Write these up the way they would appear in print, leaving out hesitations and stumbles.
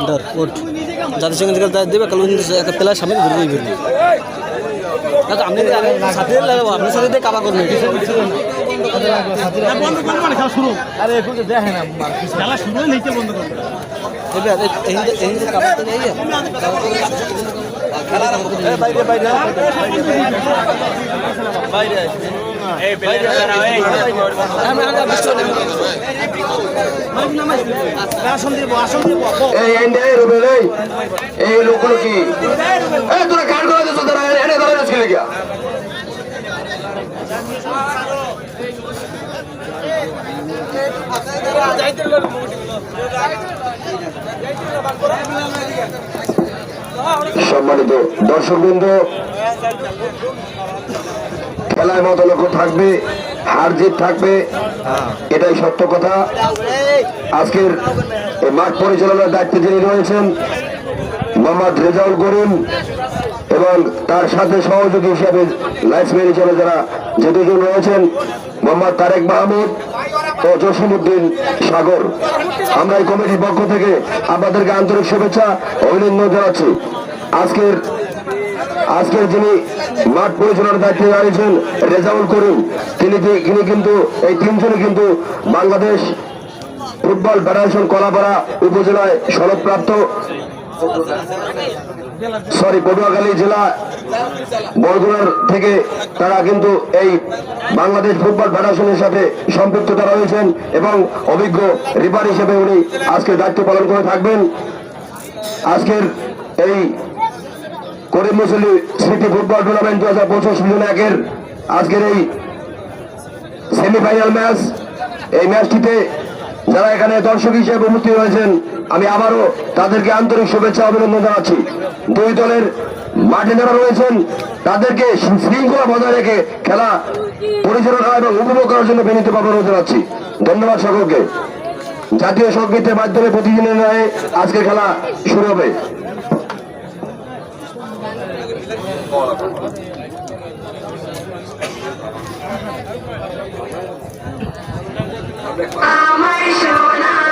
ধর ওঠ যাদের সঙ্গে দেবে কাল একটা প্লেয়ার সামনে ঘুরে ঘুরবে আপনি সাথে লাগাবো আপনার সাথে দিয়ে কাবা করবেন বন্ধ করবো মানে খেলা শুরু আরে এখন তো দেখে না খেলা শুরু হইতে বন্ধ করবো বাইরে বাইরে বাইরে এই লোকগুলো কি তোরা গান করে দিচ্ছ তারা এনে ধরে ছেলে গিয়া সম্মানিত দর্শকবৃন্দ, খেলায় মত লক্ষ্য থাকবে, হার জিত থাকবে, এটাই সত্য কথা। আজকের মাঠ পরিচালনার দায়িত্বে যিনি রয়েছেন মোহাম্মদ রেজাউল করিম এবং তার সাথে সহযোগী হিসেবে লাইসম্যান হিসেবে যারা যে দুজন রয়েছেন মোহাম্মদ তারেক মাহমুদ ও জসিমউদ্দিন সাগর, আমরা এই কমিটির পক্ষ থেকে আপনাদেরকে আন্তরিক শুভেচ্ছা অভিনন্দন জানাচ্ছি। আজকের যিনি মাঠ পরিচালনার দায়িত্বে দাঁড়িয়েছেন রেজাউল করিম, তিনি কিন্তু এই তিনজনই কিন্তু বাংলাদেশ ফুটবল ফেডারেশন কলাপাড়া উপজেলায় সনদপ্রাপ্ত পটুয়াখালী জেলা বরগুনার থেকে তারা কিন্তু এই বাংলাদেশ ফুটবল ফেডারেশনের সাথে সম্পৃক্ততা রয়েছেন এবং অভিজ্ঞ রিফারি হিসেবে উনি আজকের দায়িত্ব পালন করে থাকবেন। আজকের এই করিম মুসলি স্মৃতি ফুটবল টুর্নামেন্ট 2025 সিজন 1-এর আজকের এই সেমিফাইনাল ম্যাচ, এই ম্যাচটিতে যারা এখানে দর্শক হিসেবে উপস্থিত হয়েছেন আমি আবারও তাদেরকে আন্তরিক শুভেচ্ছা অভিনন্দন জানাচ্ছি। দুই দলের মাঠে যারা রয়েছেন তাদেরকে শৃঙ্খলা বজায় রেখে খেলা পরিচালনা এবং উপভোগ করার জন্য বিনীত অনুরোধ জানাচ্ছি। ধন্যবাদ সকলকে। জাতীয় সংগীতের মাধ্যমে প্রতিদিনের ন্যায় আজকের খেলা শুরু হবে। আমার সোনার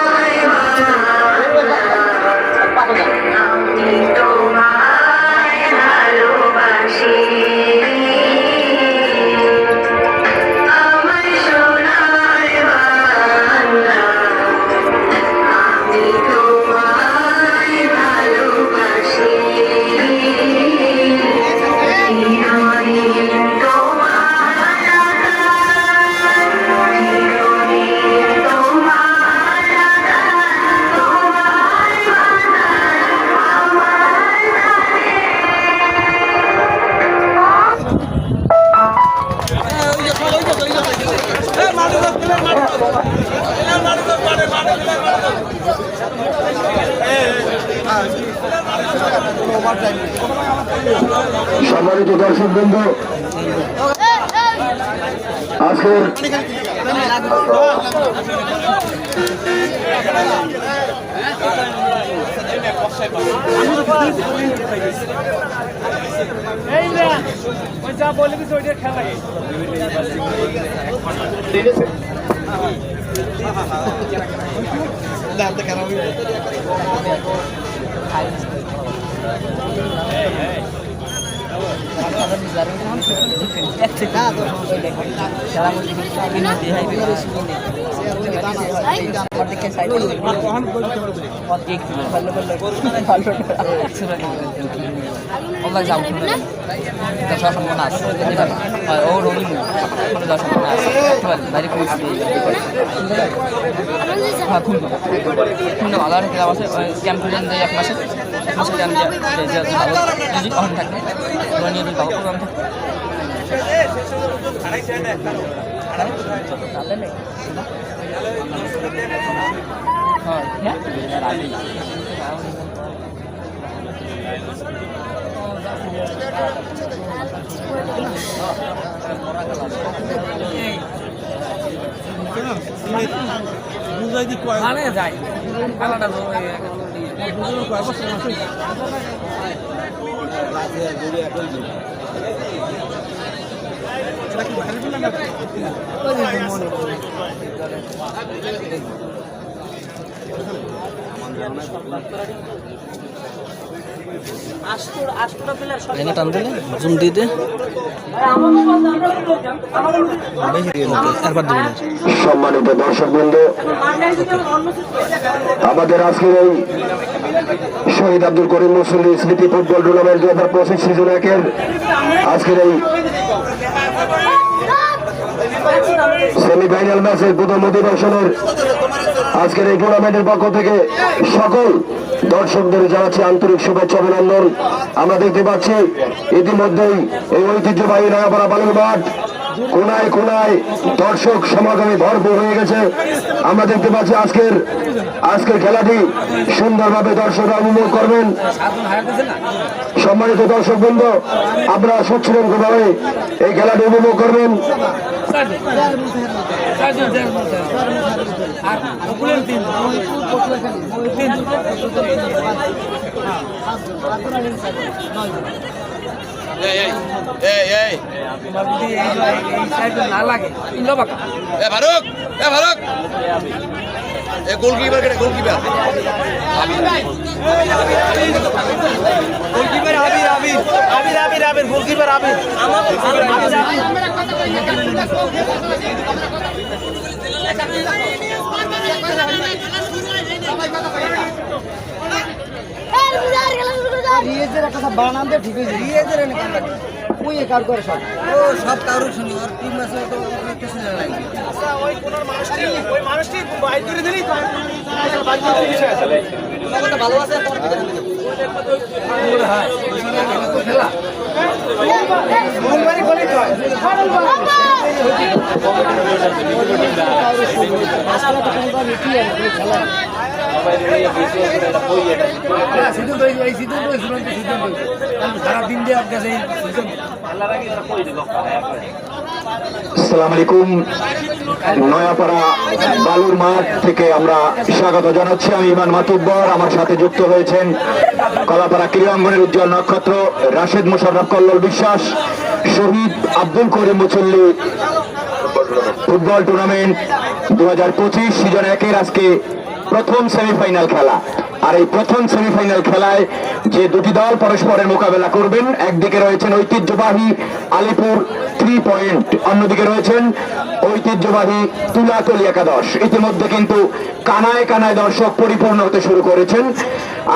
আমি তোমায় ভালোবাসি, আমার সোনার আমি তোমায় ভালোবাসি। সম্মানিত দর্শকবৃন্দ, আজকের এনে টান দিলে জুম দিয়ে দে একবার দিবেন সম্মানিত দর্শকবৃন্দ, আমাদের আজকের এই শহীদ আব্দুল করিম মুসল্লি স্মৃতি ফুটবল টুর্নামেন্ট 2025 সিজন 1-এর আজকের এই সেমিফাইনাল ম্যাচের প্রথম অধিবেশনের আজকের এই টুর্নামেন্টের পক্ষ থেকে সকল দর্শকদের জানাচ্ছি আন্তরিক শুভেচ্ছা অভিনন্দন। আমরা দেখতে পাচ্ছি ইতিমধ্যেই এই ঐতিহ্যবাহী নয়াপাড়া বালুর মাঠ কোনায় কোনায় দর্শক সমাগমে ভরপুর হয়ে গেছে। আমরা দেখতে পাচ্ছি আজকের খেলাটি সুন্দরভাবে দর্শকরা উপভোগ করবেন। সম্মানিত দর্শক বৃন্দ, আপনারা সুশৃঙ্খলভাবে এই খেলাটি উপভোগ করবেন। রিয়েজের একটা বানান দিয়ে ঠিক হয়েছে রিয়েজের এনে কাম লাগে ওই কার করে সব সব কারোর শুনি আর টিম আছে তো কিছু জানা নাই আচ্ছা ওই কোনার মানুষটি বাইর করে দিলি তো বাইর করে দিলি আসলে কথা ভালো আছে তোর হ্যাঁ খেলা মুম্বাই বলি তো আসলে তো কোন বা মিটি আছে খেলা আসসালামু আলাইকুম। নয়াপাড়া বালুর মাঠ থেকে আমরা স্বাগত জানাচ্ছি। আমি ইমান মাতুব্বর, আমার সাথে যুক্ত হয়েছেন কলাপাড়া ক্রীড়াঙ্গনের উজ্জ্বল নক্ষত্র রাশেদ মোশাররফ কল্লোল বিশ্বাস। শহীদ আব্দুল করিম মুসল্লি ফুটবল টুর্নামেন্ট 2025 সিজন 1-এর আজকে প্রথম সেমিফাইনাল খেলা। আর এই প্রথম সেমিফাইনাল খেলায় যে দুটি দল পরস্পরের মোকাবেলা করবেন, একদিকে রয়েছেন ঐতিহ্যবাহী আলিপুর 3 পয়েন্ট, অন্যদিকে রয়েছেন ঐতিহ্যবাহী তুলাতলি একাদশ। ইতিমধ্যে কিন্তু কানায় কানায় দর্শক পরিপূর্ণ হতে শুরু করেছেন।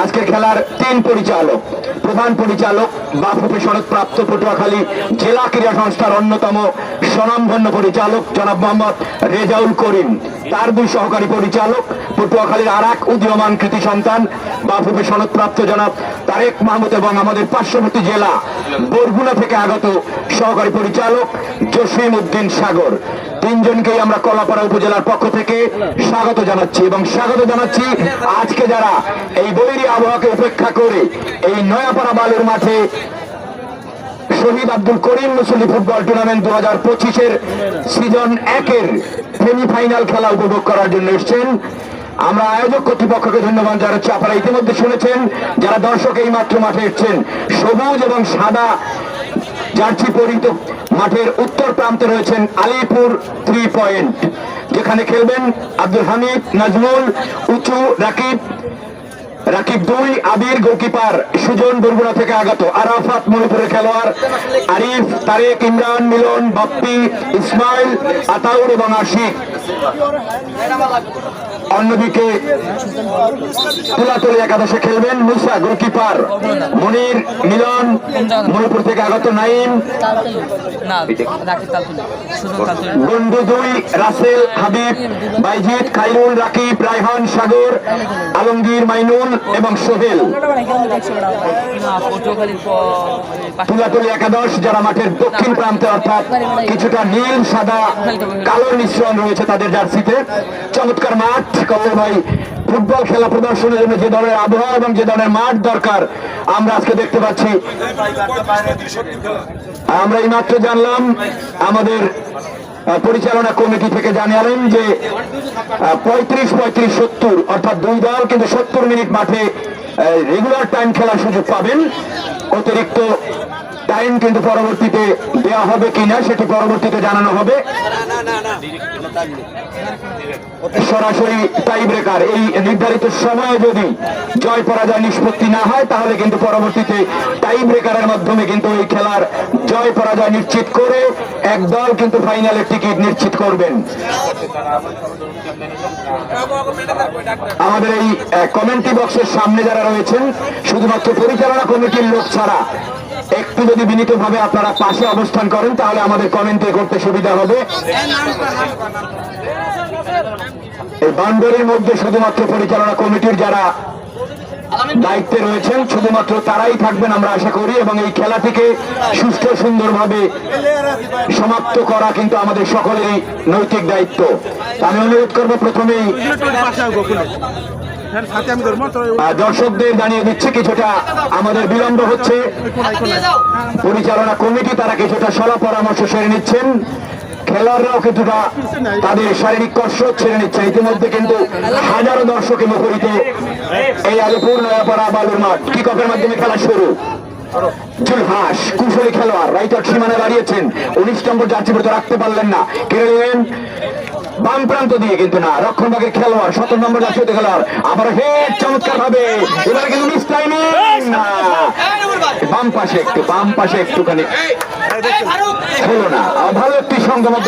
আজকের খেলার 3 পরিচালক, প্রধান পরিচালক বাফুফে সনদপ্রাপ্ত পটুয়াখালী জেলা ক্রীড়া সংস্থার অন্যতম স্বনামধন্য পরিচালক জনাব মোহাম্মদ রেজাউল করিম, তার 2 সহকারী পরিচালক পটুয়াখালীর আর এক উদীয়মান কৃতি সন্তান বাফুফে সনদপ্রাপ্ত জনাব তারেক মাহমুদ এবং আমাদের পার্শ্ববর্তী জেলা বরগুনা থেকে আগত সহকারী পরিচালক জসিম উদ্দিন সাগর। 3 জনকেই আমরা কলাপাড়া উপজেলার পক্ষ থেকে স্বাগত জানাচ্ছি এবং স্বাগত জানাচ্ছি আজকে যারা এই বৈরী আবহাওয়াকে উপেক্ষা করে এই নয়াপাড়া বালুর মাঠে শহীদ আব্দুল করিম মুসল্লি ফুটবল টুর্নামেন্ট 2025-এর সিজন 1-এর সেমিফাইনাল খেলা উপভোগ করার জন্য এসেছেন। আমরা আয়োজক কর্তৃপক্ষকে ধন্যবাদ জানাচ্ছি। আপনারা ইতিমধ্যে শুনেছেন যারা দর্শক এই মাত্র মাঠে এসেছেন, সবুজ এবং সাদা জার্সি পরিহিত মাঠের উত্তর প্রান্তে রয়েছেন আলিপুর 3 পয়েন্ট, যেখানে খেলবেন আব্দুল হামিদ, নাজমুল, উঁচু, রাকিব 2, আবির গোলকিপার, সুজন বরগুনা থেকে আগত, আরাফাত মণিপুরের খেলোয়াড়, আরিফ, তারেক, ইমরান, মিলন, বাপ্পি, ইসমাইল, আতাউর এবং আশিক। অন্যদিকে তুলাতলি একাদশে খেলবেন মুসা গোলকিপার, মনির, মিলন, মণিপুর থেকে আগত নাইম, বন্ধু 2, রাসেল, হাবিব, বাইজিদ, খাইরুল, রাকিব, রায়হান, সাগর, আলমগীর, মাইনুল এবং সোহেল। তুলাতলি একাদশ যারা মাঠের দক্ষিণ প্রান্তে অর্থাৎ কিছুটা নীল সাদা কালোর মিশ্রণ রয়েছে তাদের জার্সিতে। চমৎকার মাঠ কল্লোল ভাই, ফুটবল খেলা প্রদর্শনের জন্য যে ধরনের আবহাওয়া এবং যে ধরনের মাঠ দরকার আমরা আজকে দেখতে পাচ্ছি। আমরা এই মাত্র জানলাম আমাদের পরিচালনা কমিটি থেকে জানালেন যে 35-70 অর্থাৎ 2 দল কিন্তু 70 মিনিট মাঠে রেগুলার টাইম খেলার সুযোগ পাবেন। অতিরিক্ত টাইম কিন্তু পরবর্তীতে দেওয়া হবে কিনা সেটি পরবর্তীতে জানানো হবে। সরাসরি টাই ব্রেকার এই নির্ধারিত সময়ে যদি জয় পরাজয় নিষ্পত্তি না হয় তাহলে কিন্তু পরবর্তীতে টাই ব্রেকারের মাধ্যমে কিন্তু এই খেলার জয় পরাজয় নিশ্চিত করে এক দল কিন্তু ফাইনালের টিকিট নিশ্চিত করবেন। আমাদের এই কমেন্ট্রি বক্সের সামনে যারা রয়েছেন শুধুমাত্র পরিচালনা কমিটির লোক ছাড়া একটু যদি বিনীতভাবে আপনারা পাশে অবস্থান করেন তাহলে আমাদের কমেন্টে করতে সুবিধা হবে। এই বাউন্ডারির মধ্যে শুধুমাত্র পরিচালনা কমিটির যারা দায়িত্বে রয়েছেন শুধুমাত্র তারাই থাকবেন আমরা আশা করি, এবং এই খেলাটিকে সুষ্ঠু সুন্দরভাবে সমাপ্ত করা কিন্তু আমাদের সকলেরই নৈতিক দায়িত্ব। আমি অনুরোধ করব প্রথমেই দর্শকদের জানিয়ে দিচ্ছে কিছুটা আমাদের বিলম্ব হচ্ছে। পরিচালনা কমিটি তারা কিছুটা সলা পরামর্শ সেরে নিচ্ছেন, খেলোয়াড়রাও কিছুটা তাদের শারীরিক কসরত ছেড়ে নিচ্ছে। ইতিমধ্যে কিন্তু হাজারো দর্শকে মুখরিত এই আলিপুর নয়াপাড়া বালুর মাঠ। কিকঅফের মাধ্যমে খেলা শুরু। জুলহাস কুশলী খেলোয়াড় রাইটার সীমানা দাঁড়িয়েছেন, 19 নম্বর জার্সি পরে রাখতে পারলেন না, কেড়ে নিলেন বাম প্রান্ত দিয়ে, কিন্তু না রক্ষণভাগের খেলোয়াড় 17 নম্বর জাতীয় খেলোয়াড় আবার হেড চমৎকার ভাবে, এবারে কিন্তু মিস টাইমিং না, বাম পাশে একটুখানি হলো না। ভালো একটি সংঘবদ্ধ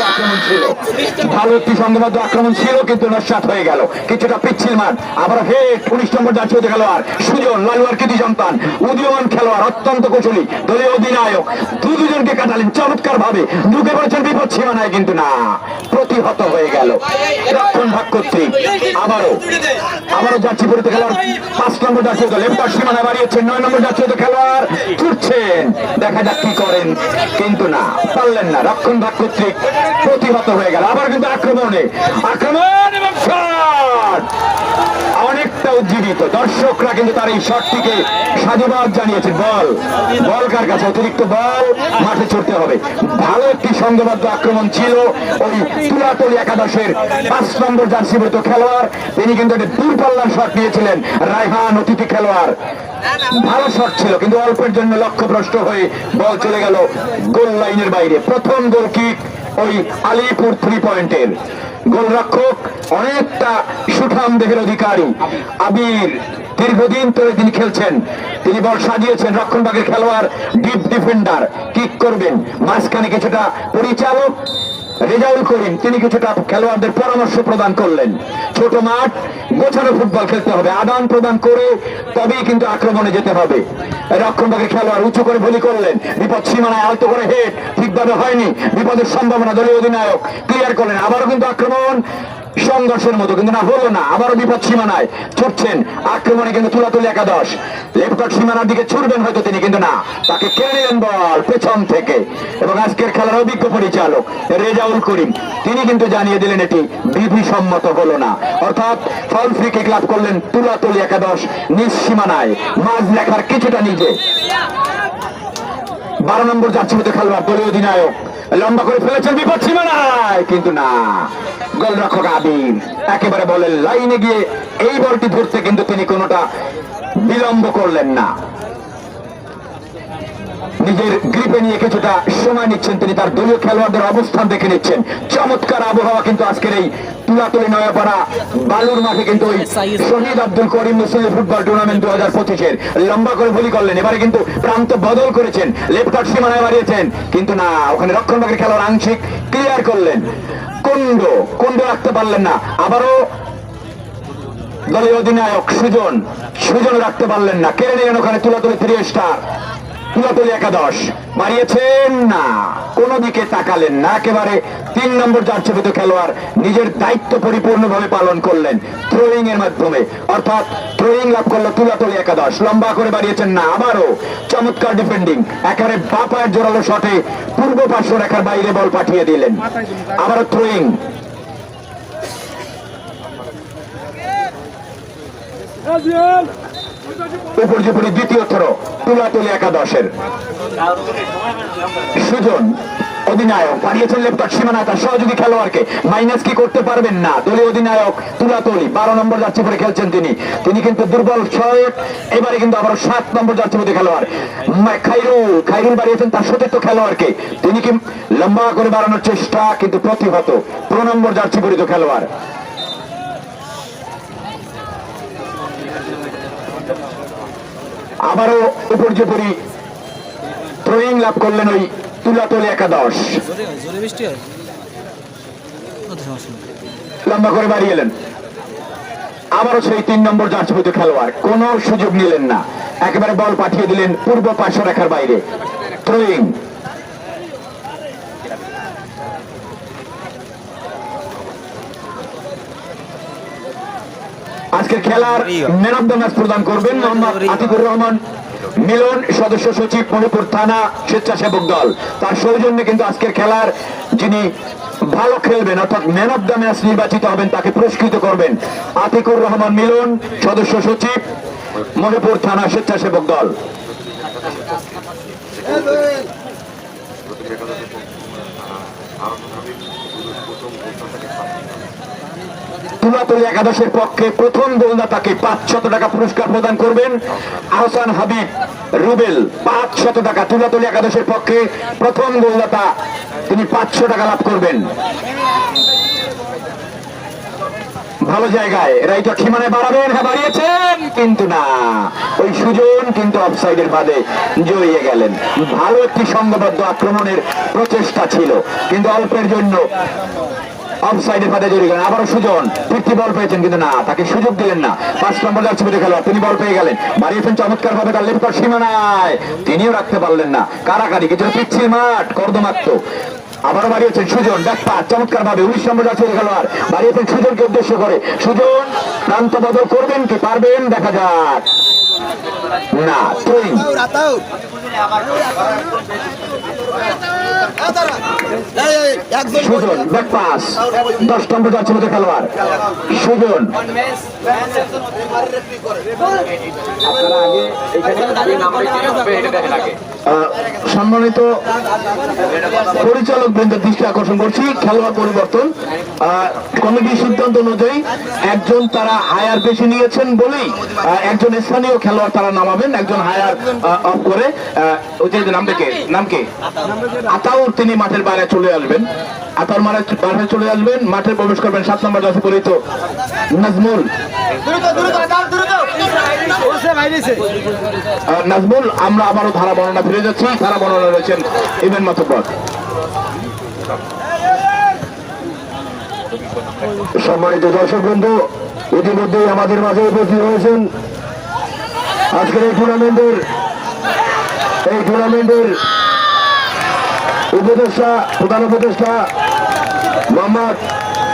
আক্রমণ ছিল, কিন্তু নস্যাৎ হয়ে গেল। কিছুটা পিচ্ছিল মাঠ, আবার হেড 19 নম্বর জাতীয় খেলোয়াড় সুজন লালুয়ার কৃতি সন্তান উদীয়মান খেলোয়াড় অত্যন্ত কুশলী দলীয় অধিনায়ক দুজনকে কাটালেন চমৎকার ভাবে, ঢুকে পড়েছেন বিপদ সীমানায়, কিন্তু না প্রতিহত হয়ে গেল রক্ষণ ভাগ কর্তৃক। আবারও জার্সি পরিতে খেলোয়াড় 5 নম্বর জাতীয় দল লেফটার সীমানা বাড়িয়েছেন, 9 নম্বর জাতীয় খেলোয়াড় ছুটছেন, দেখা যাক কি করেন, কিন্তু না পারলেন না, রক্ষণ ভাগ কর্তৃক প্রতিহত হয়ে গেল। আবার কিন্তু আক্রমণ এবং শট অনেকটা উজ্জীবিত, দর্শকরা কিন্তু তার এই শটটিকে সাধুবাদ জানিয়েছেন। বল কার কাছে, অতিরিক্ত বল মাঠে ছুটতে হবে। ভালো একটি সংঘবদ্ধ আক্রমণ ছিল ওই তুলাতলি একাদশের 5 নম্বর জার্সিভূত খেলোয়াড়, তিনি কিন্তু একটা দূরপাল্লার শট নিয়েছিলেন। রায়হান অতিথি খেলোয়াড়, ভালো শট ছিল কিন্তু অল্পের জন্য লক্ষ্যভ্রষ্ট হয়ে বল চলে গেল গোল লাইনের বাইরে। প্রথম গোল কিক ওই আলিপুর 3 পয়েন্টের। গোলরক্ষক অনেকটা সুঠাম দেহের অধিকারী আবির, দীর্ঘদিন ধরে তিনি খেলছেন, তিনি বল সাজিয়েছেন। রক্ষণভাগের খেলোয়াড় ডিপ ডিফেন্ডার, কিক করবেন মাঝখানে কিছুটা পরিচালক রেজাউল করিম, তিনি কিছুটা খেলোয়াড়দের পরামর্শ প্রদান করলেন। ছোট মাঠ, গোছানো ফুটবল খেলতে হবে, আদান প্রদান করে তবেই কিন্তু আক্রমণে যেতে হবে। রক্ষণভাগের খেলোয়াড় উঁচু করে ভলি করলেন, বিপদ সীমানায় আলতো করে হেড, ঠিকভাবে হয়নি, বিপদের সম্ভাবনা, দলীয় অধিনায়ক ক্লিয়ার করলেন। আবারও কিন্তু আক্রমণ সংঘর্ষের মতো, কিন্তু না হলো না, আবারও বিপদ সীমানায় ছুটছেন আক্রমণে, কিন্তু তুলাতুলি একাদশ লেফট সীমানার দিকে ছুটবেন হয়তো তিনি, কিন্তু না, তাকে কেড়ে নিলেন বল পেছন থেকে। এবং আজকের খেলার অভিজ্ঞ পরিচালক রেজাউল করিম তিনি কিন্তু জানিয়ে দিলেন এটি বিধিসম্মত হলো না, অর্থাৎ ফাউল ফ্রি কিক লাভ করলেন তুলাতুলি একাদশ নিজ সীমানায়, মাঝ লেখার কিছুটা নিজে। 12 নম্বর জার্সিতে খেলোয়াড় দলীয় অধিনায়ক লম্বা করে ফেলেছেন বিপদ সীমানায়, কিন্তু না, গোলরক্ষক আবির একেবারে বলের লাইনে গিয়ে এই বলটি ধরতে কিন্তু তিনি কোনোটা বিলম্ব করলেন না, নিজের গ্রিপে নিয়ে কিছুটা সময় নিচ্ছেন তিনি, তার দলীয় খেলোয়াড়দের অবস্থান দেখে নিচ্ছেন। চমৎকার আবহাওয়া কিন্তু আজকের এই তুলাতুলি নয়াপাড়া বালুর মাঠে, কিন্তু ওই শহীদ আব্দুল করিম মুসলিম ফুটবল টুর্নামেন্ট 2025-এর লম্বা করে ভলি করলেন। এবারে কিন্তু প্রান্ত বদল করেছেন, লেফট সীমানায় বাড়িয়েছেন, কিন্তু না, ওখানে রক্ষণভাগের খেলোয়াড় আংশিক ক্লিয়ার করলেন, কুণ্ড রাখতে পারলেন না। আবারও দলীয় অধিনায়ক সুজন রাখতে পারলেন না, কেড়ে নিলেন ওখানে তুলাতুলি 3 স্টার। তুলাতুলি একাদশ মারিয়েছেন না, কোন দিকে তাকালেন না, একেবারে 3 নম্বর জার্সিভূত খেলোয়াড় নিজের দায়িত্ব পরিপূর্ণভাবে পালন করলেন থ্রোয়িং এর মাধ্যমে, অর্থাৎ থ্রোয়িং লাভ করলো তুলাতুলি একাদশ। লম্বা করে বাড়িয়েছেন না, আবারও চমৎকার ডিফেন্ডিং, একেবারে বাপায়ের জোরালো শটে পূর্ব পার্শ্ব রেখার বাইরে বল পাঠিয়ে দিলেন। আবারও থ্রোয়িং, উপর্যুপরি দ্বিতীয় থ্রো তুলাতুলি একাদশের। সুজন অধিনায়ক পাঠিয়েছেন লেফট সীমানা, তার সহযোগী খেলোয়াড়কে মাইনাস কি করতে পারবেন না। দলীয় অধিনায়ক তুলাতলি 12 নম্বর জার্সি পরে খেলছেন তিনি কিন্তু দুর্বল শট। এবারে কিন্তু আবার 7 নম্বর জার্সি পরে খেলোয়াড় খাইরুল বাড়িয়েছেন তার সতীর্থ খেলোয়াড়কে, তিনি কি লম্বা করে বাড়ানোর চেষ্টা কিন্তু প্রতিহত। 15 নম্বর জার্সি পরিত খেলোয়াড় আবারও উপর্যুপরি থ্রোয়িং লাভ করলেন ওই তুলাতলি একাদশ। জোরে বৃষ্টি হয়, লম্বা করে বাড়িয়ে এলেন আবারও সেই 3 নম্বর জার্সিভূত খেলোয়াড়, কোন সুযোগ নিলেন না, একেবারে বল পাঠিয়ে দিলেন পূর্ব পার্শ্ব রেখার বাইরে। থ্রোয়িং আজকের খেলার ম্যান অফ দ্য ম্যাচ প্রদান করবেন মোহাম্মদ আতিকুর রহমান মিলন, সদস্য সচিব মণিপুর থানা স্বেচ্ছাসেবক দল। তার সৌজন্যে কিন্তু আজকের খেলার যিনি ভালো খেলবেন অর্থাৎ ম্যান অফ দ্য ম্যাচ নির্বাচিত হবেন তাকে পুরস্কৃত করবেন আতিকুর রহমান মিলন, সদস্য সচিব মণিপুর থানা স্বেচ্ছাসেবক দল। তুলাতলি একাদশের পক্ষে প্রথম গোলদাতাকে 500 টাকা পুরস্কার প্রদান করবেন আহসান হাবিব রুবেল। 500 টাকা তুলাতলি একাদশের পক্ষে প্রথম গোলদাতা, তিনি 500 টাকা লাভ করবেন। ভালো জায়গায় রাইটার সীমানায় বাড়াবেন, হ্যাঁ বাড়িয়েছেন কিন্তু না, ওই সুজন কিন্তু অফসাইডের বাদে জড়িয়ে গেলেন। ভালো একটি সংঘবদ্ধ আক্রমণের প্রচেষ্টা ছিল কিন্তু অল্পের জন্য অফসাইডের বাদে জড়িয়ে গেলেন। আবারও সুজন ফিরতি বল পেয়েছেন কিন্তু না, তাকে সুযোগ দিলেন না। 5 নম্বর জার্সি পরে খেলোয়াড়, তিনি বল পেয়ে গেলেন, বাড়িয়েছেন চমৎকার ভাবে তার লেফট সীমানায়, তিনিও রাখতে পারলেন না। কারাকারি কিছু পিচ্ছিল মাঠ কর্দমাক্ত। আবারও বাড়িয়েছেন সুজন, ব্যাকপাস চমৎকার ভাবে 19 নম্বর জার্সি খেলোয়াড় বাড়িয়েছেন সুজনকে উদ্দেশ্য করে। সুজন প্রান্ত বদল করবেন কি পারবেন দেখা যাক না। থ্রোয়িং সুজন ব্যাকপাস 10 নম্বর জার্সি খেলোয়াড় সুজন। সম্মানিত পরিচালক বৃন্দের দৃষ্টি আকর্ষণ করছি, খেলোয়াড় পরিবর্তন কমিটির সিদ্ধান্ত অনুযায়ী একজন তারা হায়ার বেশি নিয়েছেন বলেই একজন স্থানীয় খেলোয়াড় তারা নামাবেন, একজন হায়ার অফ করে নামকে আতাউর তিনি মাঠের বাইরে চলে আসবেন। আতাউর বাইরে চলে আসবেন, মাঠে প্রবেশ করবেন 7 নম্বর জার্সি পরিহিত নাজমুল। নাজমুল আমরা আবারও ধারা বর্ণনা ফিরে যাচ্ছি, ধারা বর্ণনা রয়েছেন ইভেন মাতব্বর। সম্মানিত দর্শক বন্ধু, ইতিমধ্যেই আমাদের মাঝে উপস্থিত হয়েছেন আজকের এই টুর্নামেন্টের উপদেষ্টা, প্রধান উপদেষ্টা মোহাম্মদ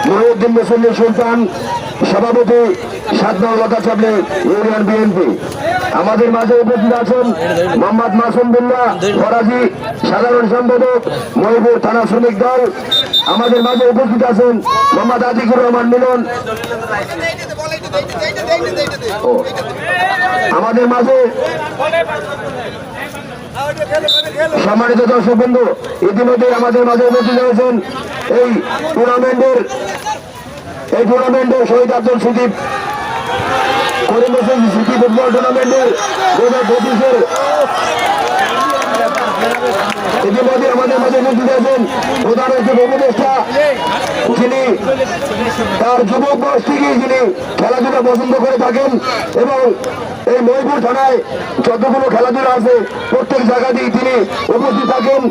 মহিউদ্দিন মুসল্লি সুলতান, সভাপতি 7 নং লতাচাবলী ইউনিয়ন বিএনপি। আমাদের মাঝে উপস্থিত আছেন মোহাম্মদ মাসুম বিল্লাহ ফরাজি, সাধারণ সম্পাদক মহিপুর থানা শ্রমিক দল। আমাদের মাঝে উপস্থিত আছেন মোহাম্মদ আতিকুর রহমান মিলন। আমাদের মাঝে সম্মানিত দর্শক বন্ধু, ইতিমধ্যে আমাদের মাঝে উপস্থিত হয়েছেন এই টুর্নামেন্টের শহীদ আব্দুল সিদ্দিক করিম হোসেন সিটি ফুটবল টুর্নামেন্টের 2025-এর ইতিমধ্যে আমাদের মাঝে উপস্থিত আছেন প্রধান উপদেষ্টা, যিনি তার যুবক বয়স থেকেই যিনি খেলাধুলা পছন্দ করে থাকেন এবং এই মহিপুর থানায় যতগুলো খেলাধুলা আছে প্রত্যেক জায়গাতেই তিনি উপস্থিত থাকেন।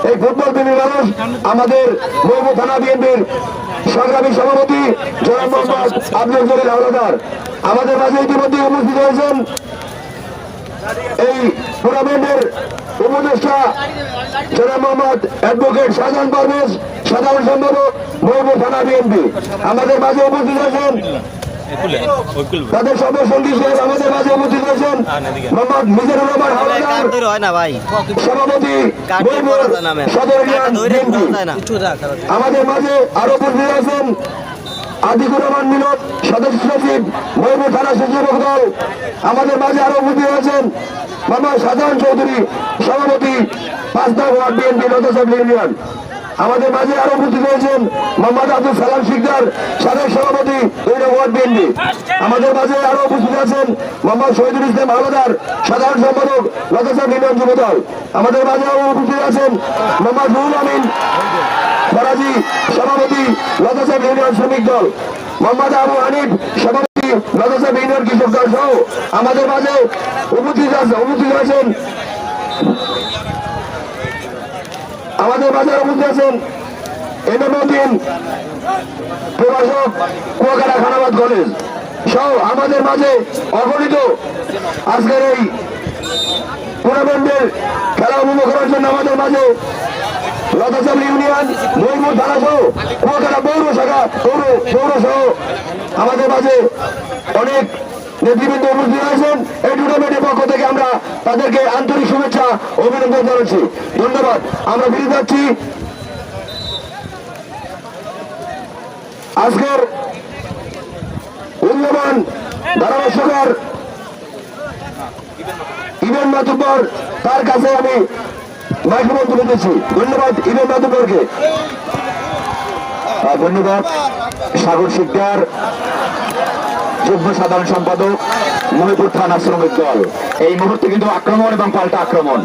এই ফুটবল প্রেমী মানুষ আমাদের মহিপুর থানা বিএনপির সংগ্রামী সভাপতি জনাব মোহাম্মদ আব্দুল জলিল হাওলাদার আমাদের মাঝে ইতিমধ্যে উপস্থিত হয়েছেন। এই টুর্নামেন্টের উপদেষ্টা জনাব মোহাম্মদ অ্যাডভোকেট শাহজাহান পারভেজ, সাধারণ সম্পাদক মহিপুর থানা বিএনপি আমাদের মাঝে উপস্থিত আছেন। তাদের সর্বসঙ্গী হিসেবে আমাদের মাঝে উপস্থিত আছেন মোহাম্মদ মিজানুর রহমান হাওলাদার, সভাপতি মহিপুর সদর ইউনিয়ন বিএনপি। আমাদের মাঝে আরো উপস্থিত আছেন আতিকুর রহমান মিলন, সদস্য সচিব মহিপুর থানা স্বেচ্ছাসেবক দল। আমাদের মাঝে আরো উপস্থিত আছেন মোহাম্মদ শাহজাহান চৌধুরী, সভাপতি 5 নং ওয়ার্ড বিএনপি লতাচাবলী ইউনিয়ন। আমাদের মাঝে আরো উপস্থিত হয়েছেন মোহাম্মদ আব্দুল সালাম শিকদার, সাবেক সভাপতি ওয়ার্ড বিএনপি। আমাদের মাঝে আরো উপস্থিত আছেন মোহাম্মদ শহীদুল ইসলাম হাওলাদার, সাধারণ সম্পাদক লতাসা ইউনিয়ন যুবদল। আমাদের মাঝে আরো উপস্থিত আছেন মোহাম্মদ রুহুল আমিন ফরাজি, সভাপতি লতাসা ইউনিয়ন শ্রমিক দল। মোহাম্মদ আবু হানিফ, সভাপতি লতাসা ইউনিয়ন কৃষক দল সহ আমাদের মাঝে উপস্থিত আছেন এনামুদ্দিন, প্রভাষক, কুয়াকাটা খানাবাদ কলেজ সহ আমাদের মাঝে অগণিত আজকের এই টুর্নামেন্টের খেলা উপভোগ করার জন্য আমাদের মাঝে লতাচাল ইউনিয়ন, মহিমুর থানা সহ কুয়াকাটা পৌর শাখা পৌর সহ আমাদের মাঝে অনেক নেতৃবৃন্দ উপস্থিত হয়েছেন। এই টুর্নামেন্টের পক্ষ থেকে আমরা তাদেরকে আন্তরিক শুভেচ্ছা অভিনন্দন জানাচ্ছি। ধন্যবাদ। আমরা ফিরে যাচ্ছি আজকের মূল্যবান ধারাভাষ্যকার ইবেন মাতুব্বর, তার কাছে আমি মাইক্রোফোন তুলে দিচ্ছি। ধন্যবাদ ইবেন মাতুব্বরকে। ধন্যবাদ সাগর শিকদার, যুগ্ম সাধারণ সম্পাদক মহিপুর থানা শ্রমিক দল। এই মুহূর্তে কিন্তু আক্রমণ এবং পাল্টা আক্রমণ,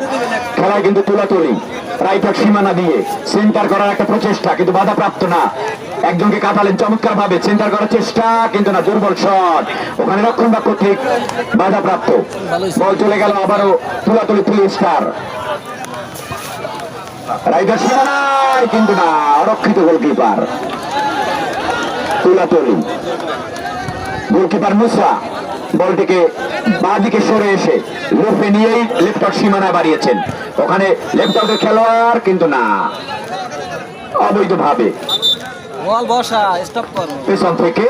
খেলায় কিন্তু তুলাতুলি, রাইটার সীমানা দিয়ে সেন্টার করার একটা প্রচেষ্টা, কিন্তু বাধাপ্রাপ্ত না। একজনকে কাটালেন চমৎকার ভাবে, সেন্টার করার চেষ্টা, কিন্তু না, দুর্বল শট, ওখানে রক্ষণভাগ ঠিক বাধাপ্রাপ্ত। বল চলে গেল আবারও তুলাতুলি 3 স্টার। রাইটার সীমানায়, কিন্তু না, অরক্ষিত গোলকিপার। তুলাতুলি, গোলকিপার মুসা বলটিকে বাঁদিকে সরে এসে লুফে নিয়েই লেফট আউট সীমানা বাড়িয়েছেন। ওখানে লেফট আউটের খেলোয়াড়, কিন্তু না, অবৈধভাবে পেছন থেকে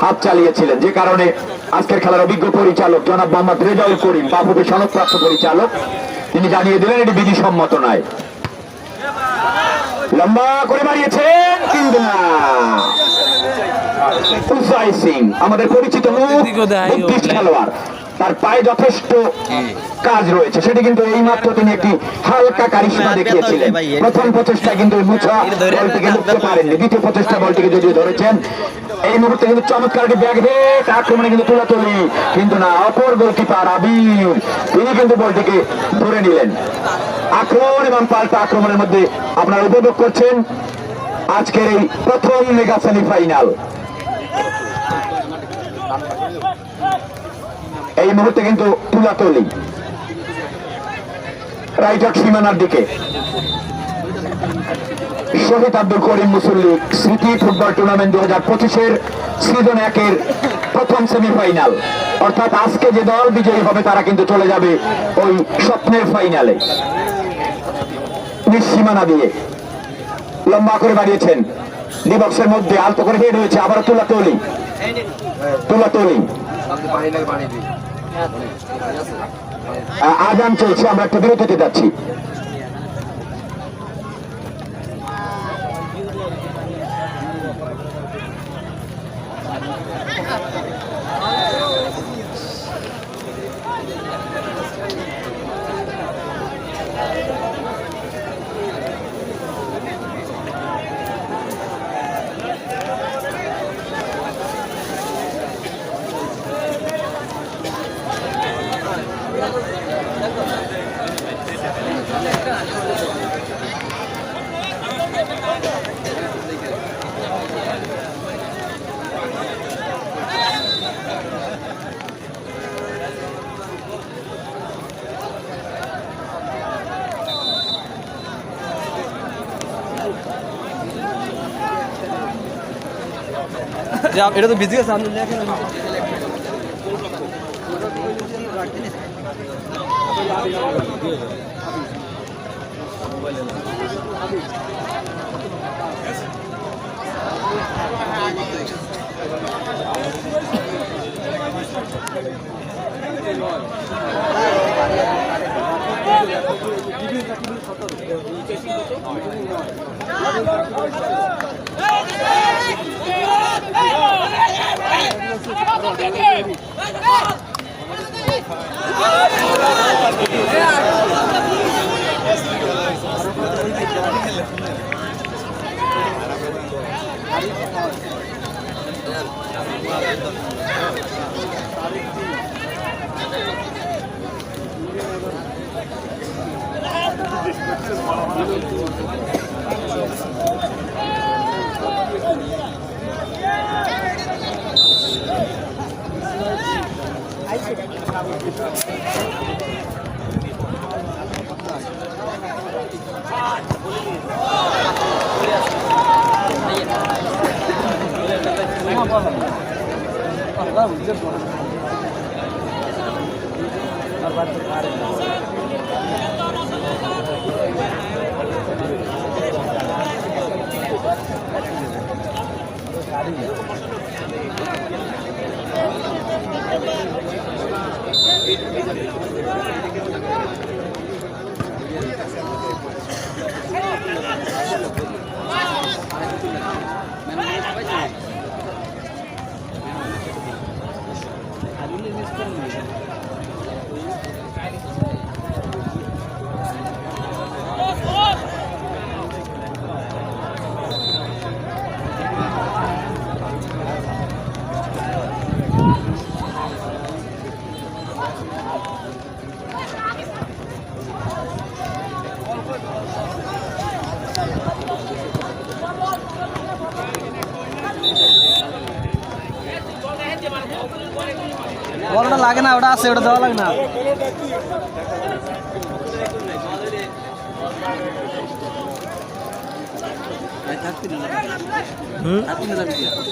হাত চালিয়েছিলেন, যে কারণে আজকের খেলার অভিজ্ঞ পরিচালক জনাব মোহাম্মদ রেজাউল করিম, বাফুফে সনদপ্রাপ্ত পরিচালক, তিনি জানিয়ে দিলেন এটি বিধিসম্মত নয়। লম্বা করে বাড়িয়েছেন, কিন্তু না, উদয় সিং আমাদের পরিচিত খেলোয়াড়, তার পায়ে যথেষ্ট কাজ রয়েছে, সেটি কিন্তু এই মাত্র তিনি একটি হালকা কারিশমা দেখিয়েছিলেন। প্রথম প্রচেষ্টায় কিন্তু মুছা বলটিকে লুকতে পারেননি, দ্বিতীয় প্রচেষ্টা বলটিকে যদিও ধরেছেন। এই মুহূর্তে কিন্তু চমৎকার একটি ব্যাক হেড আক্রমণে কিন্তু তুলাতুলি, কিন্তু না, অপর গোলকিপার আবির, তিনি কিন্তু বলটিকে ধরে নিলেন। আক্রমণ এবং পাল্টা আক্রমণের মধ্যে আপনারা উপভোগ করছেন আজকের এই প্রথম মেগা সেমিফাইনাল। এই মুহূর্তে কিন্তু তুলাতুলি রাইটার সীমানার দিকে। শহীদ আব্দুল করিম মুসল্লি স্মৃতি ফুটবল টুর্নামেন্ট 2025-এর সিজন 1-এর প্রথম সেমিফাইনাল, অর্থাৎ আজকে যে দল বিজয়ী হবে তারা কিন্তু চলে যাবে ওই স্বপ্নের ফাইনালে। সীমানা দিয়ে লম্বা করে বাড়িয়েছেন, ডিবক্সের মধ্যে আলতো করে হেড হয়েছে, আবার তুলাতুলি। আজান চলছে, আমরা একটা বিরতিতে যাচ্ছি। এটা তো বিজি আছে, আমি বলটা লাগে না, ওটা আছে, ওটা দেওয়া লাগে না।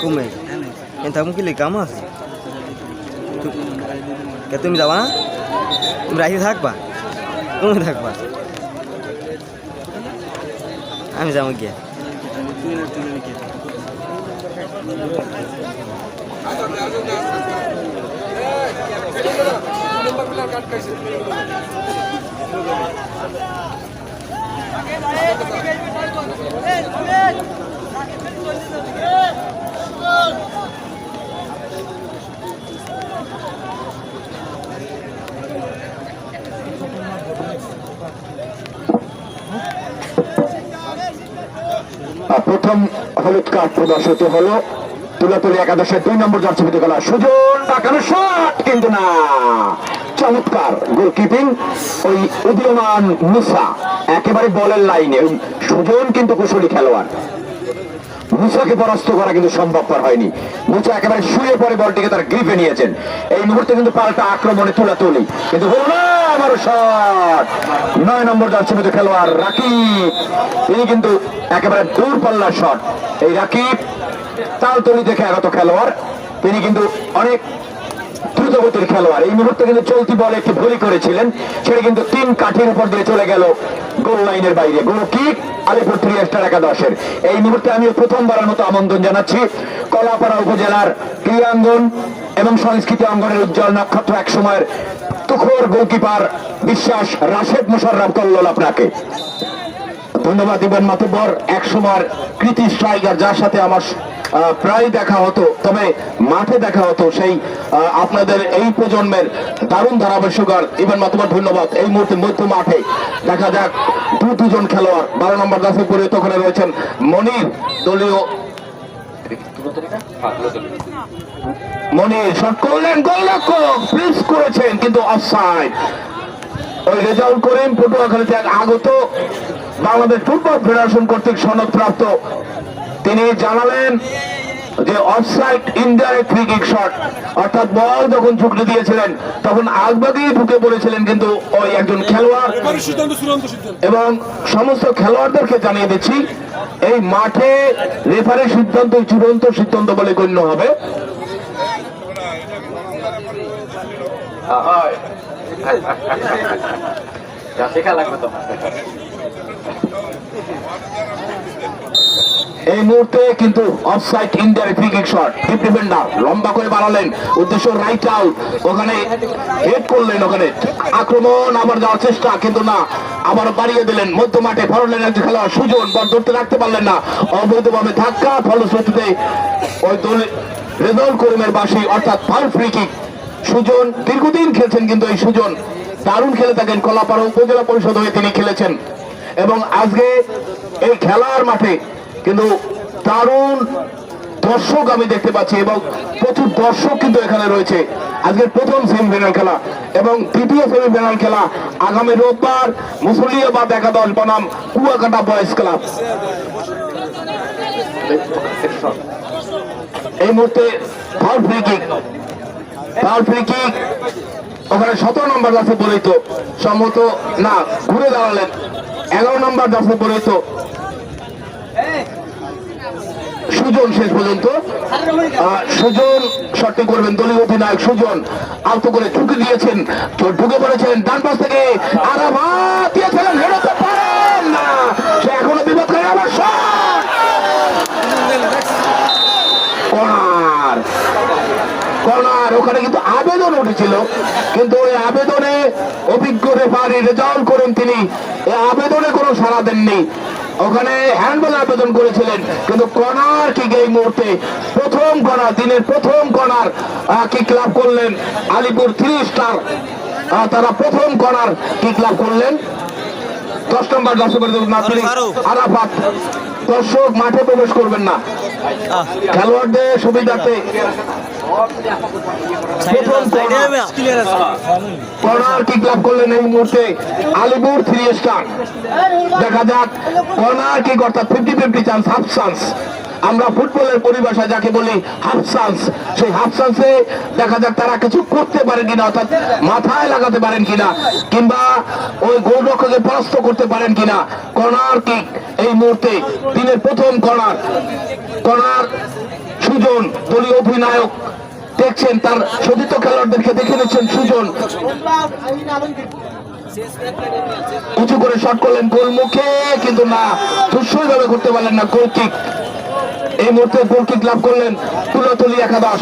কমে কিন্তু আমি কি কাম আছে? তুমি যাবা না? তুমি রাখি থাকবা? তুমি থাকবা, আমি যাবো গিয়ে। প্রথম হলুদ কার্ড প্রদর্শিত হলো তুলাতুলি একাদশের 2 নম্বর জার্সি পেতে গেল সুজন টাকানো শট, কিন্তু না, চমৎকার গোলকিপিং ওই উদীয়মান মুসা, একেবারে বলের লাইনে। ওই সুজন কিন্তু কুশলী খেলোয়াড়, মুসাকে পরাস্ত করা কিন্তু সম্ভবপর হয়নি। মুসা একেবারে শুয়ে পরে বলটিকে তার গ্রিপে নিয়েছেন। এই মুহূর্তে কিন্তু পাল্টা আক্রমণে তুলাতুলি, কিন্তু হলো না, আবারও শট। 9 নম্বর জার্সি পেতে খেলোয়াড় রাকিব, তিনি কিন্তু একেবারে দূরপাল্লার শট। এই রাকিব তালতলি দেখে আগত খেলোয়াড়, তিনি কিন্তু অনেক দ্রুতগতির খেলোয়াড়। এই মুহূর্তে কিন্তু চলতি বলে একটি ভুল করেছিলেন, সেটা কিন্তু 3 কাঠির উপর দিয়ে চলে গেল গোল লাইনের বাইরে। গোল কিক আলিপুর 3 স্টার একাদশের। এই মুহূর্তে আমি প্রথমবারের মতো আমন্ত্রণ জানাচ্ছি কলাপাড়া উপজেলার ক্রীড়াঙ্গন এবং সংস্কৃতি অঙ্গনের উজ্জ্বল নক্ষত্র, এক সময়ের তুখোর গোলকিপার বিশ্বাস রাশেদ মোশাররফ কল্লোল, আপনাকে ধন্যবাদ দিবেন মাতব্বর। এক সময়ের কৃতি স্ট্রাইকার, যার সাথে আমার প্রায় দেখা হতো, তবে মাঠে দেখা হতো, সেই আপনাদের এই প্রজন্মের দারুণ ধারাভাষ্যকার ইবেন মাতব্বর, ধন্যবাদ। এই মুহূর্তে মধ্য মাঠে দেখা যাক দুজন খেলোয়াড় 12 নম্বর দাসে পরিণত করে রয়েছেন মনির, দলীয় মনির শট করলেন, গোলরক্ষক প্লিজ করেছেন, কিন্তু অফসাইড। ওই রেজাউল করিম পটুয়াখালীতে আগত বাংলাদেশ ফুটবল ফেডারেশন কর্তৃক সনদপ্রাপ্ত, তিনি জানালেন যে offside indirect free kick shot, অর্থাৎ বল যখন ঝুঁকতে দিয়েছিলেন তখন আগবাগেই ঢুকে পড়েছিলেন কিন্তু ওই একজন খেলোয়াড়। এবং সমস্ত খেলোয়াড়দেরকে জানিয়ে দিচ্ছি, এই মাঠে রেফারির সিদ্ধান্ত চূড়ান্ত সিদ্ধান্ত বলে গণ্য হবে। এই মুহূর্তে কিন্তু offside indirect free kick shot, defender লম্বা করে বাড়ালেন, উদ্দেশ্য রাইট আউট, ওখানে হেড করলেন, ওখানে আক্রমণ আবার যাওয়ার চেষ্টা, কিন্তু না, আবার বাড়িয়ে দিলেন। মধ্য মাঠে ফরলেন একজন খেলোয়াড় সুজন, বল ধরতে রাখতে পারলেন না, অবৈধভাবে ধাক্কা, ফলশ্রুতিতে ওই দল রেজাউল করিমের বাসী, অর্থাৎ ফাউল ফ্রি কিক। সুজন দীর্ঘদিন খেলছেন, কিন্তু এই সুজন দারুণ খেলে থাকেন, কলাপাড়া উপজেলা পরিষদ হয়ে তিনি খেলেছেন, এবং আজকে এই খেলার মাঠে কিন্তু দারুণ দর্শক আমি দেখতে পাচ্ছি এবং প্রচুর দর্শক কিন্তু এখানে রয়েছে। আজকের প্রথম সেমিফাইনাল খেলা এবং তৃতীয় সেমিফাইনাল খেলা আগামী রোববার মুসলিয়াবাদ একাদশ বনাম কুয়াকাটা বয়েজ ক্লাব। এই মুহূর্তে ফাউল ফ্রি কিক ওখানে 17 নম্বর যাচ্ছে বলিত সম্মত না, ঘুরে দাঁড়ালেন 11 নম্বর যাচ্ছে বলিত সুজন। শেষ পর্যন্ত সুজন শটটি করবেন দলীয় অধিনায়ক সুজন, আলতো করে ঢুকে দিয়েছেন, ঢুকে পড়েছেন ডান পাশ থেকে আরাফাত দিয়েছিলেন, হেরোতে পারেন না, সে এখনো বিপদ করে আবার কর্নার। ওখানে কিন্তু আবেদন উঠেছিল, কিন্তু ওই আবেদনে অভিজ্ঞ রেফারি রেজাল্ট করেন তিনি, এই আবেদনে কোনো সাড়া দেননি। ওখানে হ্যান্ডবল আবেদন করেছিলেন, কিন্তু কর্নার কিক এই মুহূর্তে প্রথম কর্নার, দিনের প্রথম কর্নার কিক লাভ করলেন আলিপুর 3 স্টার। তারা প্রথম কর্নার কিক লাভ করলেন। 10 নম্বর আরাফাত। দর্শক মাঠে প্রবেশ করবেন না, খেলোয়াড়দের সুবিধার্থে কর্নার কিক লাভ করলেন এই মুহূর্তে আলিপুর 3 স্টার। দেখা যাক কর্নার কিক অর্থাৎ 50-50 চান্স, হাফ চান্স। আমরা ফুটবলের পরিভাষা যাকে বলি হাফ চান্স, সেই হাফ চান্সে দেখা যাক তারা কিছু করতে পারেন কিনা, অর্থাৎ মাথায় লাগাতে পারেন কিনা কিংবা ওই গোলরক্ষককে পরাস্ত করতে পারেন কিনা। কর্নার কিক এই মুহূর্তে দিনের প্রথম কর্নার সুজন দলীয় অধিনায়ক দেখছেন, তার সতীর্থ খেলোয়াড়দেরকে দেখে নিচ্ছেন সুজন। উঁচু করে শট করলেন গোল মুখে, কিন্তু না, দুঃসইভাবে করতে পারলেন না গোল কিক। এই মুহূর্তে গোল কিক লাভ করলেন তুলাতলি একাদশ।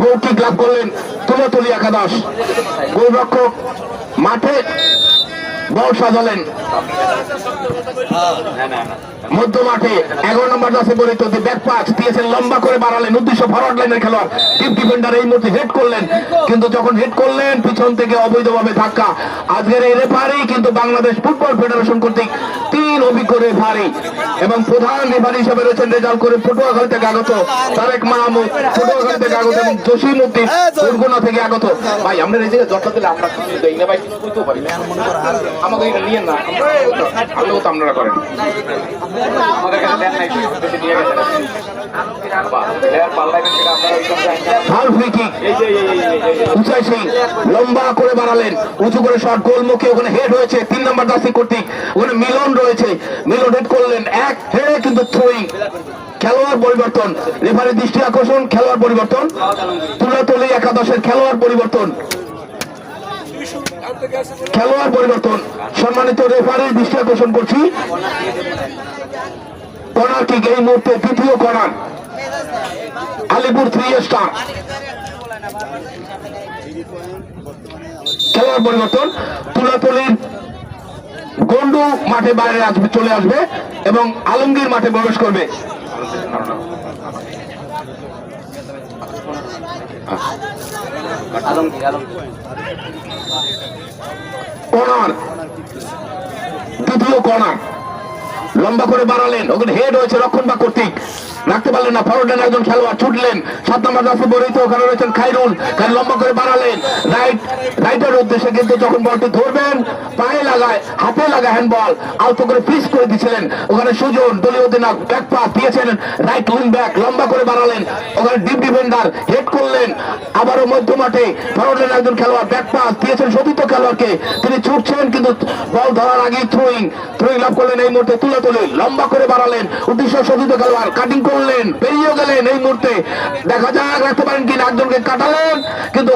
গোল কিক লাভ করলেন তুলাতলি একাদশ। গোলরক্ষক মাঠে বল সাজালেন মধ্য মাঠে, 11 নম্বর আছে বলিত ব্যাক পাস দিয়েছেন, লম্বা করে বাড়ালেন, উদ্দেশ্য ফরওয়ার্ড লাইনের খেলোয়াড় ডিপ ডিফেন্ডার এই মুহূর্তে হেড করলেন, কিন্তু যখন হেড করলেন পিছন থেকে অবৈধভাবে ধাক্কা। আজকের এই রেফারি কিন্তু বাংলাদেশ ফুটবল ফেডারেশন কর্তৃক 3 অভিজ্ঞ রেফারি এবং প্রধান রেফারি হিসেবে রয়েছেন রেজাল্ট করে পটুয়াখালী থেকে আগত তারেক মাহমুদ, পটুয়াখালী থেকে আগত এবং জসিম উদ্দিন বরগুনা থেকে আগত। ভাই আমরা এই জায়গায় যত দিলে আমরা কিছু দেই না ভাই, কিছু কইতে পারি না, আমাকে এটা নিয়ে না, আমরাও তো আপনারা করেন, আমাদের কাছে দেন নাই, বেশি নিয়ে গেছেন। লম্বা করে বাড়ালেন, উঁচু করে শট গোল মুখে, ওখানে হেড হয়েছে 3 নম্বর জার্সি কর্তৃক, ওখানে মিলন রয়েছে, মিলন হেড করলেন এক হেডে, কিন্তু থ্রোয়িং। খেলোয়াড় পরিবর্তন, রেফারির দৃষ্টি আকর্ষণ, খেলোয়াড় পরিবর্তন, তুলাতলি একাদশের খেলোয়াড় পরিবর্তন, খেলোয়াড় পরিবর্তন। সম্মানিত রেফারির দৃষ্টি আকর্ষণ করছি, কর্নার কিক এই মুহূর্তে দ্বিতীয় কর্নার আলিপুর 3 স্টার। খেলোয়াড় পরিবর্তন, তুলাতলির গন্ডু মাঠে বাইরে আসবে, চলে আসবে এবং আলমগীর মাঠে প্রবেশ করবে। কর্নার, দ্বিতীয় কর্নার, লম্বা করে বাড়ালেন, ওখানে হেড হয়েছে রক্ষণভাগ কর্তৃক, রাখতে পারলেন না, ফরওয়ার্ড লাইনে একজন খেলোয়াড় ছুটলেন, 7 নম্বর জার্সি পরিহিত, ওখানে রয়েছেন খাইরুল, লম্বা করে বাড়ালেন রাইটের উদ্দেশ্যে, কিন্তু যখন বলটি ধরবেন পায়ে লাগায়, হাতে লাগায় হ্যান্ডবল, আলতো করে পিস করে দিয়েছিলেন। ওখানে সুজন দলীয় অধিনায়ক ব্যাক পাস দিয়েছেন রাইট উইং ব্যাক, লম্বা করে বাড়ালেন, ওখানে ডিপ ডিফেন্ডার হেড করলেন, আবারও মধ্য মাঠে ফরওয়ার্ড লাইনে একজন খেলোয়াড় ব্যাক পাস দিয়েছেন সতীর্থ খেলোয়াড়কে, তিনি ছুটছেন কিন্তু বল ধরার আগেই থ্রোয়িং লাভ করলেন। এই মুহূর্তে তুলে লম্বা করে বাড়ালেন, উদ্দেশ্য সতীর্থ খেলোয়াড় কাটিং করলেন, পেরিয়ে গেলেন। এই মুহূর্তে দেখা যাক রাখতে পারেন কিনা, একজনকে কাটালেন, কিন্তু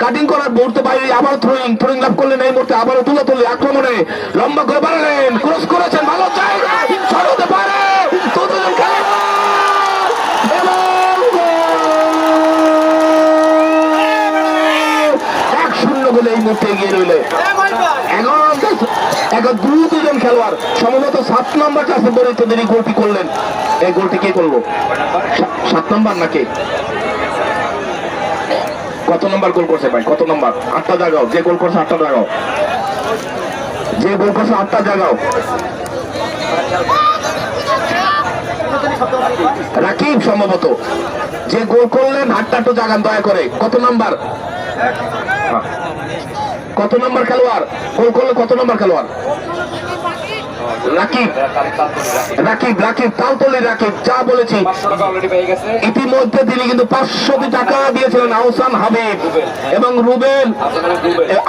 কাটিং করার মুহূর্তে বাইরে আবার থ্রোয়িং লাভ করলেন। এই মুহূর্তে আবারও তুলে আক্রমণে লম্বা করে বাড়ালেন, ক্রস করেছেন, ভালো জায়গা ছড়াতে পারে দুজন খেলোয়াড় এবং 1-0 গোলে এই মুহূর্তে এগিয়ে রইলে দুজন খেলোয়াড় সম্ভবত 7 নম্বর চাষে পরিচিত তিনি গোলটি করলেন। এই গোলটি কে করলো? 7 নম্বর নাকি কত নম্বর গোল করছে ভাই? কত নম্বর? 8টা জায়গাও যে গোল করছে 8টা জায়গাও যে গোল করছে আটটা জায়গাও রাকিব সম্ভবত যে গোল করলেন, হাতটা একটু জাগান দয়া করে। কত নাম্বার খেলোয়াড় গোল করলে? কত নাম্বার খেলোয়াড়? রাকিব তালতলি রাকিব। যা বলেছি ইতিমধ্যে তিনি কিন্তু 500 টাকা দিয়েছিলেন আহসান হাবিব এবং রুবেল।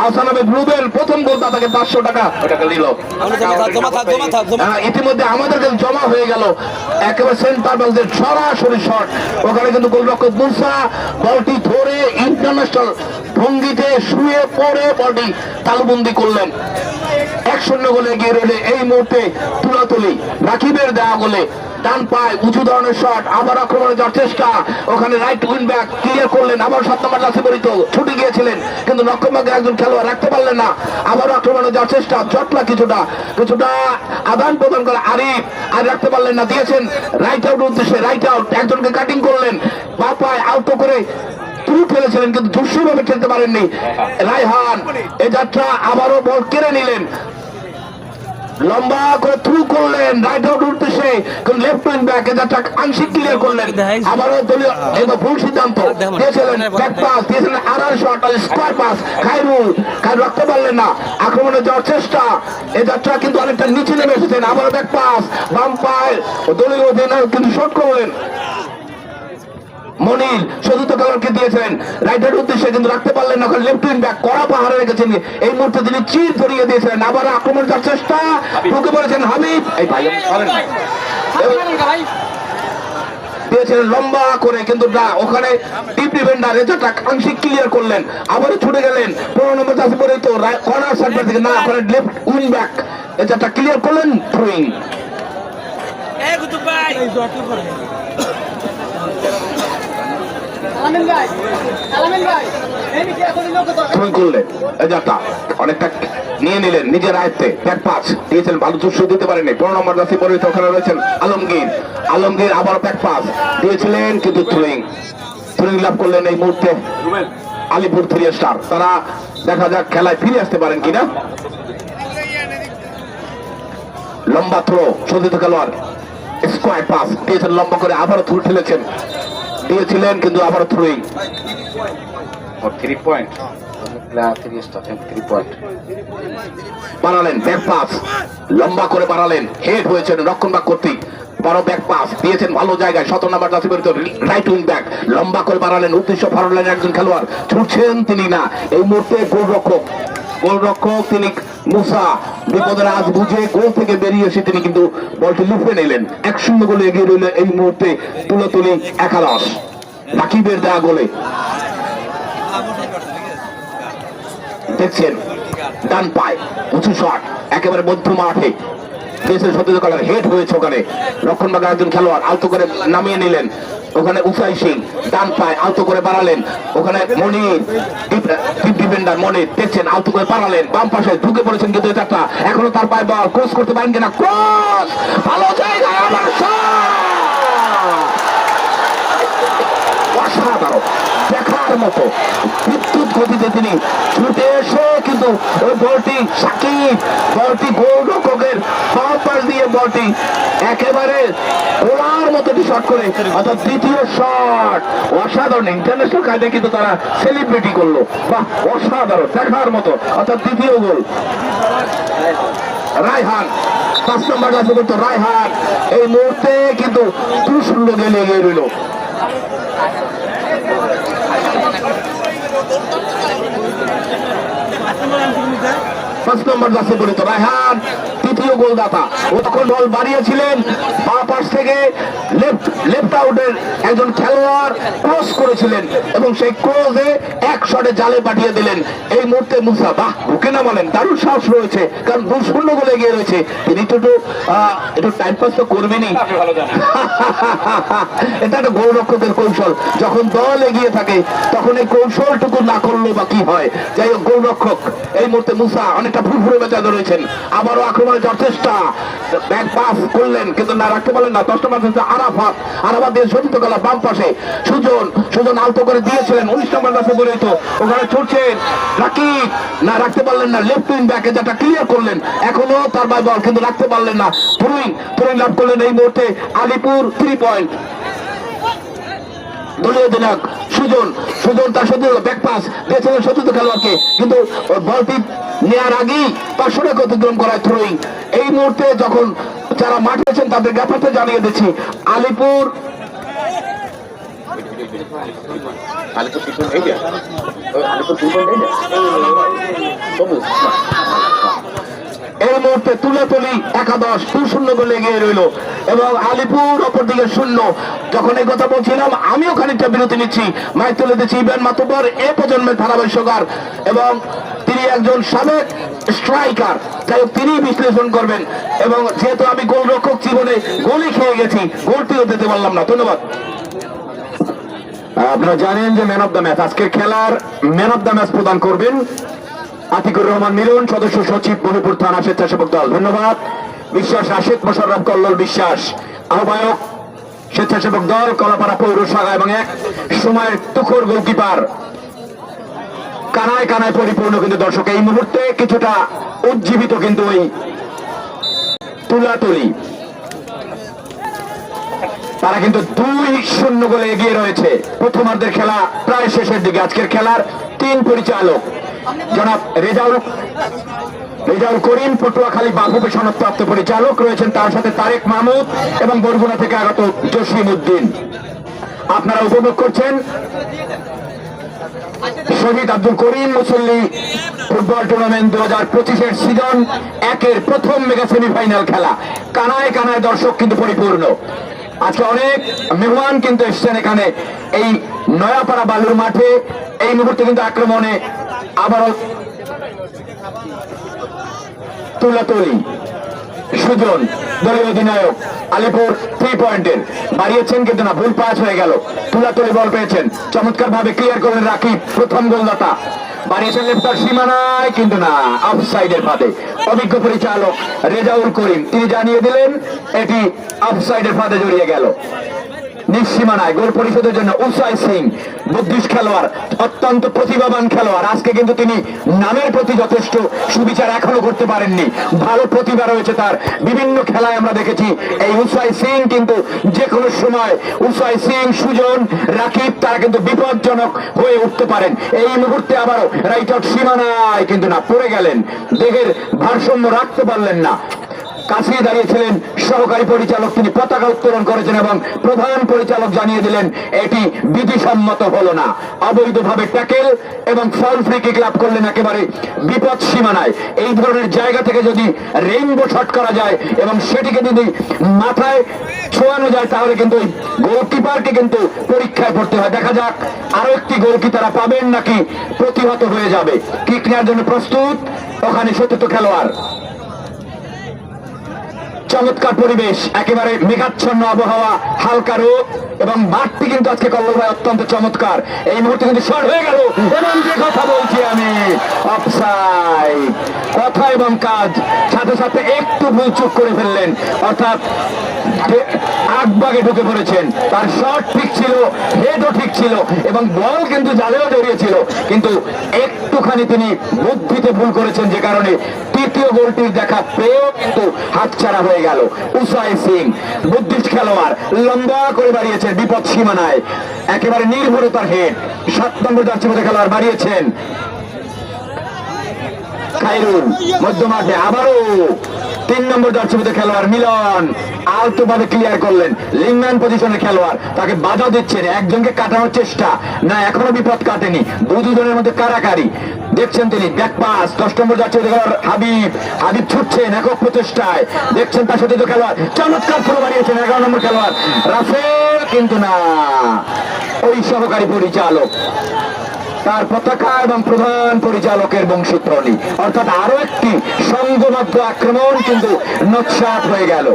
আহসান হাবিব রুবেল প্রথম গোলদাতাকে 500 টাকা দিল। ইতিমধ্যে আমাদের কাছে জমা হয়ে গেল একেবারে সেন্টার বক্সের সরাসরি শট। ওখানে কিন্তু গোলরক্ষক মুসা বলটি ধরে ইন্টারন্যাশনাল ভঙ্গিতে শুয়ে পড়ে বলটি তালুবন্দি করলেন। 1-0 গোলে এগিয়ে রইলে এই মুহূর্তে তুলাতুলি। রাকিবের দেওয়া গোলে ডান পায় উঁচু ধরনের শট, আবার আক্রমণে যাওয়ার চেষ্টা, ওখানে রাইট উইং ব্যাক ক্লিয়ার করলেন। আবার 7 নম্বর জার্সি পরিহিত ছুটে গিয়েছিলেন কিন্তু রক্ষণভাগে একজন খেলোয়াড় রাখতে পারলেন না। আবার আক্রমণে যাওয়ার চেষ্টা, জটলা কিছুটা আদান প্রদান করে আরিফ, আর রাখতে পারলেন না, দিয়েছেন রাইট আউট উদ্দেশ্যে। রাইট আউট একজনকে কাটিং করলেন, বা পায় আউট করে ফেলেছিলেন কিন্তু দুঃসভাবে খেলতে পারেননি রায়হান। এ যাত্রা আবারও বল কেড়ে নিলেন, লম্বা করে থ্রু করলেন রাইট আউট উদ্দেশ্যে, লেফট উইং ব্যাক এ যাত্রা আংশিক ক্লিয়ার করলেন। আবারও দলীয় ভুল সিদ্ধান্ত দিয়েছিলেন, ব্যাক পাস দিয়েছিলেন, আড়ার শট স্কোয়ার পাস। খায়রুল রাখতে পারলেন না, আক্রমণে যাওয়ার চেষ্টা, এ যাত্রা কিন্তু অনেকটা নিচে নেমে এসেছেন। আবারও ব্যাক পাস বাম পায় দলীয় অধিনায়ক কিন্তু শট করলেন। মনির চতুর্থ খেলোয়াড়কে দিয়েছিলেন রাইটের উদ্দেশ্যে কিন্তু রাখতে পারলেন না, লেফট উইং ব্যাক কড়া পাহাড়ে রেখেছেন। এই মুহূর্তে তিনি চির ধরিয়ে দিয়েছিলেন, আবার আক্রমণ যাওয়ার চেষ্টা, ঢুকে পড়েছেন হাবিব। এই ভাই দিয়েছিলেন লম্বা করে কিন্তু না, ওখানে ডিপ ডিফেন্ডার এটা আংশিক ক্লিয়ার করলেন। আবারও ছুটে গেলেন 15 নম্বর জার্সি পরে তো কর্নার সাইড থেকে না, ওখানে লেফট উইং ব্যাক এটা ক্লিয়ার করলেন। থ্রোয়িং অনেকটা নিয়ে নিলেন নিজের আয়ত্তে। ব্যাক পাস দিয়েছেন, ভালো চুষ দিতে পারেনি। 15 নম্বর জার্সি পরিহিত ওখানে রয়েছেন আলমগীর আবার ব্যাক পাস দিয়েছিলেন কিন্তু থ্রোয়িং লাভ করলেন এই মুহূর্তে আলিপুর 3 স্টার। তারা দেখা যাক খেলায় ফিরে আসতে পারেন কিনা। লম্বা থ্রো শোধিত খেলোয়াড়, স্কোয়ার পাস দিয়েছেন লম্বা করে, আবারও থ্রু ঠেলেছেন দিয়েছিলেন কিন্তু আবারও থ্রোয়িং। 3 পয়েন্ট বাড়ালেন, ব্যাক পাস লম্বা করে বাড়ালেন, হেড হয়েছেন রক্ষণভাগ কর্তৃক। বড় ব্যাক পাস দিয়েছেন ভালো জায়গায় 17 নম্বর জার্সি পরিহিত রাইট উইং ব্যাক, লম্বা করে বাড়ালেন, উদ্দেশ্য ফরওয়ার্ড লাইনের একজন খেলোয়াড় ছুটছেন তিনি না। এই মুহূর্তে গোলরক্ষক তিনি মুসা বিপদের আজ বুঝে গোল থেকে বেরিয়ে এসে তিনি কিন্তু বলটি লুফে নিলেন। 1-0 গোলে এগিয়ে রইল এই মুহূর্তে তুলাতুলি একাদশ। রাকিবের দেয়া গোলে দেখছেন ডান পায় উঁচু শট একেবারে মধ্য মাঠে দেশের সতীর্থ কালার হেড হয়েছে, ওখানে রক্ষণভাগের একজন খেলোয়াড় আলতো করে নামিয়ে নিলেন। ওখানে উসাই সিং ডান পায় আলতো করে বাড়ালেন, ওখানে মনির ডিফেন্ডার মনির দেখছেন আলতো করে বাড়ালেন, বাম পাশে ঢুকে পড়েছেন কিন্তু এটা এখনো তার পায়ে বল ক্রস করতে পারেন কিনা। ক্রস ভালো জায়গায়, আবার অসাধারণ দেখার মতো বিদ্যুৎ গতিতে তিনি ছুটে এসে কিন্তু ওই বলটি বলটি গোলরক্ষকের বাম পাশ দিয়ে বলটি একেবারে ওড়ার মতো শট করে, অর্থাৎ দ্বিতীয় শট। অসাধারণ ইন্টারন্যাশনাল কায়দায় কিন্তু তারা সেলিব্রিটি করলো, বাহ অসাধারণ দেখার মতো, অর্থাৎ দ্বিতীয় গোল। রায়হান 5 নম্বর জার্সি পরিহিত রায়হান এই মুহূর্তে কিন্তু 2-0 গোলে এগিয়ে রইল। 5 নম্বর জার্সি পরিহিত রায়হান তৃতীয় গোলদাতা। ও তখন বল বাড়িয়েছিলেন, বাঁ পাশ থেকে লেফট আউটের একজন খেলোয়াড় ক্রস করেছিলেন এবং সেই ক্রসে এক শটে জালে পাঠিয়ে দিলেন। এই মুহূর্তে মুসা বাহ বুকে নামালেন, দারুণ সাহস রয়েছে, কারণ 2-0 গোলে এগিয়ে রয়েছে। তিনি একটু টাইম পাস তো করবেনই, এটা একটা গোলরক্ষকের কৌশল। যখন দল এগিয়ে থাকে তখন এই কৌশলটুকু না করলো বা কি হয়। যাই হোক গোলরক্ষক এই মুহূর্তে মুসা অনেকটা ফুরফুরে মেজাজে রয়েছেন, আবারও আক্রমণে চেষ্টা, ব্যাক পাস করলেন কিন্তু না রাখতে পারলেন না। 10 নম্বর জার্সি আরাফাত দিয়ে সতীর্থ খেলা বাম পাশে সুজন আলতো করে দিয়েছিলেন। 19 নম্বর জার্সি বলেই তো ওখানে ছুটছেন রাকিব, না রাখতে পারলেন না। লেফট উইং ব্যাকে যেটা ক্লিয়ার করলেন, এখনো তার বাই বল কিন্তু রাখতে পারলেন না। থ্রোইং লাভ করলেন এই মুহূর্তে আলিপুর। 3 পয়েন্ট দলীয় অধিনায়ক সুজন তার সত্যি ব্যাক পাস দিয়েছিলেন সতীর্থ খেলোয়াড়কে, কিন্তু বলটি নেওয়ার আগেই 500 টাকা অতিক্রম করায় থ্রোইং। এই মুহূর্তে যখন যারা মাঠে আছেন তাদের ব্যাপারটা জানিয়ে দিচ্ছি, আলিপুর এই মুহূর্তে তুলাতুলি একাদশ 2-0 গোলে এগিয়ে রইল এবং আলিপুর অপরদিকে 0। যখন এই কথা বলছিলাম আমিও খানিকটা বিরতি নিচ্ছি। মাইক তুলে দিচ্ছি ইবেন মাতুব্বর, এ প্রজন্মের ধারাভাষ্যকার এবং তিনি একজন সাবেক স্ট্রাইকার, যাই হোক তিনি বিশ্লেষণ করবেন। এবং যেহেতু আমি গোলরক্ষক জীবনে গোলই খেয়ে গেছি, গোলটিও দিতে পারলাম না। ধন্যবাদ। আপনারা জানেন যে ম্যান অফ দ্য ম্যাচ, আজকের খেলার ম্যান অফ দ্য ম্যাচ প্রদান করবেন আতিকুর রহমান মিলন, সদস্য সচিব মহিপুর থানা স্বেচ্ছাসেবক দল। ধন্যবাদ। বিশ্বাস রাশেদ, মোশাররফ কল্লোল বিশ্বাস আহ্বায়ক স্বেচ্ছাসেবক দল কলাপাড়া পৌর শাখা, এবং এক সময়ের তুখোর গোলকিপার। কানায় কানায় পরিপূর্ণ কিন্তু দর্শক এই মুহূর্তে কিছুটা উজ্জীবিত কিন্তু ওই তুলাতুলি। তারা কিন্তু 2-0 গোলে এগিয়ে রয়েছে। প্রথমার্ধের খেলা প্রায় শেষের দিকে। আজকের খেলার 3 পরিচালক জনাব রেজাউল করিম, পটুয়াখালী বাফুফে সনদপ্রাপ্ত পরিচালক রয়েছেন, তার সাথে তারেক মাহমুদ এবং বরগুনা থেকে আগত জসিম উদ্দিন। আপনারা উপভোগ করছেন শহীদ আব্দুল করিম মুসল্লি ফুটবল টুর্নামেন্ট 2025-এর সিজন 1-এর প্রথম মেগা সেমিফাইনাল খেলা। কানায় কানায় দর্শক কিন্তু পরিপূর্ণ। আজকে অনেক মেহমান কিন্তু এসছেন এখানে এই নয়াপাড়া বালুর মাঠে। এই মুহূর্তে কিন্তু আক্রমণে আবারও তুলাতুলি সুজন দলীয় অধিনায়ক আলিপুর 3 পয়েন্টের বাড়িয়েছেন কিন্তু না, ভুল পাস হয়ে গেল। তুলাতুলি বল পেয়েছেন, চমৎকার ভাবে ক্লিয়ার করলেন রাকিব, প্রথম গোলদাতা। বাড়িয়েছেন লেফটার সীমানায় কিন্তু না, অফসাইডের ফাঁদে। অভিজ্ঞ পরিচালক রেজাউল করিম তিনি জানিয়ে দিলেন এটি অফসাইডের ফাঁদে জড়িয়ে গেল। নিঃসীমানায় গোল পরিশোধের জন্য উসাই সিং, বুদ্ধিস্ট খেলোয়াড়, অত্যন্ত প্রতিভাবান খেলোয়াড়। আজকে কিন্তু তিনি নামের প্রতি যথেষ্ট সুবিচার এখনো করতে পারেননি। ভালো প্রতিভা রয়েছে তার, বিভিন্ন খেলায় আমরা দেখেছি এই উসাই সিং কিন্তু যে কোনো সময় উসাই সিং, সুজন, রাকিব তারা কিন্তু বিপজ্জনক হয়ে উঠতে পারেন। এই মুহূর্তে আবারও রাইট আউট সীমানায় কিন্তু না, পড়ে গেলেন, দেহের ভারসাম্য রাখতে পারলেন না। কাছে দাঁড়িয়েছিলেন সহকারী পরিচালক, তিনি পতাকা উত্তোলন করেছেন এবং প্রধান পরিচালক জানিয়ে দিলেন এটি বিধিসম্মত হলো না। অবৈধভাবে ট্যাকেল এবং ফল ফ্রি কিক লাভ করলেন একেবারে বিপদ সীমানায়। এই ধরনের জায়গা থেকে যদি রেইনবো শট করা যায় এবং সেটিকে যদি মাথায় ছোঁয়ানো যায় তাহলে কিন্তু ওই গোলকিপারকে কিন্তু পরীক্ষায় পড়তে হয়। দেখা যাক আরো একটি গোল কি তারা পাবেন নাকি প্রতিহত হয়ে যাবে। কিক নেওয়ার জন্য প্রস্তুত ওখানে সতীর্থ খেলোয়াড়। চমৎকার পরিবেশ, একেবারে মেঘাচ্ছন্ন আবহাওয়া, হালকা রোদ এবং মাঠটি কিন্তু আজকে কল্লোল ভাই অত্যন্ত চমৎকার। এই মুহূর্তে কিন্তু শর্ট হয়ে গেল এবং যে কথা বলছি আমি অফসাইড। কথা এবং কাজ সাথে সাথে একটু ভুল চুপ করে ফেললেন, অর্থাৎ আগবাগে ঢুকে পড়েছেন। তার শট ঠিক ছিল, হেডও ঠিক ছিল এবং বল কিন্তু জালেও জড়িয়েছিল, কিন্তু একটুখানি তিনি বুদ্ধিতে ভুল করেছেন, যে কারণে তৃতীয় গোলটির দেখা পেয়েও কিন্তু হাতছাড়া হয়ে গেল। উসাই সিং বুদ্ধিস্ট খেলোয়াড় লম্বা করে বাড়িয়েছেন বিপদ সীমানায়, একেবারে নির্ভরতার হেড। 7 নম্বর জার্সি পরে খেলোয়াড় বাড়িয়েছেন খাইরুল, মধ্য মাঠে আবারও 3 নম্বর জার্সি পরে খেলোয়াড় মিলন আলতো ভাবে ক্লিয়ার করলেন। লিংম্যান পজিশনের খেলোয়াড়, তাকে বাধা দিচ্ছেন, একজনকে কাটানোর চেষ্টা, না এখনো বিপদ কাটেনি, দুজনের মধ্যে কারাকারি। দেখছেন তিনি ব্যাক পাস, 10 নম্বর যাচ্ছে হাবিব ছুটছেন একক প্রচেষ্টায়। দেখছেন তার সাথে খেলোয়াড় চমৎকার পুরো বাড়িয়েছেন 11 নম্বর খেলোয়াড় রাফেল, কিন্তু না, ওই সহকারী পরিচালক তার পতাকা এবং প্রধান পরিচালকের বংশীধ্বনি, অর্থাৎ আরো একটি সংঘবদ্ধ আক্রমণ কিন্তু নকশাত হয়ে গেল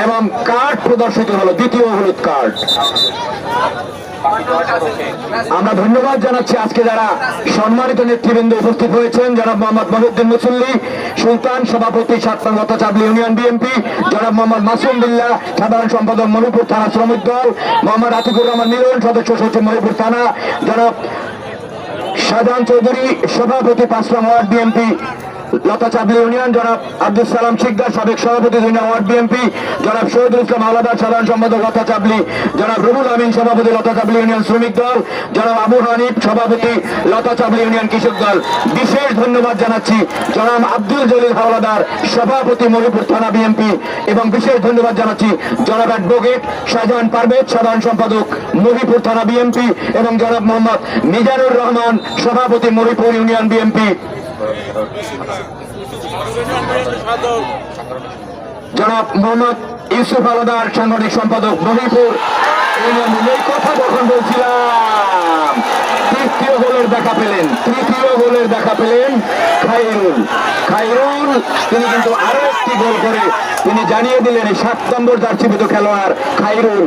এবং কার্ড প্রদর্শিত হলো, দ্বিতীয় হলুদ কার্ড। আমরা ধন্যবাদ জানাচ্ছি আজকে যারা সম্মানিত নেতৃবৃন্দ উপস্থিত হয়েছেন। জনাব মোহাম্মদ মহিউদ্দিন মুসল্লি সুলতান, সভাপতি 7 নং লতাচাবলি ইউনিয়ন বিএনপি, জনাব মোহাম্মদ মাসুম বিল্লাহ, সাধারণ সম্পাদক মণিপুর থানা শ্রমিক দল, মোহাম্মদ আতিকুর রহমান মিলন, সদস্য সচিব মণিপুর থানা, জনাব শাহজাহান চৌধুরী, সভাপতি 5 নং ওয়ার্ড বিএনপি লতাচাবলি ইউনিয়ন, জনাব আব্দুল সালাম শিকদার, সাবেক সভাপতি 2 নং ওয়ার্ড বিএনপি, জনাব শহীদুল ইসলাম আলাদার, সাধারণ সম্পাদক লতাচাবলি, জনাব রুহুল আমিন, সভাপতি লতাচাবলি ইউনিয়ন শ্রমিক দল, জনাব আবু হানিফ, সভাপতি লতাচাবলি ইউনিয়ন কৃষক দল। বিশেষ ধন্যবাদ জানাচ্ছি জনাব আব্দুল জলিল হাওলাদার, সভাপতি মণিপুর থানা বিএনপি, এবং বিশেষ ধন্যবাদ জানাচ্ছি জনাব অ্যাডভোকেট শাহজাহান পারভেজ, সাধারণ সম্পাদক মণিপুর থানা বিএনপি, এবং জনাব মোহাম্মদ মিজানুর রহমান, সভাপতি মণিপুর ইউনিয়ন বিএনপি, জনাব মোহাম্মদ ইউসুফ আলাদার, সাংগঠনিক সম্পাদক মণিপুর ইউনিয়ন। এই কথা যখন বলছিলাম, তৃতীয় গোলের দেখা পেলেন খাইরুল। তিনি কিন্তু আরো একটি গোল করে তিনি জানিয়ে দিলেন 7 নম্বর জার্সিভূত খেলোয়াড় খাইরুল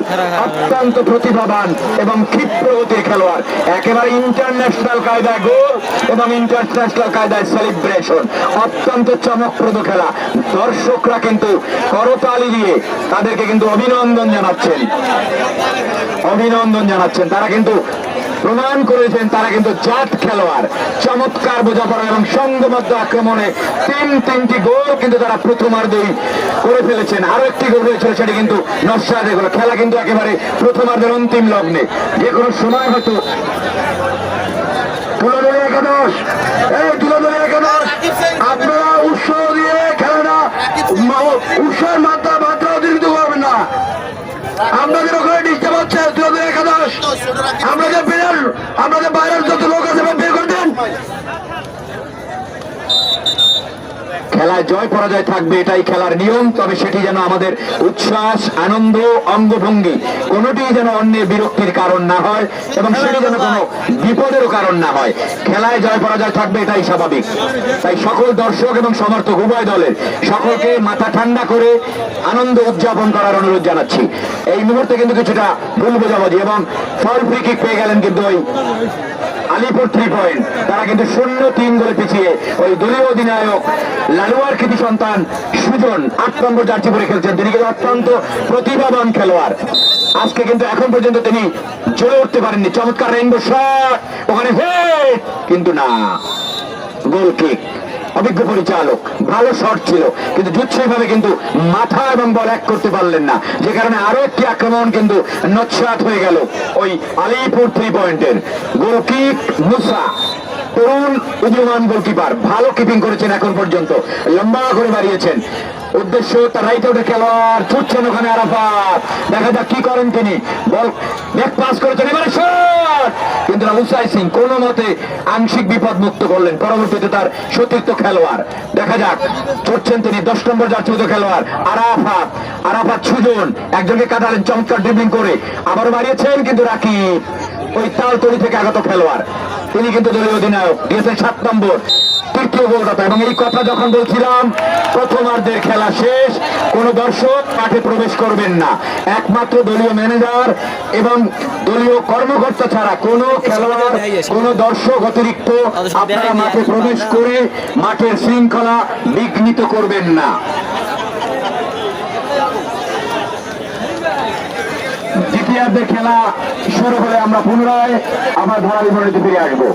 অত্যন্ত প্রতিভাবান এবং ক্ষিপ্র গতির খেলোয়াড়। একেবারে ইন্টারন্যাশনাল কায়দায় গোল এবং ইন্টারন্যাশনাল কায়দায় সেলিব্রেশন, অত্যন্ত চমকপ্রদ খেলা। দর্শকরা কিন্তু করতালি দিয়ে তাদেরকে কিন্তু অভিনন্দন জানাচ্ছেন। তারা কিন্তু প্রমাণ করেছেন তারা কিন্তু জাত খেলোয়াড়। চমৎকার বোঝাপড়া এবং সংঘবদ্ধ আক্রমণে 3টি গোল কিন্তু তারা প্রথমার্ধেই করে ফেলেছেন। আরো একটি গোল হয়েছিল, সেটি কিন্তু নস্বাদে গোল। খেলা কিন্তু একেবারে প্রথমার্ধের অন্তিম লগ্নে, যে কোনো সময় হয়তো তুলাধরে একাদশ আপনারা উৎসাহ দিয়ে খেলাটা উৎসাহের মাত্রা অতিরিক্ত করবেন না। আপনাদের ওখানে ডিস্টার্ব হচ্ছে। তুলাধরে একাদশ আপনাদের বাইরের যত লোক আছে বের করে দেন। খেলায় জয় পরাজয় থাকবে, এটাই খেলার নিয়ম। তবে সেটি যেন আমাদের উচ্ছ্বাস, আনন্দ, অঙ্গভঙ্গি কোনোটি যেন অন্যের বিরক্তির কারণ না হয় এবং সেটি যেন কোনো বিপদেরও কারণ না হয়। খেলায় জয় পরাজয় থাকবে, এটাই স্বাভাবিক। তাই সকল দর্শক এবং সমর্থক উভয় দলের সকলকে মাথা ঠান্ডা করে আনন্দ উদযাপন করার অনুরোধ জানাচ্ছি। এই মুহূর্তে কিন্তু কিছুটা ভুল বোঝাবুঝি এবং ফল ফ্রি কিক পেয়ে গেলেন কিন্তু ওই আলিপুর 3 পয়েন্ট। তারা কিন্তু 0-3 গোলে পিছিয়ে ওই দলীয় অধিনায়ক লালুয়ার কৃতি সন্তান সুজন 8 নম্বর জার্সি পরে খেলছেন। তিনি কিন্তু অত্যন্ত প্রতিভাবান খেলোয়াড়। আজকে কিন্তু এখন পর্যন্ত তিনি জ্বলে উঠতে পারেননি। চমৎকার রেইনবো শট, ওখানে হেড, কিন্তু না, গোল কিক। অভিজ্ঞ পরিচালক, ভালো শট ছিল, কিন্তু জুৎসইভাবে কিন্তু মাথা এবং বল এক করতে পারলেন না, যে কারণে আরো একটি আক্রমণ কিন্তু নস্যাৎ হয়ে গেল ওই আলিপুর 3 পয়েন্টের। গোল কিক মুসা, তরুণ উদীয়মান গোলকিপার, ভালো কিপিং করেছেন এখন পর্যন্ত, লম্বা করে বাড়িয়েছেন। উদ্দেশ্য তার রাইট আউটের খেলোয়াড়, ছুটছেন ওখানে আরাফাত, দেখা যাক কি করেন তিনি। বল ব্যাক পাস করেছেন, এবারে শট, কিন্তু উসাই সিং কোন মতে আংশিক বিপদ মুক্ত করলেন। পরবর্তীতে তার সতীর্থ খেলোয়াড়, দেখা যাক, ছুটছেন তিনি 10 নম্বর জার্সিভূত খেলোয়াড় আরাফাত সুজন, একজনকে কাটালেন চমৎকার ড্রিবলিং করে, আবারও বাড়িয়েছেন, কিন্তু রাকিব ওই তালতলি থেকে আগত খেলোয়াড়, তিনি কিন্তু দলীয় অধিনায়ক, দিয়েছেন 7 নম্বর, তৃতীয় গোলদাতা। এবং এই কথা যখন বলছিলাম, প্রথমার্ধের খেলা শেষ, কোন দর্শক মাঠে প্রবেশ করবেন না, একমাত্র দলীয় ম্যানেজার এবং দলীয় কর্মকর্তা ছাড়া কোন খেলোয়াড়, কোন দর্শক অতিরিক্ত আপনারা মাঠে প্রবেশ করে মাঠের শৃঙ্খলা বিঘ্নিত করবেন না। দ্বিতীয়ার্ধের খেলা শুরু হলে আমরা পুনরায় আবার ধারাবাহিক বিবরণীতে ফিরে আসবো।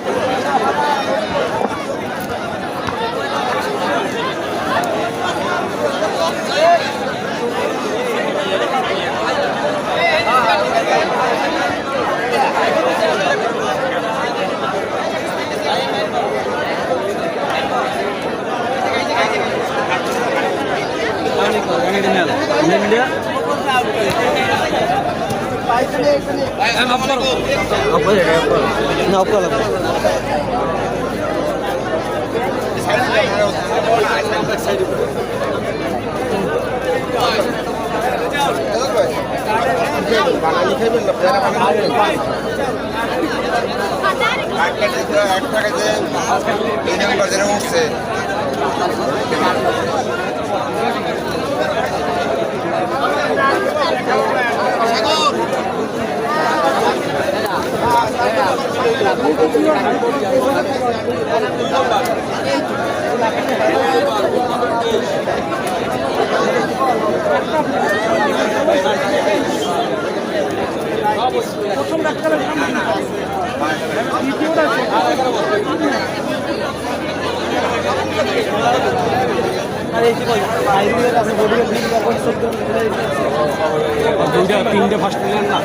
তিনটে ফার্স্ট না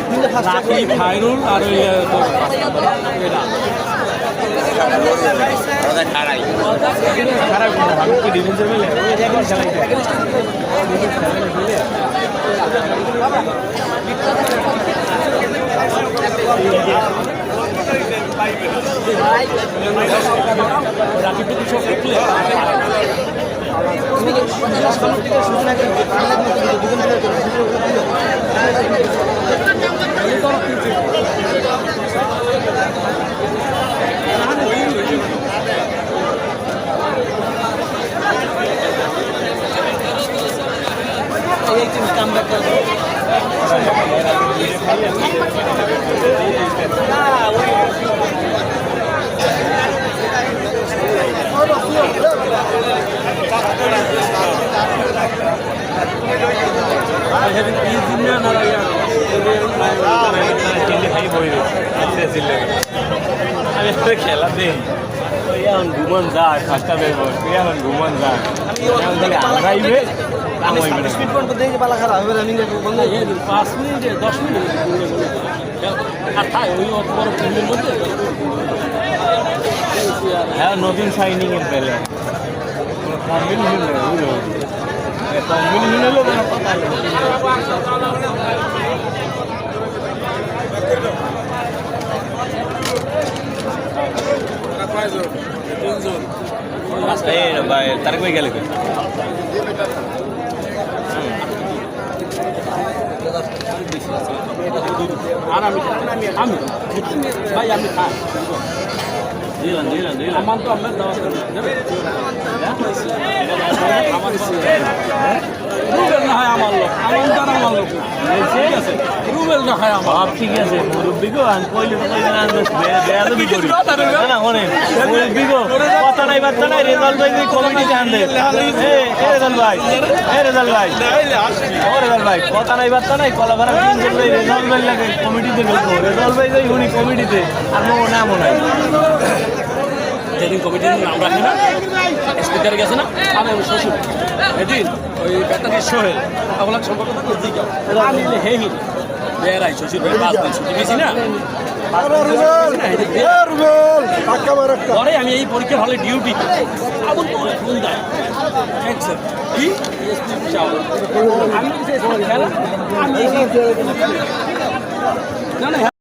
রাকি খায়রুল আর ওই খেলা দেই এখন ঘুমন যায় ফার্স্টটা বেরোয় এখন ঘুমন যায় আগাইবে স্পিড পয়েন্ট দেখে পালা খারাপ হবে রানিং 5 মিনিটে 10 মিনিট আর তাই ওই অত বড় টিমের মধ্যে হ্যাঁ নতুন সাইনিং এর পেলে কম্বিনেশন হলো কোনো কথা নেই তারক ভাই গেলে আর আমি ভাই আমি খাই দিলাম আমার তো আমরা দাওয়া করবো রুবেল না হয় আমার লোক আমার লোক ঠিক আছে রুবেল না হয় আমার ঠিক আছে মুরব্বীগো আমি কইলে না শোনেন মুরব্বীগো কথা নাই বার্তা নাই রেজাল্ট ভাই কমিটিতে আনলে রেজাল্ট ভাই কথা নাই বার্তা নাই কলাভাড়া রেজাল্ট ভাই লাগে কমিটিতে বলবো রেজাল্ট ভাই যাই উনি কমিটিতে আর নামও নাই যেদিন কমিটির নাম রাখে না স্পিকার গেছে না আমি শ্বশুর এদিন ওই ব্যাটারির সোহেল ওগুলো সম্পর্ক আমি হে হি বেড়াই শ্বশুর ভাই 5 দিন ছুটি পেয়েছি না পরে আমি এই পরীক্ষার হলে ডিউটি আবুল ফোন দেয় কি আমি খেলা না না খেলা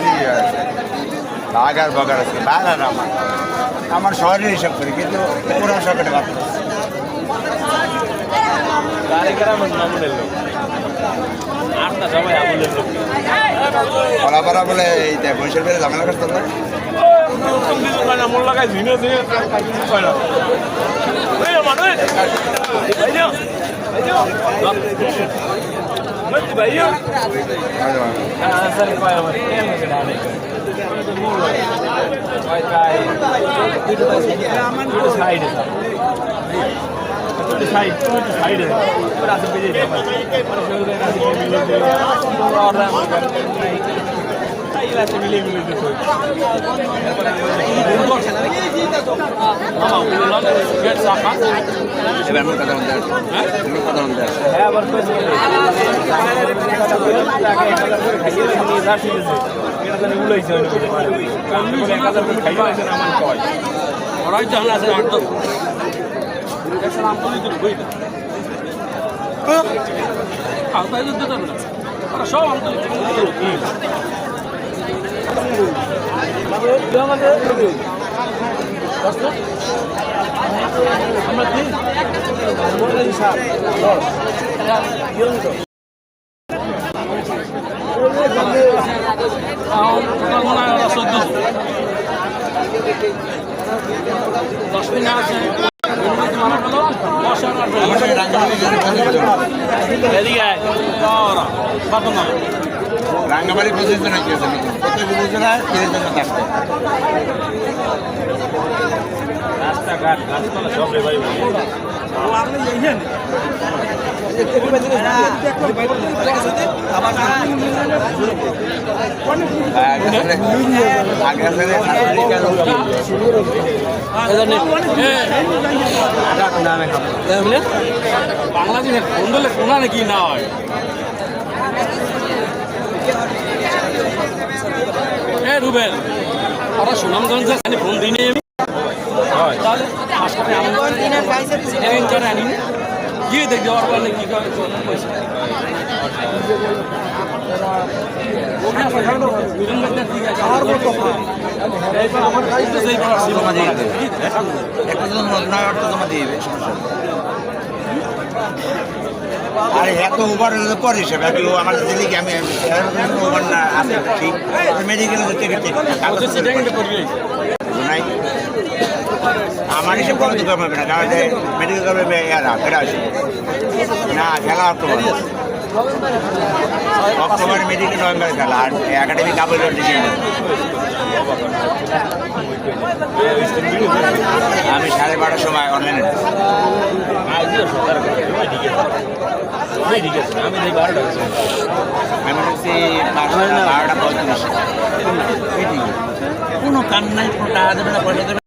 দিয়ে বাগার বাগার আছে বাগার আমার শহরে হিসাব করি কিন্তু পুরো শহরে বাদ কলাপাড়া বলে এই বৈশের বেড়ে ঝামেলা করতাম না মন লাগাই ঝিনে ঝিনে ভাইয়া রাঙ্গাবাড়ি পঁচিশ জন আছে কত বুঝেছিল 30 জন থাকতে রাস্তাঘাট গাছপালা সব রে ভাই আগে আছে বাংলাদেশের ফোন দিলে শোনা নাকি না হয় রুবেল ওরা সুনামগঞ্জ ফোন দিই নি আমি তাহলে আনি গিয়ে দেখ যাওয়ার পরে কি পয়সা আর এত ওভার পর হিসেবে আমার দিল্লিকে আমি ওভার না আসে ঠিক মেডিকেল নাই আমার হিসেবে কোনো দিতে পারবে না কারণ মেডিকেল করবে ফেরা আসে না খেলা অক্টোবর মেডিকেল নভেম্বর খেলা আর একাডেমি কাপড় ডিসেম্বর আমি 12:30 সময় অনলাইনে আমি হচ্ছে 12:35 কোনো কান নাই কোনো টাকা দেবে না পয়সা দেবে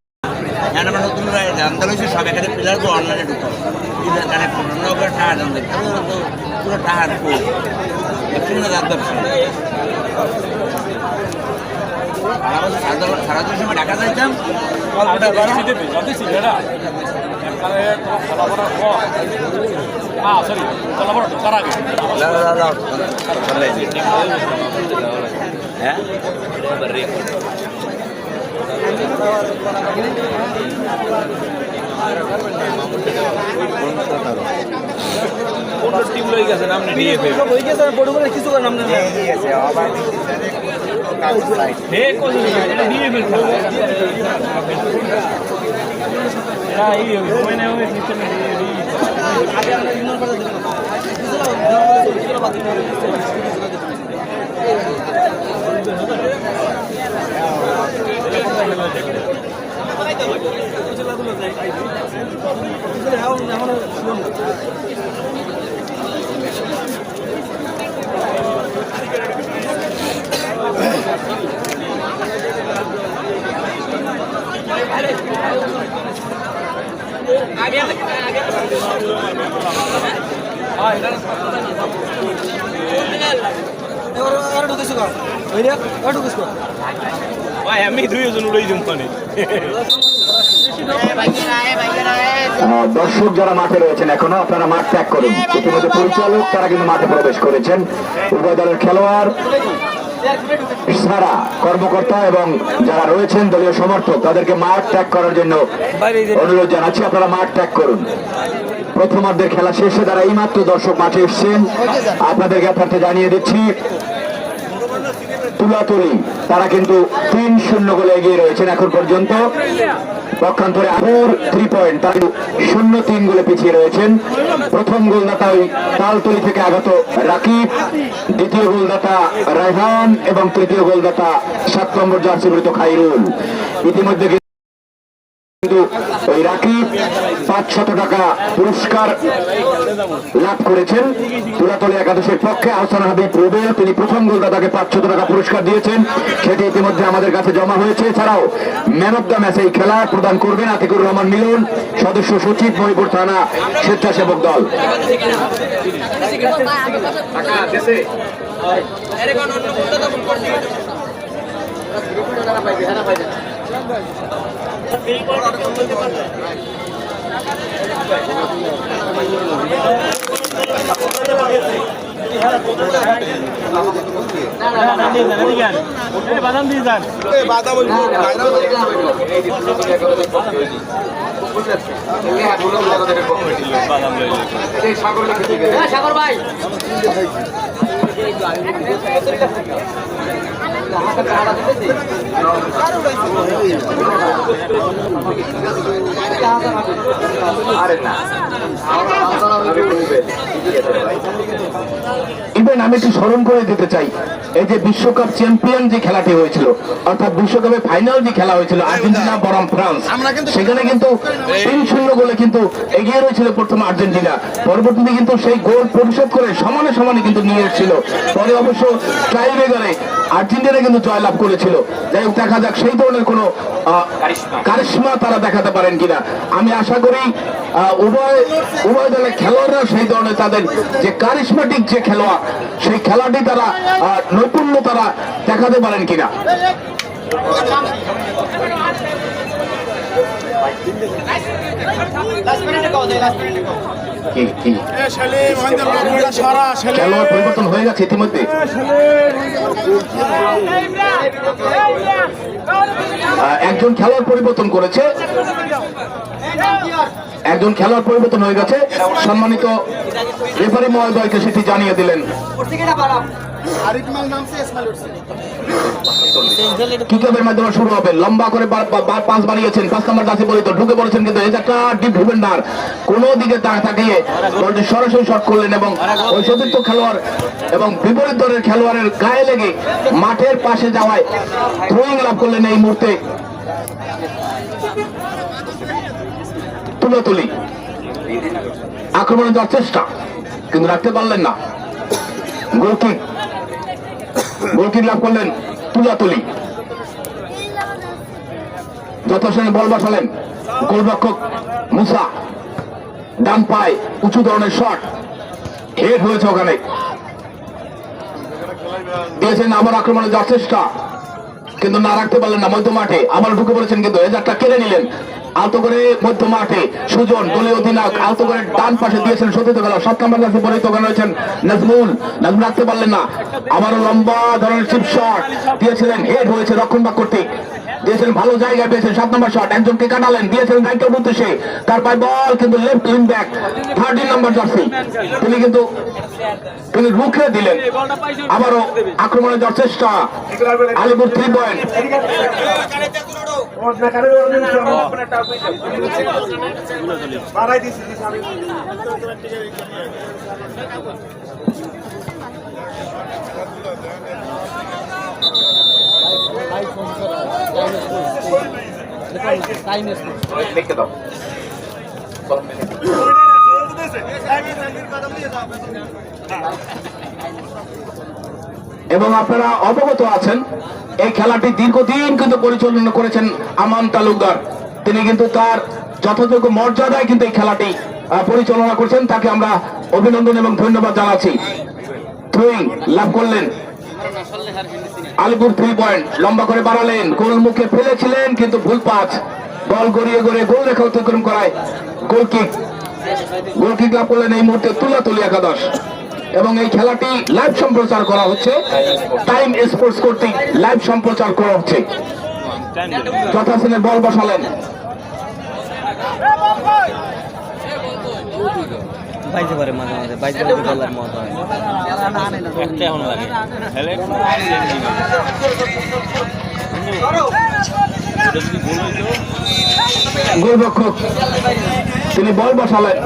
না আমরা নতুন জানতে হয়েছে সব এখানে প্লেয়ার তো অনলাইনে ঢুকো প্লেয়ার কানেক্ট করবো না ওখানে টাকা জানতে পুরো টাকার শূন্য জানতে সারা দিন সময় ঢাকা যাইতাম হ্যাঁ কোন টিম লই গেছে নাম নিয়ে হয়ে গেছে বড় কিছু করে নাম দিয়ে গেছে আবার হে কোন এটা নিয়ে ফেলছে এটা এই হয় না হয় সিস্টেমে আগে আমরা ইগনোর করে দিলাম ভাই আমি দুইজন লই যাম মানে দর্শক যারা মাঠে রয়েছেন এখনো আপনারা মাঠ ত্যাগ করুন ইতিমধ্যে পরিচালক তারা কিন্তু মাঠে প্রবেশ করেছেন উভয় দলের খেলোয়াড় সারা কর্মকর্তা এবং যারা রয়েছেন দলীয় সমর্থক তাদেরকে মাঠ ত্যাগ করার জন্য অনুরোধ জানাচ্ছি আপনারা মাঠ ত্যাগ করুন প্রথমার্ধের খেলা শেষে তারা এইমাত্র দর্শক মাঠে এসছেন আপনাদের জ্ঞাতার্থে জানিয়ে দিচ্ছি তুলাতুলি তারা কিন্তু 3-0 গোলে এগিয়ে রয়েছেন এখন পর্যন্ত পক্ষান্তরে 3 পয়েন্ট তারা 0-3 গোলে পিছিয়ে রয়েছেন প্রথম গোলদাতা ওই তালতলি থেকে আগত রাকিব দ্বিতীয় গোলদাতা রায়হান এবং তৃতীয় গোলদাতা 7 নম্বর জার্সি পরিহিত খাইরুল ইতিমধ্যে কিন্তু ওই রাকিব 500 টাকা পুরস্কার লাভ করেছেন তুলাতলি একাদশের পক্ষে আহসান হাবিব রুবেল তিনি প্রথম গোলদাতাকে 500 টাকা পুরস্কার দিয়েছেন সেটি ইতিমধ্যে আমাদের কাছে জমা হয়েছে এছাড়াও ম্যান অব দ্য ম্যাচ এই খেলা প্রদান করবেন আতিকুর রহমান মিলন সদস্য সচিব মহিপুর থানা স্বেচ্ছাসেবক দল বাদাম দিয়ে যান সাগর ভাই ইভেন আমি একটু স্মরণ করে দিতে চাই, এই যে বিশ্বকাপ চ্যাম্পিয়ন যে খেলাটি হয়েছিল, অর্থাৎ বিশ্বকাপের ফাইনাল যে খেলা হয়েছিল আর্জেন্টিনা বনাম ফ্রান্স, সেখানে কিন্তু 3-0 গোলে কিন্তু এগিয়ে রয়েছিল প্রথমে আর্জেন্টিনা, পরবর্তীতে কিন্তু সেই গোল পরিশোধ করে সমানে সমানে কিন্তু নিয়ে এসেছিল, পরে অবশ্য টাইব্রেকারে আর্জেন্টিনা কিন্তু জয়লাভ করেছিল। যাই হোক, দেখা যাক সেই ধরনের কোনো কারিশমা তারা দেখাতে পারেন কিনা। আমি আশা করি উভয় দলের খেলোয়াড়রা সেই ধরনের তাদের যে কারিশমাটিক যে খেলোয়াড়, সেই খেলাটি তারা নৈপুণ্য তারা দেখাতে পারেন কিনা। খেলোয়াড় পরিবর্তন হয়ে গেছে ইতিমধ্যে। একজন খেলোয়াড় পরিবর্তন করেছে, একজন খেলোয়াড় পরিবর্তন হয়ে গেছে। সম্মানিত রেফারি মহোদয়কে সেটি জানিয়ে দিলেন। কিকের মাধ্যমে শুরু হবে, লম্বা করে পাস বাড়িয়েছেন, 5 নম্বর জার্সি পরিহিত ঢুকে পড়েছেন, কিন্তু এটা ডিপ ডিফেন্ডার কোনো দিকে তাকিয়ে বলটি সরাসরি শট করলেন এবং ওই চতুর্থ খেলোয়াড় এবং বিপরীত দলের খেলোয়াড়ের গায়ে লেগে মাঠের পাশে যাওয়ায় থ্রোয়িং লাভ করলেন। এই মুহূর্তে তুলি আক্রমণে যাওয়ার চেষ্টা, কিন্তু রাখতে পারলেন না। গোলকিক লাভ করলেন তুলি, যথাসময়ে বল বসালেন গোলরক্ষক মুসা, ডান পায়ে উঁচু ধরনের শট, হেড হয়েছে ওখানে, দিয়েছেন আবার আক্রমণে যাওয়ার চেষ্টা, কিন্তু না রাখতে পারলেন না। মধ্য মাঠে আবার ঢুকে পড়েছেন, কিন্তু হেজারটা কেড়ে নিলেন। আলতো করে মধ্য মাঠে সুজন দলীয় অধিনায়ক আলতো করে ডান পাশে দিয়েছেন সতীর্থ খেলা, 7 নম্বর কাছে পরিহিত ওখানে রয়েছেন নাজমুল রাখতে পারলেন না। আবারও লম্বা ধরনের চিপ শট দিয়েছিলেন, হেড হয়েছে রক্ষণভাগ কর্তৃক, দিয়েছেন ভালো জায়গায় পেয়েছেন 7 নম্বর শট, একজনকে কাটালেন, দিয়েছেন রাইটের উদ্দেশ্যে, তার পায়ে বল, কিন্তু লেফট উইং ব্যাক 13 নম্বর জার্সি তিনি রুখে দিলেন। আবারও আক্রমণে যাওয়ার চেষ্টা, আলিপুর 3 পয়েন্ট। এবং আপনারা অবগত আছেন এই খেলাটি দীর্ঘদিন কিন্তু পরিচালনা করেছেন আমান তালুকদার, তিনি কিন্তু তার যথাযোগ্য মর্যাদায় কিন্তু এই খেলাটি পরিচালনা করছেন, তাকে আমরা অভিনন্দন এবং ধন্যবাদ জানাচ্ছি। থ্রোয়িং লাভ করলেন আলিপুর 3 পয়েন্ট, লম্বা করে বাড়ালেন, গোল মুখে ফেলেছিলেন, কিন্তু ভুল পাস, বল গড়িয়ে গড়িয়ে গোল রেখা অতিক্রম করায় গোলকিক লাভ করলেন এই মুহূর্তে তুলি একাদশ। এবং এই খেলাটি লাইভ সম্প্রচার করা হচ্ছে, টাইম স্পোর্টস কর্তৃক লাইভ সম্প্রচার করা হচ্ছে। যথাসনে বল বসালেন, বাইতে পারে মাঝে মাঝে, বাইতে বলার মতো হয় একটা এখন লাগে। গোলরক্ষক তিনি বল বসালেন,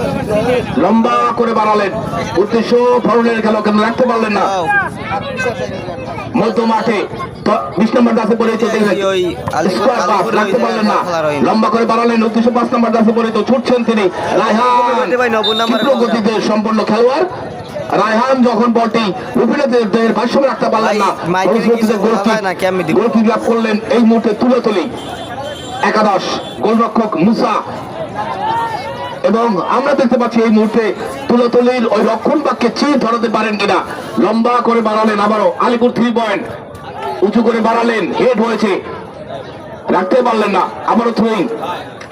লম্বা করে বাড়ালেন, উদ্দেশ্য ফরওয়ার্ডের খেলা, কিন্তু রাখতে পারলেন না। মধ্য মাঠে 20 নম্বর দাসে পড়েছে, রাখতে পারলেন না, লম্বা করে বাড়ালেন, উদ্দেশ্য 5 নম্বর দাসে পড়েছে, ছুটছেন তিনি রায়হান, গতিতে সম্পন্ন খেলোয়াড় রায়হান, যখন বলটি রুফিনের ভাষ্য রাখতে পারলেন না, গোলকিক লাভ করলেন এই মুহূর্তে তুলি একাদশ, গোলরক্ষক মুসা। এবং আমরা দেখতে পাচ্ছি এই মুহূর্তে তুলির ওই রক্ষণ বাক্যে চির ধরাতে পারেন কিনা, লম্বা করে বাড়ালেন, আবারও আলিপুর 3 পয়েন্ট, উঁচু করে বাড়ালেন, হেড হয়েছে, রাখতে পারলেন না, আবারও থ্রোয়িং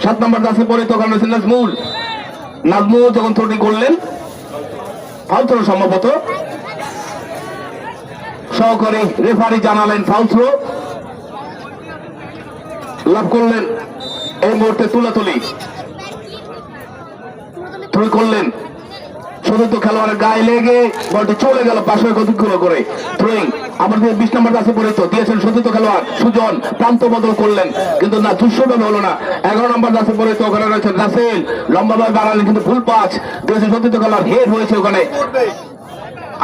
7 নম্বর দাসে পরে তখন রয়েছে নাজমুল যখন থ্রোটি করলেন, ফাউল থ্রো সম্ভবত, সহকারী রেফারি জানালেন ফাউল থ্রো লাভ করলেন এই মুহূর্তে তুলি করলেন, চতুর্থ খেলোয়াড়ের গায়ে লেগে বলটি চলে গেল পাশে, গতিগুলো করে থ্রোয়িং আমাদের 20 নম্বর কাছে পরিচিত দিয়েছেন সতীর্থ খেলোয়াড় সুজন, প্রান্ত বদল করলেন কিন্তু না দুঃসভাবে হলো না। 11 নম্বর কাছে পরিচিত ওখানে রয়েছেন রাসেল, লম্বাভাবে বাড়ালেন কিন্তু ভুল পাস দিয়েছেন সতীর্থ খেলোয়াড়, হেড হয়েছে ওখানে।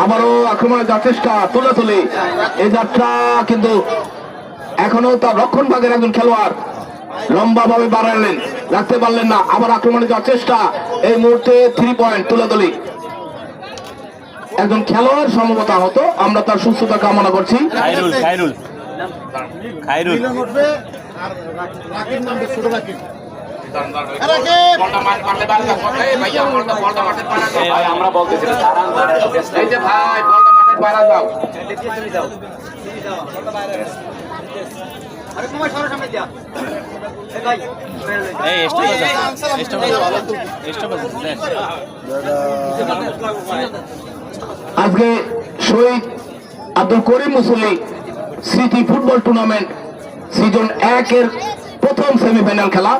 আবারও আক্রমণের যা চেষ্টা তুলে এই যাত্রা কিন্তু এখনো তার রক্ষণ ভাগের একজন খেলোয়াড় লম্বা ভাবে বাড়ালেন, রাখতে পারলেন না। আবার আক্রমণের যা চেষ্টা, এই মুহূর্তে 3 পয়েন্ট তুলে একজন খেলোয়াড় সম্ভবত আহত, আমরা তার সুস্থতা কামনা করছি। খাইরুল আমরা বলতেছি এই যে ভাই বলটা মাঠে বাইরে যাও। আজকে শহীদ আব্দুল করিম মুসল্লি স্মৃতি ফুটবল টুর্নামেন্ট সিজন 1 এর প্রথম সেমিফাইনাল খেলা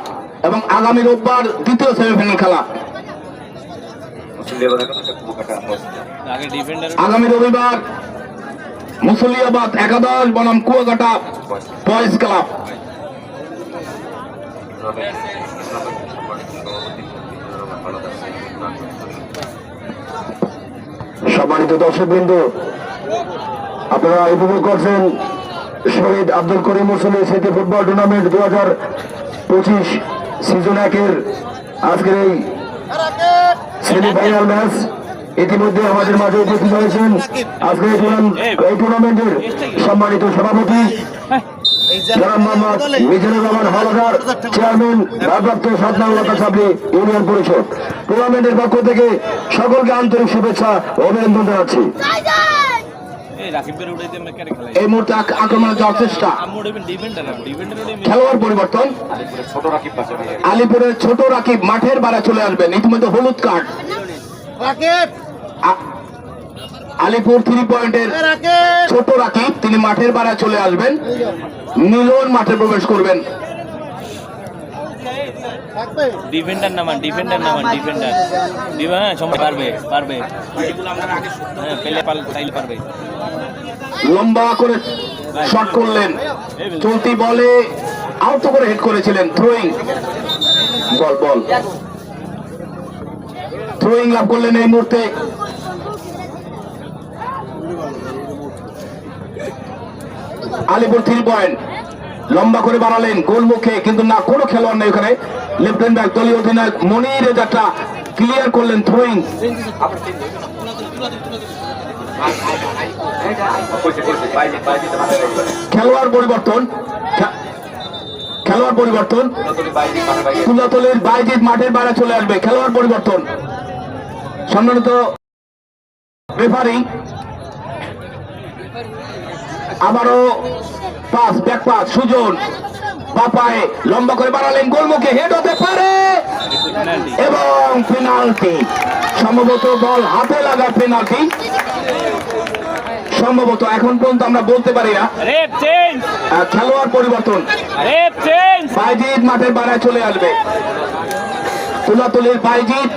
এবং আগামী রোববার দ্বিতীয় সেমিফাইনাল খেলা। আগামী রবিবার মুসলিয়াবাদ একাদশ বনাম কুয়াকাটা বয়েজ ক্লাব। সম্মানিত দর্শকবৃন্দ, আপনারা উপভোগ করছেন শহীদ আব্দুল করিম মুসল্লি স্মৃতি ফুটবল টুর্নামেন্ট 2025 সিজন 1 এর আজকের এই সেমিফাইনাল ম্যাচ। ইতিমধ্যে আমাদের মাঝে উপস্থিত হয়েছেন আজকের এই টুর্নামেন্টের সম্মানিত সভাপতি জনাব মোহাম্মদ মিজানুর রহমান হলদার, চেয়ারম্যান ভারপ্রাপ্ত 7 নং লতাছাবড়ি ইউনিয়ন পরিষদ। টুর্নামেন্টের পক্ষ থেকে সকলকে আন্তরিক শুভেচ্ছা ও অভিনন্দন জানাচ্ছি। এই মুহূর্তে আক্রমণের যাওয়ার চেষ্টা, খেলোয়াড় পরিবর্তন। আলিপুরের ছোট রাকিব মাঠের বাইরে চলে আসবেন, ইতিমধ্যে হলুদ কার্ড। আলিপুর 3 পয়েন্টের ছোট রাকিব তিনি মাঠের বাইরে চলে আসবেন, মিলন মাঠে প্রবেশ করবেন। ডিফেন্ডার নামান সময় পারবে পেলে চাইলে পারবে। লম্বা করে শট করলেন, চলতি বলে আউট করে হেড করেছিলেন। থ্রোয়িং লাভ করলেন এই মুহূর্তে। আলিপুর 3 পয়েন্ট, লম্বা করে বাড়ালেন গোলমুখে কিন্তু না, কোনো খেলোয়াড় নেই ওখানে। লেফটেন্যান্ট ব্যাক দলীয় অধিনায়ক মনির যাত্রা ক্লিয়ার করলেন। থ্রোয়িং খেলোয়াড় পরিবর্তন তুলাতলের বাইজিৎ মাঠের বাইরে চলে আসবে। খেলোয়াড় পরিবর্তন, সম্মানিত রেফারি। আবারও পাস, ব্যাক পাস, সুজন বাপায়ে লম্বা করে বাড়ালেন, গোলমুখে হেড হতে পারে এবং পেনাল্টি। সম্ভবত বল হাতে লাগা পেনাল্টি, সম্ভবত এখন পর্যন্ত আমরা বলতে পারি না। খেলোয়াড় পরিবর্তন, বাইজিৎ মাঠের বাইরে চলে আসবে। তুলাতলির বাইজিৎ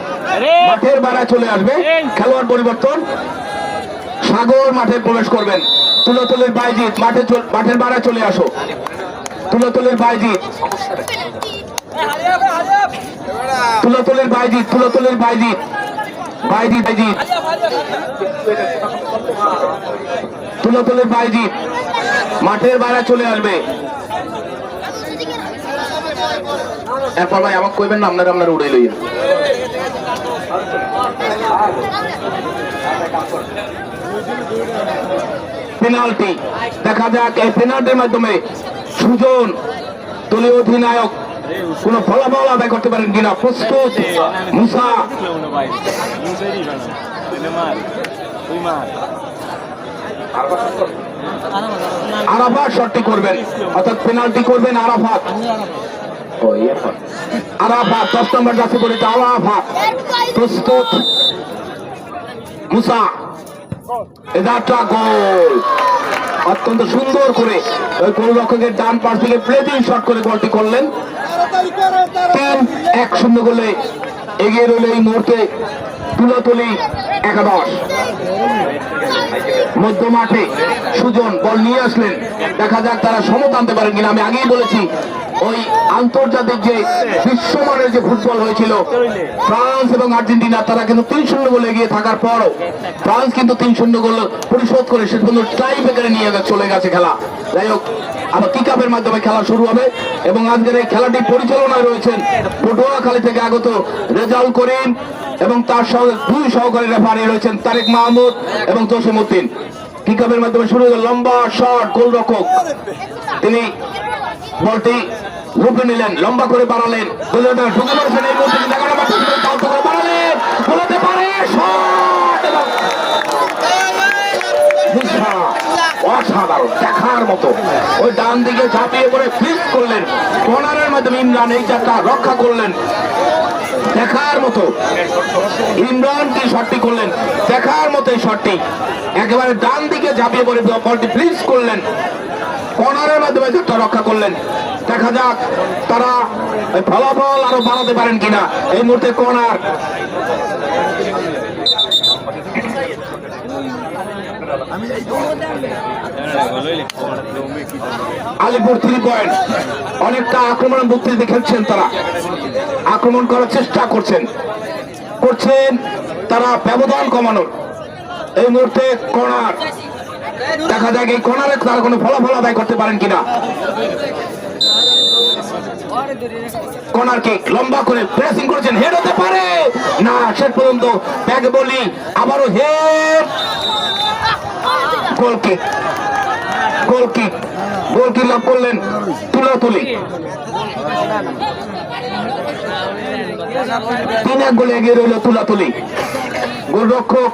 মাঠের বাইরে চলে আসবে। খেলোয়াড় পরিবর্তন, সাগর মাঠে প্রবেশ করবেন। তুলাতলির বাইজিৎ মাঠের বাইরে চলে আসো। তুলাতলির বাইজিৎ মাঠের বাইরে চলে আসবে। এরপর ভাই আমাকে কইবেন না, আপনারা উড়ে লইয়া। পেনাল্টি, দেখা যাক এই পেনাল্টির মাধ্যমে সুজন দলীয় অধিনায়ক কোন ফলাফল আদায় করতে পারেন কিনা। প্রস্তুত মুসা, আরাফাত শটটি করবেন, অর্থাৎ পেনাল্টি করবেন আরাফাত। 10 নম্বর যাচ্ছে বলে আরাফাত। প্রস্তুত মুসা, এটা গোল। অত্যন্ত সুন্দর করে ওই গোলরক্ষকের ডান পাশ থেকে প্লেজিং শট করে গোলটি করলেন। 3-1 গোলে এগিয়ে রইল এই মুহূর্তে তুলাতুলি একাদশ। মধ্য মাঠে সুজন বল নিয়ে আসলেন, দেখা যাক তারা সমতা আনতে পারেন কিনা। আমি আগেই বলেছি ওই আন্তর্জাতিক যে বিশ্বমানের যে ফুটবল হয়েছিল ফ্রান্স এবং আর্জেন্টিনা, তারা কিন্তু 3-0 গোলে এগিয়ে থাকার পরও ফ্রান্স কিন্তু 3-0 গোল পরিশোধ করে শেষ পর্যন্ত টাই ব্রেকারে নিয়ে চলে গেছে খেলা। যাই হোক, আবার কিক আপের মাধ্যমে খেলা শুরু হবে এবং আজকের এই খেলাটি পরিচালনায় রয়েছেন পটুয়াখালী থেকে আগত রেজাউল করিম এবং তার সঙ্গে 2 সহকারী রেফারি রয়েছেন তারেক মাহমুদ এবং জসিম উদ্দিন। কিক আপের মাধ্যমে শুরু হলো লম্বা শট, গোলরক্ষক তিনি বলটি রূপে নিলেন, লম্বা করে বাড়ালেন, ঢুকে পড়েছেন এই মুহূর্তে, বাড়ালেন, বলতে পারে শট এবং অসাধারণ দেখার মতো ওই ডান দিকে ঝাঁপিয়ে পড়ে ফিক্স করলেন, কর্নারের মাধ্যমে ইমরান এই চারটা রক্ষা করলেন, দেখার মতো। ইমরান কি শটটি করলেন, দেখার মতো এই শটটি একেবারে ডান দিকে ঝাঁপিয়ে পড়ে বলটি ফিক্স করলেন, কর্নারের মাধ্যমে চারটা রক্ষা করলেন। দেখা যাক তারা ফলাফল আরো বাড়াতে পারেন কিনা। এই মুহূর্তে কর্নার, আলিপুর 3 পয়েন্ট, অনেকটা আক্রমণ বক্তৃতা খেলছেন, তারা আক্রমণ করার চেষ্টা করছেন তারা ব্যবধান কমানোর। এই মুহূর্তে কর্নার, দেখা যাক এই কর্নারে তারা কোনো ফলাফল আদায় করতে পারেন কিনা। কর্নার কিক লম্বা করে প্রেসিং করেছেন, হেড হতে পারে না, শেষ পর্যন্ত ব্যাক বলি, আবারও head, goal kick, goal kick, goal kick লাভ করলেন তুলাতুলি। 3-1 গোলে এগিয়ে রইল তুলাতুলি। গোলরক্ষক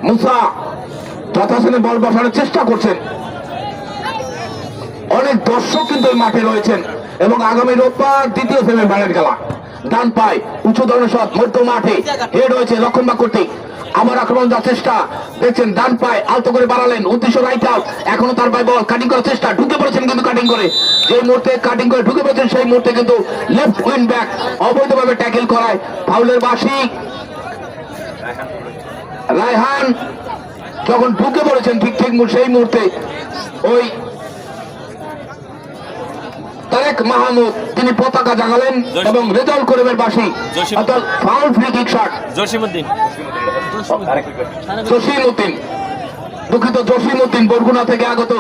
মুসা যথাসনে বল বসানোর চেষ্টা করছেন। অনেক দর্শক কিন্তু এই মাঠে রয়েছেন এবং আগামী রোববার দ্বিতীয় সেমিফাইনাল খেলা। ডান পায় উঁচু ধরনের শট, মধ্য মাঠে হেড হয়েছে লক্ষণবাগ কর্তৃক। আবার আক্রমণ যাওয়ার চেষ্টা দেখছেন, ডান পায় আলতো করে বাড়ালেন, উদ্দেশ্য রাইট আউট, এখনো তার পায় বল, কাটিং করার চেষ্টা, ঢুকে পড়েছেন কিন্তু কাটিং করে, যে মুহূর্তে কাটিং করে ঢুকে পড়েছেন সেই মুহূর্তে কিন্তু লেফট উইং ব্যাক অবৈধভাবে ট্যাকেল করায় ফাউলের বাঁশি। রায়হান যখন ঢুকে পড়েছেন ঠিক সেই মুহূর্তে ওই তারেক মাহমুদ তিনি পতাকা জাগালেন এবং রেজাউল করিমের বাঁশি, অর্থাৎ foul free kick shot. Jasim Uddin, দুঃখিত, জসিম উদ্দিন বরগুনা থেকে আগত,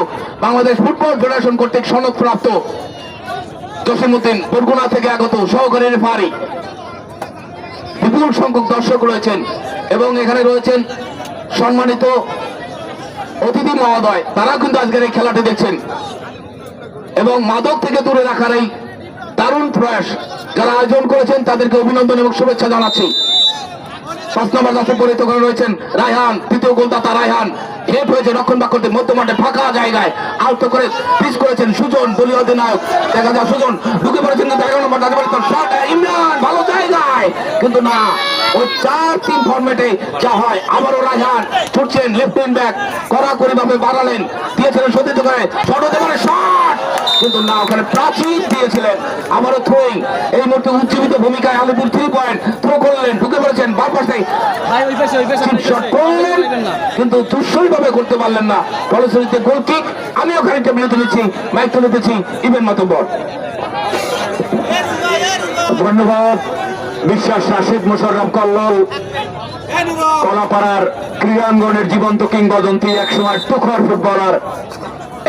বাংলাদেশ ফুটবল ফেডারেশন কর্তৃক সনদপ্রাপ্ত জসিম উদ্দিন বরগুনা থেকে আগত সহকারী রেফারি। বিপুল সংখ্যক দর্শক রয়েছেন এবং এখানে রয়েছেন সম্মানিত অতিথি মহোদয়, তারা কিন্তু আজকের এই খেলাটি দেখছেন এবং মাদক থেকে দূরে রাখার এই দারুণ প্রয়াস যারা আয়োজন করেছেন তাদেরকে অভিনন্দন এবং শুভেচ্ছা জানাচ্ছি। 5 নম্বর জার্সি পরিহিত করে রয়েছেন রায়হান, তৃতীয় গোলদাতা রায়হান, হেড হয়েছে রক্ষণভাগ করতে মধ্য মাঠে ফাঁকা জায়গায় আলতো করে পিচ করেছেন সুজন, দলীয় অধিনায়ক। দেখা যায় সুজন ঢুকে পড়েছেন কিন্তু 11 নম্বর শট, ইমরান ভালো জায়গায় কিন্তু না, ওই 4-3 ফরম্যাটে যা হয়। আবারও রায়হান ছুটছেন, লেফট উইং ব্যাক কড়াকড়ি ভাবে বাড়ালেন, দিয়েছিলেন সতীর্থ করে শট হতে পারে, শট কিন্তু না, ওখানে প্রাচীর দিয়েছিলেন। আবারও থ্রোয়িং, এই মুহূর্তে উজ্জীবিত ভূমিকায় আলিপুর 3 পয়েন্ট, থ্রো করলেন, ঢুকে পড়েছেন বাম পাশে, শট করলেন কিন্তু দুঃসই ভাবে করতে পারলেন না, ফলশ্রুতিতে গোল কিক। আমি ওখানে টেবিলে তুলেছি, মাইক তুলে দিচ্ছি ইভেন মাতব্বর। ধন্যবাদ বিশ্বাস রাশিদ মোশাররফ কল্লোল, কলাপাড়ার ক্রীড়াঙ্গনের জীবন্ত কিংবদন্তি, একসময় তুখর ফুটবলার।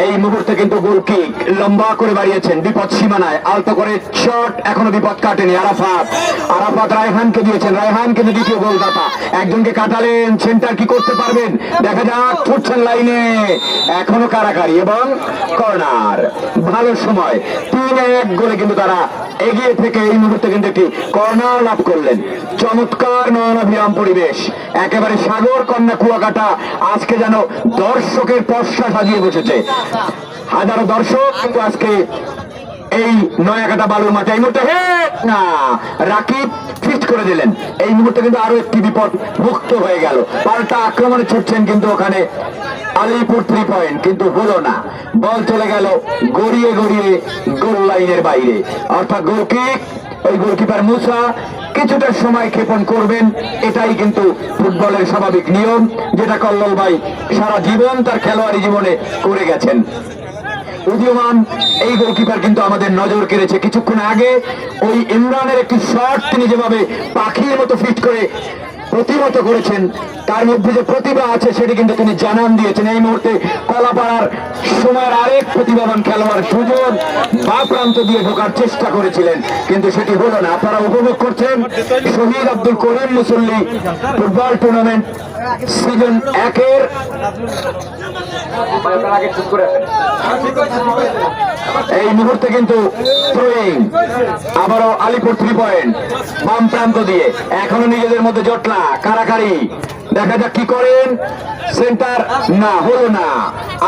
এই মুহূর্তে কিন্তু গোল কিক লম্বা করে বাড়িয়েছেন বিপদ সীমানায়, আলতো করে শট, এখনো বিপদ কাটেনি। আরাফাত রায়হানকে দিয়েছেন, রায়হান কিন্তু দ্বিতীয় গোলদাতা, একজনকে কাটালেন, সেন্টার কি করতে পারবেন দেখা যাক, ছুটছেন লাইনে, এখনো কারাকারি এবং কর্নার। ভালো সময় 3-1 গোলে কিন্তু তারা এগিয়ে থেকে এই মুহূর্তে কিন্তু একটি কর্নার লাভ করলেন। চমৎকার নয়নাভিরাম পরিবেশ, একেবারে সাগর কন্যা কুয়াকাটা আজকে যেন দর্শকের পশ্চা সাজিয়ে বসেছে। হাজারো দর্শক কিন্তু আজকে এই নয়াকাটা বালুর মাঠে। এই মুহূর্তে না, রাকিব ফিট করে দিলেন, এই মুহূর্তে কিন্তু আরো একটি বিপদ মুক্ত হয়ে গেল, পাল্টা আক্রমণে ছুটছেন কিন্তু ওখানে আলিপুর 3 পয়েন্ট, কিন্তু হলো না, বল চলে গেল গড়িয়ে গড়িয়ে গোল লাইনের বাইরে, অর্থাৎ গোল কিক। ওই গোলকিপার মুসা কিছুটা সময় ক্ষেপণ করবেন, এটাই কিন্তু ফুটবলের স্বাভাবিক নিয়ম, যেটা কল্লোল ভাই সারা জীবন তার খেলোয়াড়ি জীবনে করে গেছেন। উদীয়মান এই গোলকিপার কিন্তু আমাদের নজর কেড়েছে কিছুক্ষণ আগে। ওই ইমরানের একটি শট তিনি যেভাবে পাখির মতো ফিট করে প্রতিহত করেছেন, তার মধ্যে যে প্রতিভা আছে সেটি কিন্তু তিনি জানান দিয়েছেন। এই মুহূর্তে কলাপাড়ার সময়ের আরেক প্রতিভাবান খেলোয়াড় সুজন বা প্রান্ত দিয়ে ঢোকার চেষ্টা করেছিলেন, কিন্তু সেটি হলো না। আপনারা উপভোগ করছেন শহীদ আব্দুল করিম মুসল্লি ফুটবল টুর্নামেন্ট সিজন 1-এর এই মুহূর্তে কিন্তু থ্রোয়িং, আবারও আলিপুর 3 পয়েন্ট বাম প্রান্ত দিয়ে, এখনো নিজেদের মধ্যে জটলা কারাকারি। দেখা যাক কি করেন। সেন্টার না, হলো না।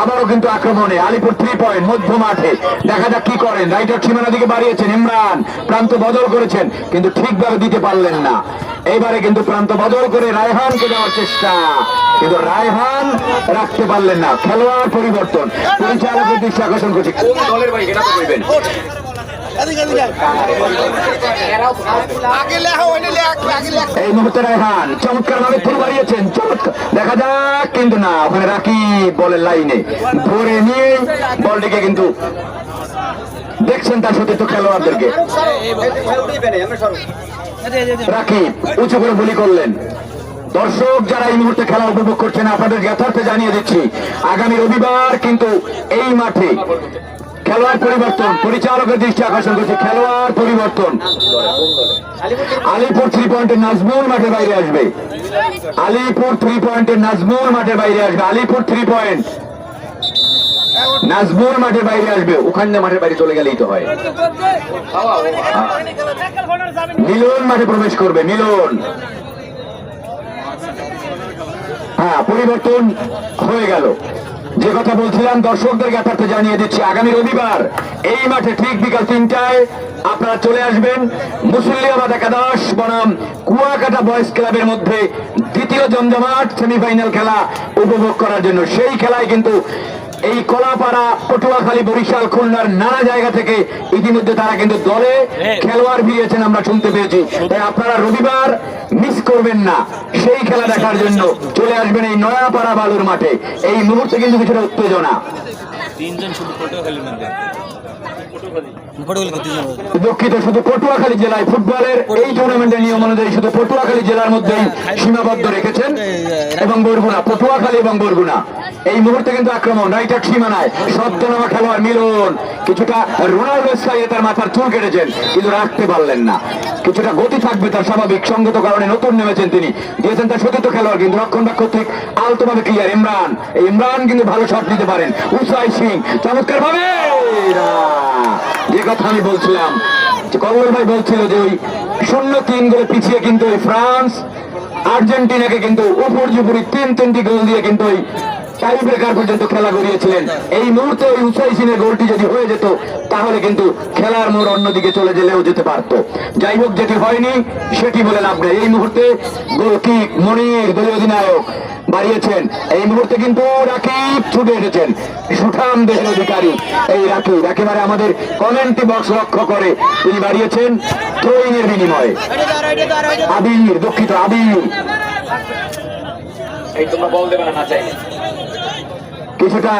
আবারও কিন্তু আক্রমণে আলিপুর 3 পয়েন্ট মধ্য মাঠে, দেখা যাক কি করেন। রাইটার সীমানা দিকে বাড়িয়েছেন ইমরান, প্রান্ত বদল করেছেন কিন্তু ঠিকভাবে দিতে পারলেন না। এইবারে কিন্তু প্রান্ত বদল করে রায়হানকে দেওয়ার চেষ্টা, কিন্তু রায়হান রাখতে পারলেন না। খেলোয়াড় পরিবর্তন, পরিচালকের দৃষ্টি আকর্ষণ করছে। কোন দলের ভাই এটা তো বলবেন। এই মুহূর্তে রায়হান চমৎকার ভাবে ফুল বাড়িয়েছেন, চমৎকার, দেখা যাক কিন্তু না, ওখানে রাকিব বলের লাইনে ধরে নিয়ে বলটিকে কিন্তু দেখছেন তার সতীর্থ খেলোয়াড়দেরকে। রাকিব উঁচু করে গুলি করলেন। দর্শক যারা এই মুহূর্তে খেলা উপভোগ করছেন, আপনাদের যথার্থে জানিয়ে দিচ্ছি আগামী রবিবার কিন্তু এই মাঠে খেলোয়াড় পরিবর্তন, পরিচালকের দৃষ্টি আকর্ষণ করছে। খেলোয়াড় পরিবর্তন, আলিপুর 3 পয়েন্টের নাজমুল মাঠের বাইরে আসবে। আলিপুর 3 পয়েন্টের নাজমুল মাঠের বাইরে আসবে। আলিপুর 3 পয়েন্ট নাজমুল মাঠের বাইরে আসবে। ওখানে মাঠের বাইরে চলে গেলেই তো হয়। মিলন মাঠে প্রবেশ করবে। মিলন, হ্যাঁ, পরিবর্তন হয়ে গেল। যে কথা বলছিলাম দর্শকদের যথার্থে জানিয়ে দিচ্ছি আগামী রবিবার এই মাঠে ঠিক বিকাল 3টায় আপনারা চলে আসবেন মুসল্লিয়াবাদ একাদশ বনাম কুয়াকাটা বয়েজ ক্লাবের মধ্যে দ্বিতীয় জমজমাট সেমিফাইনাল খেলা উপভোগ করার জন্য। সেই খেলায় কিন্তু এই কলাপাড়া, পটুয়াখালী, বরিশাল, খুলনার নানা জায়গা থেকে ইতিমধ্যে তারা কিন্তু দলে খেলোয়াড় ভিড়িয়েছেন, আমরা শুনতে পেয়েছি। তাই আপনারা রবিবার মিস করবেন না, সেই খেলা দেখার জন্য চলে আসবেন এই নয়াপাড়া বালুর মাঠে। এই মুহূর্তে কিন্তু কিছুটা উত্তেজনা। দুঃখিত, শুধু পটুয়াখালী জেলায় ফুটবলের এই টুর্নামেন্টের নিয়ম অনুযায়ী শুধু পটুয়াখালী জেলার মধ্যেই সীমাবদ্ধ রেখেছেন এবং বরগুনা, পটুয়াখালী এবং বরগুনা। এই মুহূর্তে কিন্তু আক্রমণ রাইটার সীমানায় সদ্যনামা খেলোয়াড় মিলন কিছুটা রোনাল্ডো স্টাইলে তার মাথার চুল কেটেছেন কিন্তু রাখতে পারলেন না। কিছুটা গতি থাকবে তার স্বাভাবিক, সঙ্গত কারণে নতুন নেমেছেন তিনি, দিয়েছেন তার সতীর্থ খেলোয়াড় কিন্তু রক্ষণভাগ কর্তৃক আলতোভাবে ক্লিয়ার। ইমরান, ইমরান কিন্তু ভালো শট নিতে পারেন। উসাই সিং চমৎকার ভাবে, যে কথা আমি বলছিলাম, কল্লোল ভাই বলছিল যে ওই 0-3 গোলে পিছিয়ে কিন্তু ওই ফ্রান্স আর্জেন্টিনাকে কিন্তু উপর্যুপুরি 3-3টি গোল দিয়ে কিন্তু ওই টাই ব্রেকার পর্যন্ত খেলা গড়িয়েছিলেন। এই মুহূর্তে ওই উসাই সিংয়ের গোলটি যদি হয়ে যেত তাহলে কিন্তু খেলার মোড় অন্যদিকে চলে গেলেও যেতে পারত। যাই হোক, যেটি হয়নি সেটি বলে লাভ নেই। এই মুহূর্তে গোলকিক মনির দলীয় অধিনায়ক বাড়িয়েছেন। এই মুহূর্তে কিন্তু রাকিব ছুটে এসেছেন, সুঠাম দেহের অধিকারী এই রাকিব একেবারে আমাদের কমেন্ট্রি বক্স লক্ষ্য করে তিনি বাড়িয়েছেন থ্রোইং এর বিনিময়ে। আবির, দুঃখিত, আবির, এই তোমরা বল দেবে না চাই কিছুটা।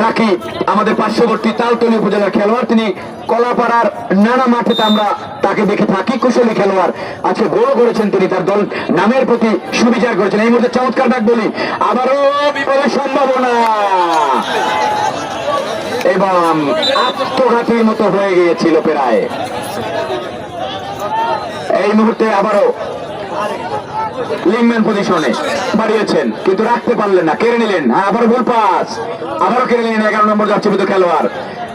রাকিব আমাদের পার্শ্ববর্তী তালতলী উপজেলার খেলোয়াড়, তিনি কলাপাড়ার নানা মাঠে আমরা তাকে দেখে থাকি, কুশলী খেলোয়াড়। আজকে গোল করেছেন তিনি, তার দল নামের প্রতি সুবিচার করেছেন। এই মুহূর্তে চমৎকার ব্যাট বলি, আবারও বিপদের সম্ভাবনা এবং আত্মঘাতীর মতো হয়ে গিয়েছিল প্রায়। এই মুহূর্তে আবারও লিংম্যান পজিশনে বাড়িয়েছেন কিন্তু রাখতে পারলেন না, কেড়ে নিলেন। হ্যাঁ, আবার গোল পাস, আবারও কেড়ে নিলেন 11 নম্বর যাচ্ছিত খেলোয়াড়।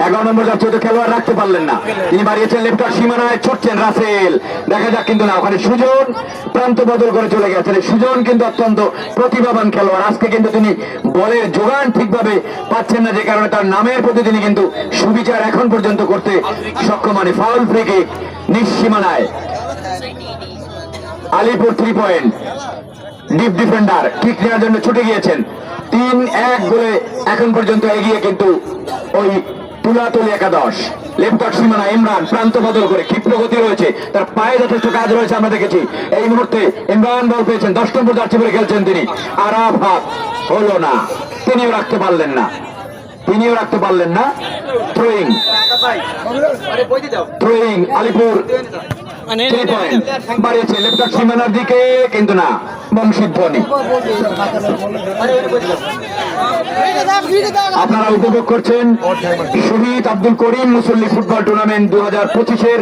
11 নম্বর যাচ্ছিত খেলোয়াড় রাখতে পারলেন না, তিনি বাড়িয়েছেন লেফটার সীমানায়, ছুটছেন রাসেল, দেখা যাক কিন্তু না, ওখানে সুজন প্রান্ত বদল করে চলে গেছেন। সুজন কিন্তু অত্যন্ত প্রতিভাবান খেলোয়াড়, আজকে কিন্তু তিনি বলের যোগান ঠিকভাবে পাচ্ছেন না, যে কারণে তার নামের প্রতি তিনি কিন্তু সুবিচার এখন পর্যন্ত করতে সক্ষম হয়নি। ফাউল ফ্রি কিক নিজ সীমানায়। Alipur 3 point, deep defender kick নেওয়ার জন্য ছুটে গিয়েছেন। 3-1 গোলে এখন পর্যন্ত এগিয়ে কিন্তু ওই তুলাতুলি একাদশ। লেফট সীমানা ইমরান প্রান্ত বদল করে ক্ষিপ্র গতি রয়েছে, তার পায়ে যথেষ্ট কাজ রয়েছে আমরা দেখেছি। এই মুহূর্তে ইমরান বল পেয়েছেন, 10 নম্বর জার্সি পরে খেলছেন তিনি। আরাফাত হলো না, তিনিও রাখতে পারলেন না। থ্রোয়িং আলিপুর 3 পয়েন্ট বাড়িয়েছে লেফট সীমানার দিকে, কিন্তু না, বংশীধ্বনি। আপনারা উপভোগ করছেন শহীদ আব্দুল করিম মুসল্লি ফুটবল টুর্নামেন্ট 2025-এর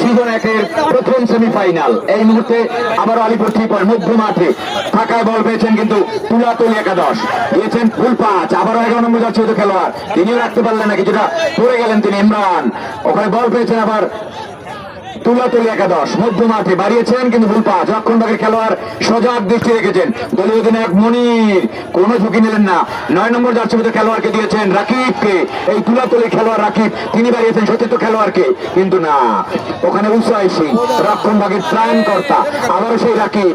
সিজন 1-এর প্রথম সেমিফাইনাল। এই মুহূর্তে আবারও আলিপুর 3 পয়েন্ট মধ্য মাঠে ফাঁকায় বল পেয়েছেন, কিন্তু তুলাতুলি একাদশ দিয়েছেন ফুল পাঁচ। আবারও 11 নম্বর যাচ্ছে খেলোয়াড়, তিনিও রাখতে পারলেন না, কিছুটা পড়ে গেলেন তিনি। ইমরান ওখানে বল পেয়েছেন, আবার তুলাতুলি একাদশ মধ্য মাঠে বাড়িয়েছেন, কিন্তু ভুল পাঁচ। রক্ষণভাগের খেলোয়াড় সজাগ দৃষ্টি রেখেছেন, দলীয় অধিনায়ক মনির কোনো ঝুঁকি নিলেন না। 9 নম্বর জার্সিতে খেলোয়াড়কে দিয়েছেন রাকিবকে, এই তুলাতুলি খেলোয়াড় রাকিব, তিনি বাড়িয়েছেন সতীর্থ খেলোয়াড়কে, কিন্তু না, ওখানে উসাই সিং রক্ষণভাগের ত্রাণকর্তা, আবারও সেই রাকিব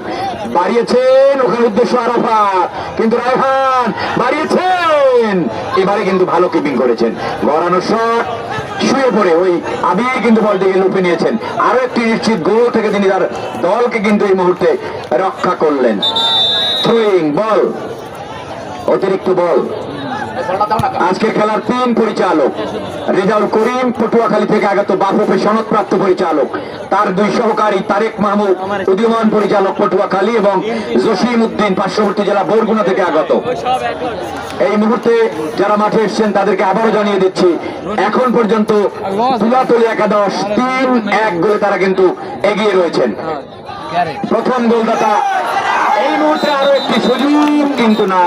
বাড়িয়েছেন, ওখানে উদ্দেশ্য আরাফাত, কিন্তু রায়হান বাড়িয়েছেন, এবারে কিন্তু ভালো কিপিং করেছেন। গড়ানো শট শুয়ে পড়ে ওই আবির কিন্তু বলটিকে লুপে নিয়েছেন। আরো একটি নিশ্চিত গোল থেকে তিনি তার দলকে কিন্তু এই মুহূর্তে রক্ষা করলেন। থ্রোয়িং বল, অতিরিক্ত বল। আজকের খেলার 3 পরিচালক, রেজাউল করিম পটুয়াখালী থেকে আগত বাফুফে সনদপ্রাপ্ত পরিচালক, তার 2 সহকারী তারেক মাহমুদ উদীয়মান পরিচালক পটুয়াখালী, এবং জসিম উদ্দিন পার্শ্ববর্তী জেলা বরগুনা থেকে আগত। এই মুহূর্তে যারা মাঠে এসেছেন তাদেরকে আবারও জানিয়ে দিচ্ছি, এখন পর্যন্ত তুলাতুলি একাদশ 3-1 গোলে তারা কিন্তু এগিয়ে রয়েছেন। প্রথম গোলদাতা এই মুহূর্তে আরো একটি সুযোগ, কিন্তু না,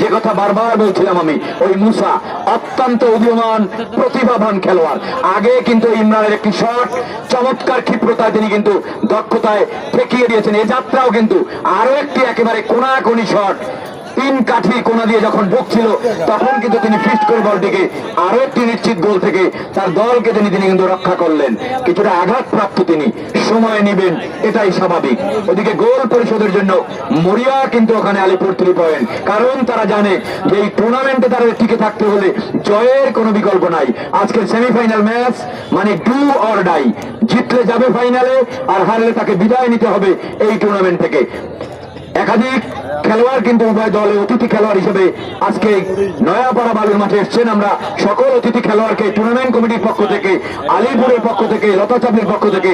যে কথা বারবার বলছিলাম আমি, ওই মুসা অত্যন্ত উদীয়মান প্রতিভাবান খেলোয়াড়। আগে কিন্তু ইমরানের একটি শট চমৎকার ক্ষিপ্রতায় তিনি কিন্তু দক্ষতায় ঠেকিয়ে দিয়েছেন। এ যাত্রাও কিন্তু আরো একটি একেবারে কোনাকুনি শট, 3 কাঠি কোনা দিয়ে যখন ঢুকছিল তখন কিন্তু তিনি ফিস্ট করে বলটিকে আরো একটি নিশ্চিত গোল থেকে তার দলকে তিনি কিন্তু রক্ষা করলেন। কিছুটা আঘাতপ্রাপ্ত তিনি, সময় নেবেন, এটাই স্বাভাবিক। ওদিকে গোল পরিশোধের জন্য মরিয়া কিন্তু ওখানে আলিপুর 3 পয়েন্ট, কারণ তারা জানে যে এই টুর্নামেন্টে তারা টিকে থাকতে হলে জয়ের কোনো বিকল্প নাই। আজকের সেমিফাইনাল ম্যাচ মানে ডু অর ডাই, জিতলে যাবে ফাইনালে, আর হারলে তাকে বিদায় নিতে হবে এই টুর্নামেন্ট থেকে। একাধিক খেলোয়াড় কিন্তু উভয় দলে অতিথি খেলোয়াড় হিসেবে আজকে নয়াপাড়া বালুর মাঠে এসছেন। আমরা সকল অতিথি খেলোয়াড়কে টুর্নামেন্ট কমিটির পক্ষ থেকে, আলিপুরের পক্ষ থেকে, লতা চাপের পক্ষ থেকে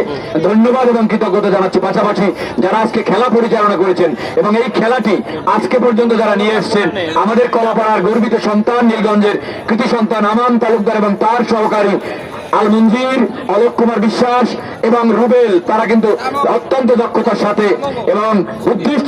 ধন্যবাদ এবং কৃতজ্ঞতা জানাচ্ছি। পাশাপাশি যারা আজকে খেলা পরিচালনা করেছেন এবং এই খেলাটি আজকে পর্যন্ত যারা নিয়ে এসছেন, আমাদের কলাপাড়ার গর্বিত সন্তান নীলগঞ্জের কৃতি সন্তান আমান তালুকদার এবং তার সহকারী আল মঞ্জির, অলোক কুমার বিশ্বাস এবং রুবেল, তারা কিন্তু অত্যন্ত দক্ষতার সাথে, এবং বুদ্ধিস্ট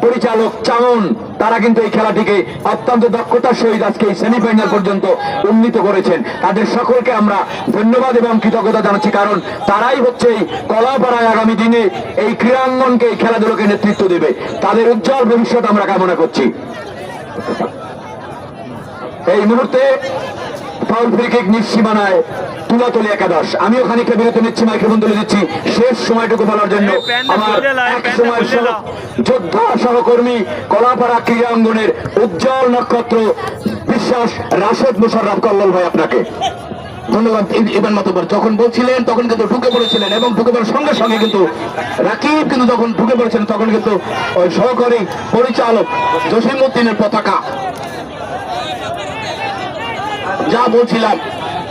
পরিচালক চামন, তারা কিন্তু এই খেলাটিকে অত্যন্ত দক্ষতার সহিত আজকে এই সেমিফাইনাল পর্যন্ত উন্নীত করেছেন। তাদের সকলকে আমরা ধন্যবাদ এবং কৃতজ্ঞতা জানাচ্ছি, কারণ তারাই হচ্ছে এই কলাপাড়ায় আগামী দিনে এই ক্রীড়াঙ্গনকে, এই খেলাধুলোকে নেতৃত্ব দেবে। তাদের উজ্জ্বল ভবিষ্যৎ আমরা কামনা করছি। এই মুহূর্তে ফাউল ফ্রি কিক নিঃসীমানায় তুলাতুলি একাদশ। আমিও খানিকটা বিরতি নিচ্ছি, মাইক্রোফোন তুলে দিচ্ছি শেষ সময়টুকু বলার জন্য। আমার এক সময় যোদ্ধা সহকর্মী কলাপাড়া ক্রীড়াঙ্গনের উজ্জ্বল নক্ষত্র বিশ্বাস রাশেদ মুশাররফ কল্লোল ভাই, আপনাকে ধন্যবাদ। এবার মতবার যখন বলছিলেন তখন কিন্তু ঢুকে পড়েছিলেন, এবং ঢুকে পড়ার সঙ্গে সঙ্গে কিন্তু রাকিব কিন্তু যখন ঢুকে পড়েছেন তখন কিন্তু ওই সহকারী পরিচালক জসিম উদ্দিনের পতাকা, যা বলছিলাম,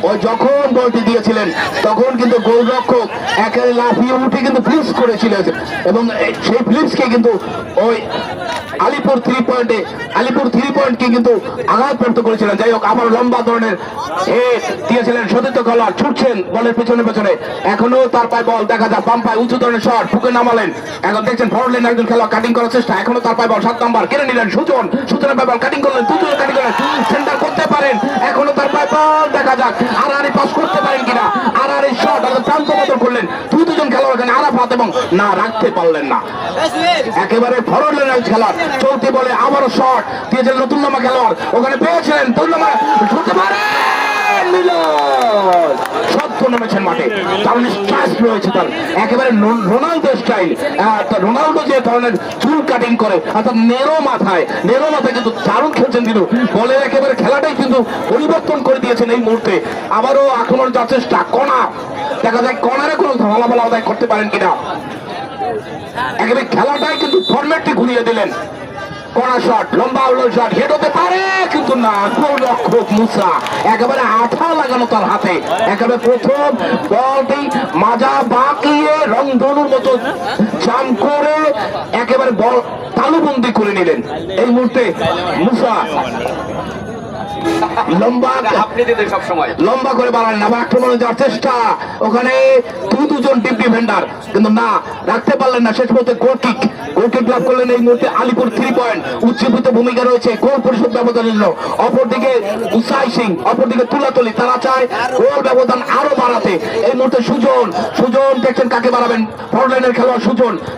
ওই যখন বলটি দিয়েছিলেন তখন কিন্তু গোলরক্ষক একেবারে লাফিয়ে উঠে কিন্তু ফ্লিপস করেছিলেন, এবং সেই ফ্লিপসকে কিন্তু ওই আলিপুর 3 পয়েন্টকে কিন্তু আঘাতপ্রাপ্ত করেছিলেন। যাই হোক, আবার লম্বা ধরনের দিয়েছিলেন সতীর্থ খেলোয়াড়, ছুটছেন বলের পেছনে পেছনে, এখনো তার পায়ে বল দেখা যায়, বাম পায়ে উঁচু ধরনের শট ঢুকে নামালেন। এখন দেখছেন ফরওয়ার্ড লাইন একজন খেলোয়াড় কাটিং করার চেষ্টা, এখনো তার পায়ে বল, 7 নাম্বার কেড়ে নিলেন সুজনের পায়ে বল কাটিং করলেন, দুজন কাটিং করলেন, সেন্টার করতে পারেন, এখনো তার পায়ে বল দেখা যাক আড়াআড়ি পাস করতে পারেন কিনা, আড়াআড়ি শট প্রান্ত বদল করলেন, দুজন খেলোয়াড় এখানে আরাফাত, এবং না রাখতে পারলেন না। একেবারে ফরওয়ার্ড লাইনের খেলোয়াড় চলতি বলে আবারও শট দিয়েছিলেন নতুন নামা খেলোয়াড়, ওখানে পেয়েছিলেন ঢুকতে পারে মিলন সত্য নেমেছেন মাঠে, কারণ স্ট্রাইক রয়েছে তার একেবারে রোনালদো স্টাইল। রোনালদো যে ধরনের চুল কাটিং করে অর্থাৎ নেরো মাথায় কিন্তু দারুণ খেলছেন তিনি। বলের একেবারে খেলাটাই কিন্তু পরিবর্তন করে দিয়েছেন এই মুহূর্তে। আবারও আক্রমণ যাওয়ার চেষ্টা, কণা দেখা যায় কণারে কোনো ফলাফল আদায় করতে পারেন কিনা। একেবারে খেলাটাই কিন্তু ফরম্যাটটি ঘুরিয়ে দিলেন। কড়া শট, লম্বা শট, হেড হতে পারে কিন্তু না, গোলরক্ষক মুসা একেবারে আঠা লাগানো তার হাতে। একেবারে প্রথম বলটি মাজা বাঁকিয়ে রংধনুর মতো জাম করে একেবারে বল তালুবন্দি করে নিলেন। এই মুহূর্তে মুসা লম্বা করে বাড়ালেন, আবার আক্রমণে যাওয়ার চেষ্টা, ওখানে দুজন ডিপ ডিফেন্ডার কিন্তু না রাখতে পারলেন না। শেষ পর্যন্ত গোলকিক লাভ করলেন। এই মুহূর্তে আলিপুর 3 পয়েন্ট, উজ্জীবিত ভূমিকা রয়েছে গোল পরিশোধ ব্যবধানের জন্য। অপরদিকে উসাই সিং, অপরদিকে তুলাতলি, তারা চায় গোল ব্যবধান আরো বাড়াতে। এই মুহূর্তে সুজন দেখছেন কাকে বাড়াবেন, ফরলাইনের খেলোয়াড়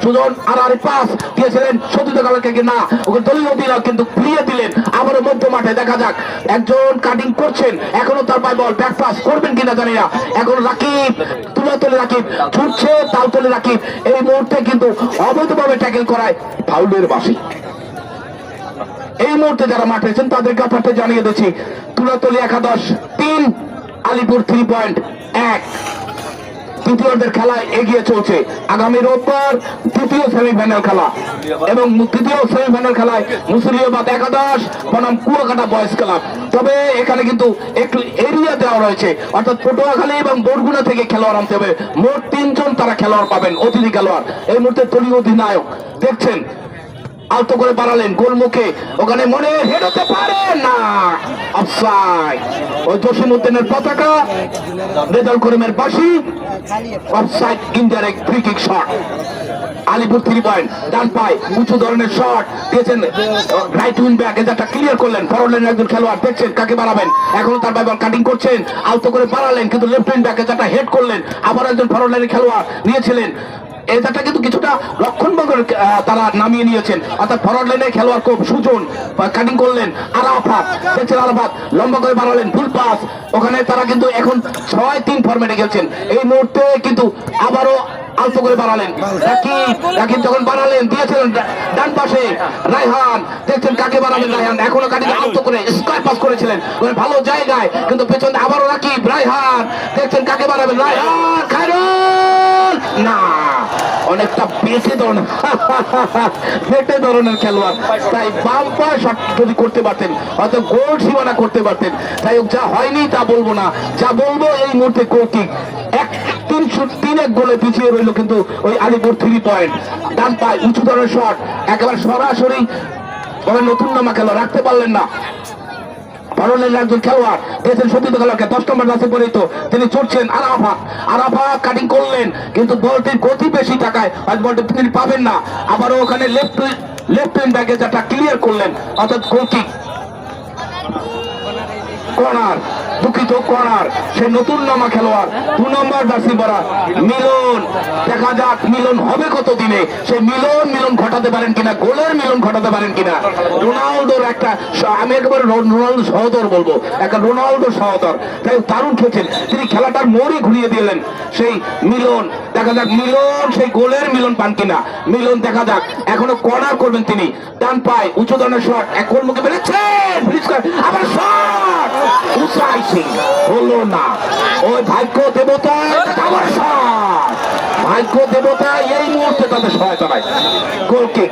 সুজন আর পাস দিয়েছিলেন সতীর্থ কালারকে, না ওকে দলীয় দিল কিন্তু ফিরিয়ে দিলেন। আবারও মধ্য মাঠে দেখা যাক, একজন কাটিং করছেন, এখনো তার পায় বল, ব্যাক পাস করবেন কিনা জানি না। এখন রাকিব, তুলাতলি রাকিব ছুটছে, তালতলি রাকিব এই মুহূর্তে কিন্তু অবৈধভাবে ট্যাকেল করায় ফাউলের বাসি। এই মুহূর্তে যারা মাঠে আছেন তাদের ব্যাপারটা জানিয়ে দিচ্ছি। তুলাতলি 11-3, আলিপুর 3 পয়েন্ট 1। তৃতীয়দের খেলায় এগিয়ে চলছে। আগামী রোববার তৃতীয় সেমিফাইনাল খেলা এবং তৃতীয় সেমিফাইনাল খেলায় মুসলিয়াবাদ 11 বনাম কুয়াকাটা বয়েজ ক্লাব। তবে এখানে কিন্তু একটু এরিয়া দেওয়া রয়েছে, অর্থাৎ পটুয়াখালী এবং বরগুনা থেকে খেলোয়াড় আনতে হবে। মোট 3 জন তারা খেলোয়াড় পাবেন, অতিথি খেলোয়াড়। এই মুহূর্তে দলীয় অধিনায়ক দেখছেন আলতো করে বাড়ালেন গোলমুখে, ওখানে মনে হেড হতে পারে না, অফসাইড। ওই জসিমউদ্দিনের পতাকা, রেজাউল করিমের বাঁশি, offside, indirect free kick shot. Alipur 3 point, ডান পায় উঁচু ধরনের শট দিয়েছেন রাইট উইং ব্যাক, এটা ক্লিয়ার করলেন ফরওয়ার্ড একজন খেলোয়াড়, দেখছেন কাকে বাড়াবেন, এখনো তার বল কাটিং করছেন, আলতো করে বাড়ালেন কিন্তু লেফট উইং ব্যাক এটা হেড করলেন। আবার একজন ফরওয়ার্ড লাইনের খেলোয়াড় নিয়েছিলেন, এটা কিন্তু কিছুটা রক্ষণভাগের তারা নামিয়ে নিয়েছেন, অর্থাৎ ফরওয়ার্ড লাইনের খেলোয়াড় খুব সুজন কাটিং করলেন। আরাফাত দেখছেন, আরাফাত লম্বা করে বাড়ালেন, ফুল পাস, ওখানে তারা কিন্তু এখন 6-3 ফরম্যাটে খেলছেন। এই মুহূর্তে কিন্তু আবারও আলতো করে বাড়ালেন রাকিব যখন বাড়ালেন দিয়েছিলেন ডান পাশে রায়হান, দেখছেন কাকে বাড়াবেন রায়হান, এখনো কাটিং আলতো করে স্কয়ার পাস করেছিলেন ভালো জায়গায়, কিন্তু পেছনে আবারও রাকিব, রায়হান দেখছেন কাকে বাড়াবেন, রায়হান, খায়রুল না, অনেকটা বেটে ধরনের খেলোয়াড়, তাই বাম্পার শট যদি করতে পারতেন হয়তো গোল সীমানা করতে পারতেন। তাই যা হয়নি তা বলবো না, যা বলবো এই মুহূর্তে গোল কিক 3-1 গোলে পিছিয়ে রইল কিন্তু ওই আলিপুর 3 পয়েন্ট। ডান পায় উঁচু ধরনের শট, একেবারে সরাসরি নতুন নামা খেলোয়াড় রাখতে পারলেন না। একজন খেলোয়াড় দিয়েছেন সতীর্থ খেলোয়াড়কে, 10 নম্বর রাশি পরিহিত, তিনি ছুটছেন। আরাফাত কাটিং করলেন কিন্তু বলটির গতি বেশি থাকায় বলটি তিনি পাবেন না। আবারও ওখানে লেফট উইং ব্যাকে যেটা ক্লিয়ার করলেন, অর্থাৎ গোল কিক, কর্নার, দুঃখিত কর্নার। সে নতুন নামা খেলোয়াড় 2 নম্বর জার্সি পরা মিলন, দেখা যাক মিলন হবে কত দিনে, সে মিলন ঘটাতে পারেন কিনা, গোলের মিলন ঘটাতে পারেন কিনা। রোনালদোর একটা, আমি একেবারে রোনালদো সহদর বলবো, একটা রোনালদো সহদর, তাই দারুণ খেলছেন তিনি, খেলাটার মোড়ই ঘুরিয়ে দিলেন। সেই মিলন, দেখা যাক মিলন সেই গোলের মিলন পান কিনা। মিলন দেখা যাক, এখনো কর্নার করবেন তিনি, ডান পায় উঁচু ধরনের শট, এক গোল মুখে বেড়েছেন, আবার শট উসাই সিং হলো না। ওই ভাগ্য দেবতা, ভাগ্য দেবতা এই মুহূর্তে তাদের সহায়তা নাই। গোল কিক,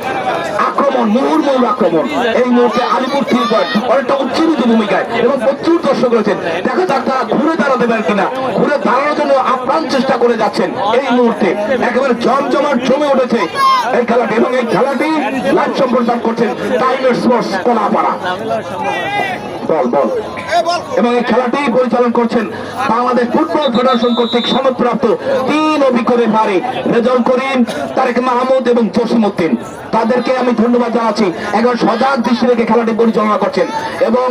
আক্রমণ, মুহুর্মুহুর আক্রমণ এই মুহূর্তে আলিপুর 3 পয়েন্ট, অনেকটা উজ্জীবিত ভূমিকায় এবং প্রচুর দর্শক রয়েছেন। দেখা যাক তারা ঘুরে দাঁড়াতে পারেন কিনা, ঘুরে দাঁড়ানোর জন্য আপ্রাণ চেষ্টা করে যাচ্ছেন। এই মুহূর্তে একেবারে জমজমাট জমে উঠেছে এই খেলাটি, এবং এই খেলাটি লাইভ সম্প্রচার করছেন টাইমের স্পোর্টস কোনাপাড়া। বল এবং এই খেলাটি পরিচালনা করছেন বাংলাদেশ ফুটবল ফেডারেশন কর্তৃক সনদপ্রাপ্ত 3 অভিজ্ঞ রেফারি রেজাউল করিম, তারেক মাহমুদ এবং জসিমউদ্দিন। তাদেরকে আমি ধন্যবাদ জানাচ্ছি, একবার সজাগ দৃষ্টি রেখে খেলাটি পরিচালনা করছেন, এবং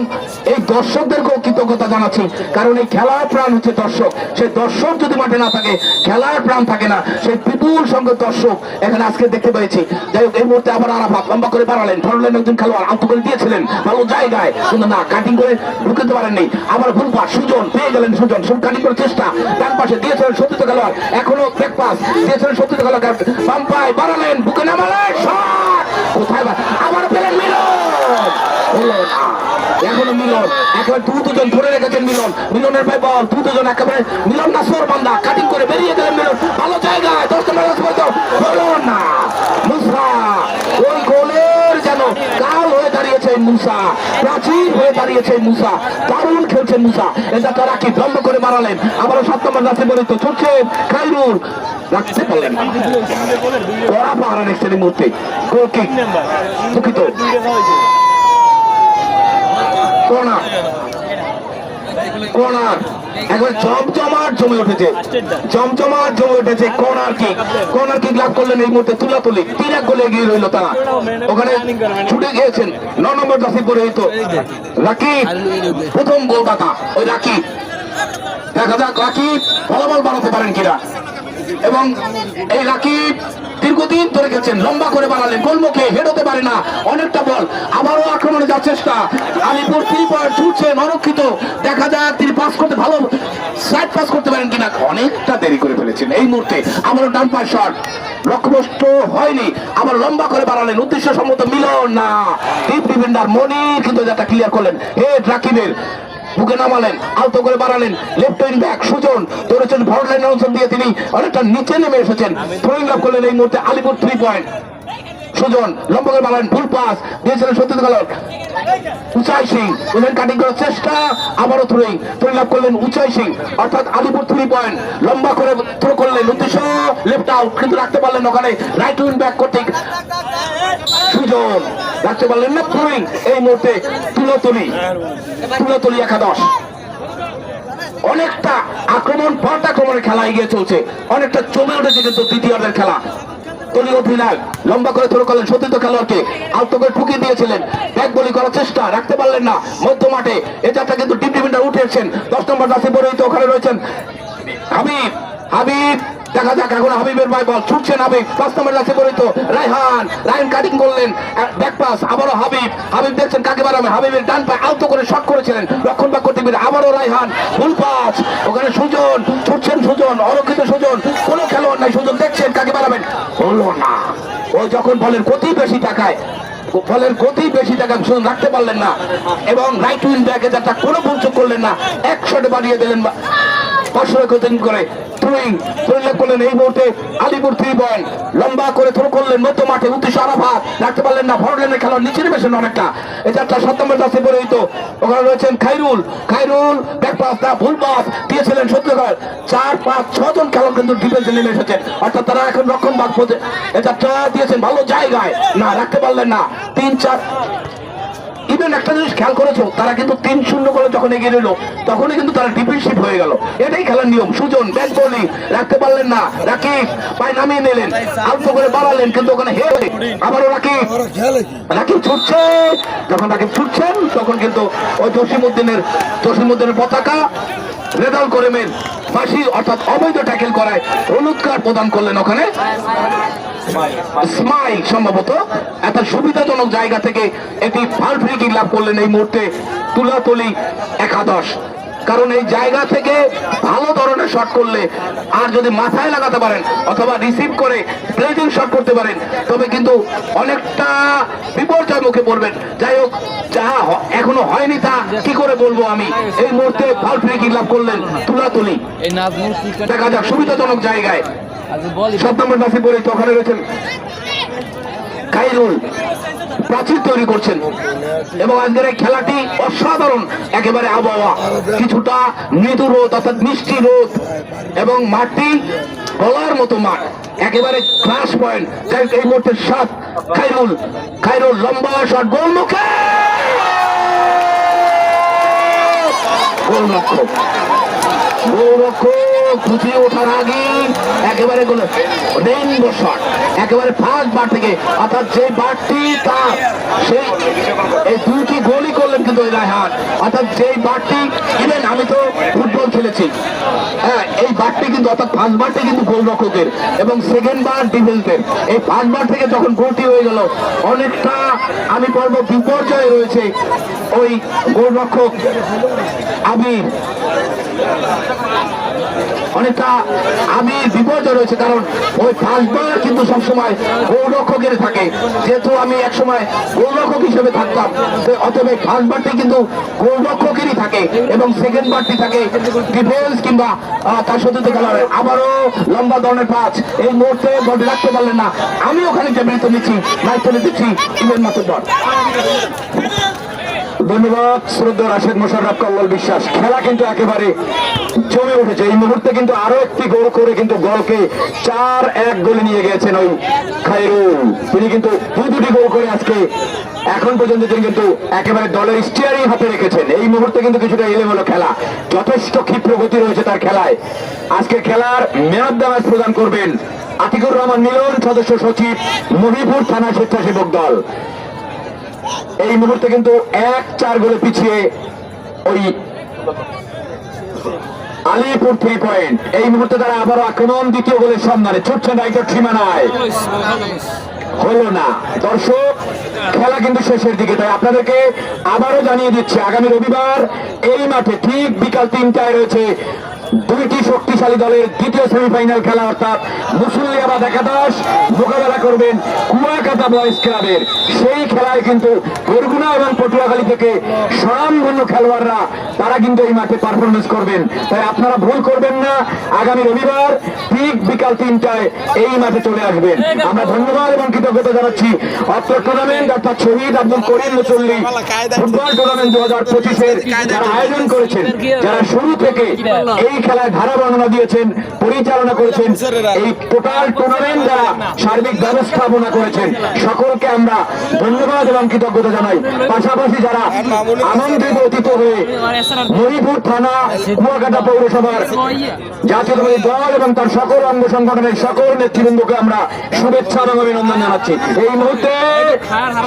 এই দর্শকদেরকেও কৃতজ্ঞতা জানাচ্ছি, কারণ এই খেলার প্রাণ হচ্ছে দর্শক। সেই দর্শক যদি মাঠে না থাকে, খেলার প্রাণ থাকে না। সেই বিপুল সংখ্যক দর্শক এখানে আজকে দেখতে পেয়েছি। যাই হোক, এই মুহূর্তে আবার আরাফাত লম্বা করে বাড়ালেন, ফরওয়ার্ড একজন খেলোয়াড় আলতো করে দিয়েছিলেন ভালো জায়গায়, কিন্তু না, কাটিং কাটিং করে ঢুকতে পারেননি। আবার ভুল পাস, সুজন পেয়ে গেলেন, সুজন কাটিং করার চেষ্টা, ডান পাশে দিয়েছিলেন সত্যিত খেলোয়াড়, এখনো ব্যাক পাস দিয়েছিলেন সত্যিত খেলোয়াড়, বাম পায়ে বাড়ালেন, বুকে নামালেন, শট কোথায় আবার পেলেন মিলন, হলো না। এখনো মিলন একেবারে দুজন ধরে রেখেছেন, মিলনের ভাই বল, দুজন একেবারে মিলন না সোর বান্দা কাটিং করে বেরিয়ে গেলেন মিলন, ভালো জায়গায় 10 নম্বর হলো না। মুসা ওই গোলের যেন কাল হয়ে দাঁড়িয়েছে মুসা, প্রাচীর হয়ে দাঁড়িয়েছে মুসা, দারুণ খেলছেন মুসা। এটা তারা কি বন্ধ করে মারালেন, আবারও 7 নম্বর রাতে বলিত ছুটছেন খাইরুল, রাখতে পারলেন না, কড়া পাহারা নিচ্ছেন এই মুহূর্তে, গোল কিক দুঃখিত, কর্নার কর্নার একবার জমজমাট জমে উঠেছে, জমজমাট জমে উঠেছে, কর্নার কিক লাভ করলেন এই মুহূর্তে তুলাতুলি, 3-1 গোলে এগিয়ে রইল তারা, ওখানে ছুটে গিয়েছেন 9 নম্বর জাসি পরিহিত রাকিব, প্রথম গোলদাতা ওই রাকিব, দেখা যাক রাকিব ফলাফল বাড়াতে পারেন কিনা। এবং এই রাকিব দীর্ঘদিন ধরে গেছেন, লম্বা করে বাড়ালেন, গোলমুখে হেড হতে পারে না, অনেকটা বল, আবারও আক্রমণে যাওয়ার চেষ্টা, আলিপুর 3 পয়েন্ট ছুটছেন অরক্ষিত, দেখা যাক তিনি পাস করতে ভালো সাইড পাস করতে পারেন কিনা, অনেকটা দেরি করে ফেলেছেন এই মুহূর্তে। আবারও ডান পাশ শট, লক্ষ্যভ্রষ্ট হয়নি, আবার লম্বা করে বাড়ালেন, উদ্দেশ্য সম্মত মিলন না, ডিপ ডিফেন্ডার মনির কিন্তু যেটা ক্লিয়ার করলেন, হেড রাকিবের, বুকে নামালেন, আলতো করে বাড়ালেন, লেফট উইং ব্যাক সুজন ধরেছেন, ফরওয়ার্ড লাইন অঞ্চল দিয়ে তিনি অনেকটা নিচে নেমে এসেছেন, থ্রোইং লাভ করলেন এই মুহূর্তে আলিপুর 3 পয়েন্ট। সুজন লম্বা করে বাড়ালেন, ভুল পাস দিয়েছিলেন সত্যিত খেলোয়াড় উচাই সিং, কাটিং করার চেষ্টা, আবারও থ্রোইং লাভ করলেন উচাই সিং, অর্থাৎ আলিপুর 3 পয়েন্ট, লম্বা করে থ্রো করলেন, উদ্দেশ্য লেফট আউট, কিন্তু রাখতে পারলেন ওখানে রাইট উইং ব্যাক কর্তৃক সুজন, রাখতে পারলেন না, থ্রোইং এই মুহূর্তে তুলাতুলি একাদশ, অনেকটা আক্রমণ পথ আক্রমণের খেলা এগিয়ে চলছে, অনেকটা জমে উঠেছে কিন্তু দ্বিতীয়ার্ধের খেলা। দলীয় অধিনায়ক লম্বা করে থ্রো করলেন সতীর্থ খেলোয়াড়কে, আলতো করে ঠুকিয়ে দিয়েছিলেন, ব্যাক বলি করার চেষ্টা, রাখতে পারলেন না, মধ্য মাঠে এটা কিন্তু ডিপ ডিফেন্ডার উঠেছেন, 10 নম্বর জার্সি পরিহিত, ওখানে রয়েছেন হাবিব, দেখা যাক এখন হাবিবের ভাই বল, ছুটছেন হাবিব, 5 নম্বর জার্সি পরিহিত রায়হান কাটিং করলেন, ব্যাক পাস, আবারও হাবিব দেখছেন কাকে বাড়াবে, হাবিবের ডান পায়ে আলতো করে শট করেছিলেন রক্ষণ বাক করতে পেরে, আবারও রায়হান ফুল পাস, ওখানে সুজন ছুটছেন, সুজন অরক্ষিত, সুজন কোনো খেলোয়াড় নাই, সুজন দেখছেন কাকে বাড়াবেন, হলো না, ওই যখন বলের গতি বেশি টাকায় সুজন রাখতে পারলেন না, এবং রাইট উইং ব্যাকে যাটা কোনো ভুলচুক করলেন না, এক শটে বাড়িয়ে দিলেন করে করলেন এই মুহূর্তে আলিপুর 3 পয়েন্ট, লম্বা করে থ্রো করলেন মধ্য মাঠে, উদ্দেশ্য আরাফাত, রাখতে পারলেন না, ফরওয়ার্ড লাইনের খেলোয়াড় নিচে নেমেছেন অনেকটা, এটা 7 নম্বর জার্সি পরিহিত, ওখানে রয়েছেন খাইরুল ব্যাক পাস না, ভুল পাস দিয়েছিলেন সত্যিকার, 4, 5, 6 জন খেলোয়াড় কিন্তু ডিফেন্সে নেমে এসেছেন, অর্থাৎ তারা এখন রক্ষণ ভাগ এটা দিয়েছেন ভালো জায়গায়, না রাখতে পারলেন না, 3-4 ইভেন একটা জিনিস খেয়াল করেছো, তারা কিন্তু 3-0 করে যখন এগিয়ে রইল তখনই কিন্তু তারা ডিফেন্সিভ হয়ে গেল, এটাই খেলার নিয়ম। সুজন ব্যাক বোলিং রাখতে পারলেন না, রাকিব পায়ে নামিয়ে নিলেন, আলতো করে বাড়ালেন, কিন্তু ওখানে হেড, আবারও রাকিব ছুটছে, যখন রাকিব ছুটছেন তখন কিন্তু ওই জসিমউদ্দিনের পতাকা রেদাল করিমের ফাঁসি অর্থাৎ অবৈধ ট্যাকেল করায় হলুদ কার্ড প্রদান করলেন, ওখানে স্মাইল সম্ভবত এত সুবিধাজনক জায়গা থেকে একটি ফাউল ফ্রি কিক লাভ করলেন এই মুহূর্তে তুলাতুলি একাদশ, কারণ এই জায়গা থেকে ভালো ধরনের শট করলে আর যদি মাথায় লাগাতে পারেন অথবা রিসিভ করে প্লেজিং শট করতে পারেন তবে কিন্তু অনেকটা বিপর্যয় মুখে পড়বেন। যাই হোক, যা এখনো হয়নি তা কি করে বলবো আমি, এই মুহূর্তে ফাউল ফ্রি কিক লাভ করলেন তুলাতুলি, দেখা যাক সুবিধাজনক জায়গায় 7 নম্বর জার্সি পরে ওখানে রয়েছেন খাইরুল, প্রাচীর তৈরি করছেন, এবং আজকের এই খেলাটি অসাধারণ, একেবারে আবহাওয়া কিছুটা মৃদু রোদ অর্থাৎ মিষ্টি রোদ, এবং মাঠটি গলার মতো মাঠ, একেবারে ক্লাস পয়েন্ট। যাই এই মুহূর্তে 7 খাইরুল লম্বা শট, গোলমুখে, গোলরক্ষক খুঁচিয়ে ওঠার আগে একেবারে রেইনবো শট, একেবারে ফার্স্ট বার থেকে, অর্থাৎ যে বারটি তার সেই এই দুটি গোলই করলেন কিন্তু ওই রায়হান, অর্থাৎ যেই বারটি, ইভেন আমি তো ফুটবল খেলেছি, হ্যাঁ এই বারটি কিন্তু অর্থাৎ ফার্স্ট বারটি কিন্তু গোলরক্ষকের এবং সেকেন্ড বার ডিফেন্সের। এই ফার্স্ট বার থেকে যখন গোলটি হয়ে গেল অনেকটা আমি বলবো বিপর্যয়ে রয়েছে ওই গোলরক্ষক আমির, অনেকটা আমির বিপর্যয় রয়েছে, কারণ ওই ফার্স্টবার কিন্তু সবসময় গোলরক্ষকের থাকে, যেহেতু আমি একসময় গোলরক্ষক হিসেবে থাকতাম, অতএব ফার্স্টবারটি কিন্তু গোলরক্ষকেরই থাকে এবং সেকেন্ড বারটি থাকে ডিফেন্স কিংবা তার সত্যি খেলোয়াড়ের। আবারও লম্বা ধরনের পাঁচ, এই মুহূর্তে বল রাখতে পারলেন না, আমি ওখানে দায়িত্ব নিচ্ছি, ইভেন মাত্র বল। ধন্যবাদ শ্রদ্ধা রাশেদ মোশাররফ কল্লোল বিশ্বাস। খেলা কিন্তু একেবারে জমে উঠেছে। এই মুহূর্তে কিন্তু আরো একটি গোল করে কিন্তু গোলকে 4-1 গোলে নিয়ে গেছেন ওই খায়রুল। তিনি কিন্তু দুটি গোল করে আজকে এখন পর্যন্ত তিনি কিন্তু একেবারে দলের স্টিয়ারিং হাতে রেখেছেন। এই মুহূর্তে কিন্তু কিছুটা এলোমেলো খেলা, যথেষ্ট ক্ষিপ্র গতি রয়েছে তার খেলায়। আজকের খেলার ম্যান অব দ্য ম্যাচ প্রদান করবেন আতিকুর রহমান মিলন, সদস্য সচিব, মহিপুর থানা স্বেচ্ছাসেবক দল। এই মুহূর্তে কিন্তু 1-4 গোলে পিছিয়ে ওই আলিপুর 3 পয়েন্ট। এই মুহূর্তে তারা আবারও আক্রমণ, দ্বিতীয় গোলের সন্ধানে ছুটছেন রাইটার সীমানায়, হলো না। দর্শক, খেলা কিন্তু শেষের দিকে, তাই আপনাদেরকে আবারও জানিয়ে দিচ্ছি আগামী রবিবার এই মাঠে ঠিক বিকাল 3টায় রয়েছে দুইটি শক্তিশালী দলের দ্বিতীয় সেমিফাইনাল খেলা, অর্থাৎ মুসুলিয়াবাদ একাদশ মোকাবেলা করবেন কুয়াকাটা বয়েজ ক্লাবের। সেই খেলায় কিন্তু বরগুনা এবং পটুয়াখালী থেকে স্বনামধন্য খেলোয়াড়রা তারা কিন্তু এই মাঠে পারফরমেন্স করবেন। তাই আপনারা ভুল করবেন না, আগামী রবিবার ঠিক বিকাল 3টায় এই মাঠে চলে আসবেন। আমরা ধন্যবাদ এবং কৃতজ্ঞতা জানাচ্ছি অত্র টুর্নামেন্ট অর্থাৎ শহীদ আব্দুল করিম মুসল্লি ফুটবল টুর্নামেন্ট 2025-এর যারা আয়োজন করেছেন, যারা শুরু থেকে এই খেলায় ধারা বর্ণনা দিয়েছেন, পরিচালনা করেছেন, এই টোটাল টুর্নামেন্ট যারা সার্বিক ব্যবস্থাপনা করেছেন, সকলকে আমরা ধন্যবাদ এবং কৃতজ্ঞতা জানাই। পাশাপাশি যারা আমন্ত্রিত অতিথি হয়ে মহিপুর থানা কুয়াকাটা পৌরসভার জাতীয়তাবাদী দল এবং তার সকল অঙ্গ সংগঠনের সকল নেতৃবৃন্দকে আমরা শুভেচ্ছা এবং অভিনন্দন জানাচ্ছি। এই মুহূর্তে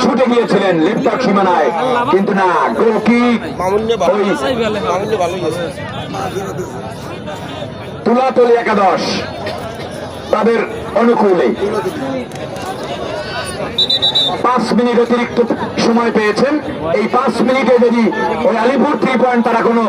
ছুটে গিয়েছিলেন লেফটার সীমানায়, কিন্তু না, গোলকিক তুলাতলি একাদশ তাদের অনুকূলে 5 মিনিট অতিরিক্ত সময় পেয়েছেন। এই 5 মিনিটে যদি ওই আলিপুর 3 পয়েন্ট তারা কোনো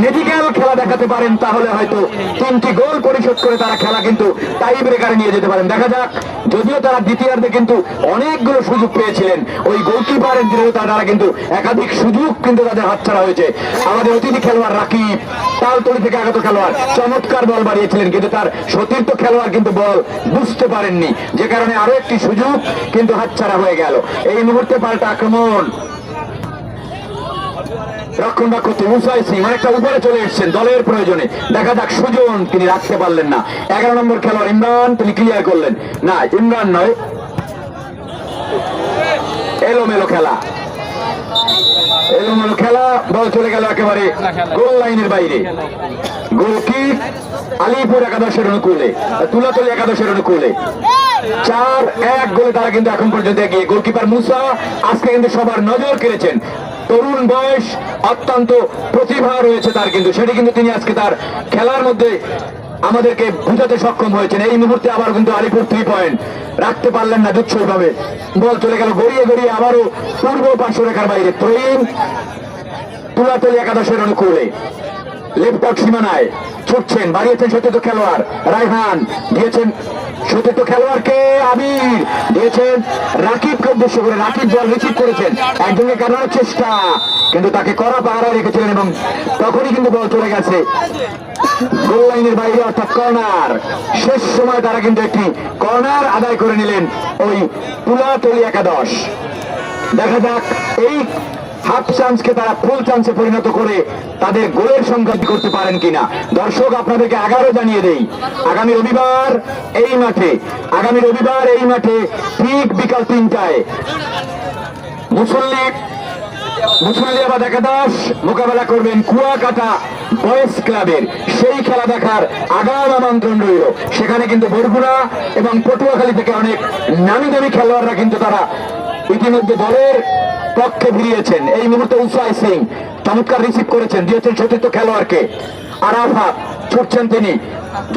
মেডিকেল খেলা দেখাতে পারেন, তাহলে হয়তো 3টি গোল পরিশোধ করে তারা খেলা কিন্তু টাই ব্রেকারে নিয়ে যেতে পারেন। দেখা যাক, যদিও তারা দ্বিতীয়ার্ধে কিন্তু অনেকগুলো সুযোগ পেয়েছিলেন, ওই গোলকিপারের দৃঢ়তা তারা কিন্তু একাধিক সুযোগ কিন্তু তাদের হাতছাড়া হয়েছে। আমাদের অতিথি খেলোয়াড় রাকিব, তালতলি থেকে আগত খেলোয়াড়, চমৎকার বল বাড়িয়েছিলেন, কিন্তু তার সতীর্থ খেলোয়াড় কিন্তু বল বুঝতে পারেননি, যে কারণে আরো একটি সুযোগ কিন্তু হাতছাড়া হয়ে গেল। এই মুহূর্তে পাল্টা আক্রমণ, রক্ষণভাগ মুসাই সিং অনেকটা উপরে চলে এসেছেন দলের প্রয়োজনে। দেখা যাক, সুজন তিনি রাখতে পারলেন না। 11 নম্বর খেলোয়াড় ইমরান, তিনি ক্লিয়ার করলেন না, ইমরান নয়, এলোমেলো খেলা, এলোমেলো খেলা, বল চলে গেল একেবারে গোল লাইনের বাইরে। গোলকিক আলিপুর একাদশের অনুকূলে, তুলাতলি একাদশের অনুকূলে 4-1 গোলে তারা কিন্তু এখন পর্যন্ত এগিয়ে। গোলকিপার মুসা আজকে কিন্তু সবার নজর কেড়েছেন, তরুণ বয়স, অত্যন্ত প্রতিভা রয়েছে তার, কিন্তু সেটি কিন্তু তিনি আজকে তার খেলার মধ্যে আমাদেরকে বুঝাতে সক্ষম হয়েছেন। এই মুহূর্তে আবার কিন্তু আলিপুর 3 পয়েন্ট রাখতে পারলেন না দুচ্ছভাবে, বল চলে গেল গড়িয়ে গড়িয়ে আবারও পূর্ব পার্শ্বরেখার বাইরে। ত্রয়ীন তুলাতলি একাদশের অনুকূলে লেফট সীমানায় ছুটছেন, বাড়িয়েছেন সতীর্থ খেলোয়াড় রায়হান, দিয়েছেন সতীর্থ খেলোয়াড়কে আমির, দিয়েছেন রাকিবকে উদ্দেশ্য করে, রাকিব বল রিসিভ করেছেন, একজনকে কাটানোর চেষ্টা, কিন্তু তাকে কড়া পাহারা রেখেছিলেন এবং তখনই কিন্তু বল চলে গেছে গোল লাইনের বাইরে, অর্থাৎ কর্নার। শেষ সময় তারা কিন্তু একটি কর্নার আদায় করে নিলেন ওই তুলাতলি একাদশ। দেখা যাক এই হাফ চান্সকে তারা ফুল চান্সে পরিণত করে তাদের গোলের সংখ্যা করতে পারেন কিনা। দর্শক, আপনাদেরকে 11 জানিয়ে দেই, আগামী রবিবার এই মাঠে ঠিক বিকাল 3টায় মুসল্লিয়াবাদ একাদশ মোকাবেলা করবেন কুয়াকাটা বয়েজ ক্লাবের সেই খেলা দেখার আগাম আমন্ত্রণ রইল। সেখানে কিন্তু বরগুনা এবং পটুয়াখালী থেকে অনেক নামি দামি খেলোয়াড়রা কিন্তু তারা ইতিমধ্যে দলের পক্ষে ভিড়িয়েছেন। এই মুহূর্তে উসাই সিং চমৎকার রিসিভ করেছেন, দিয়েছেন সতীর্থ খেলোয়াড়কে। আরাফাত ছুটছেন, তিনি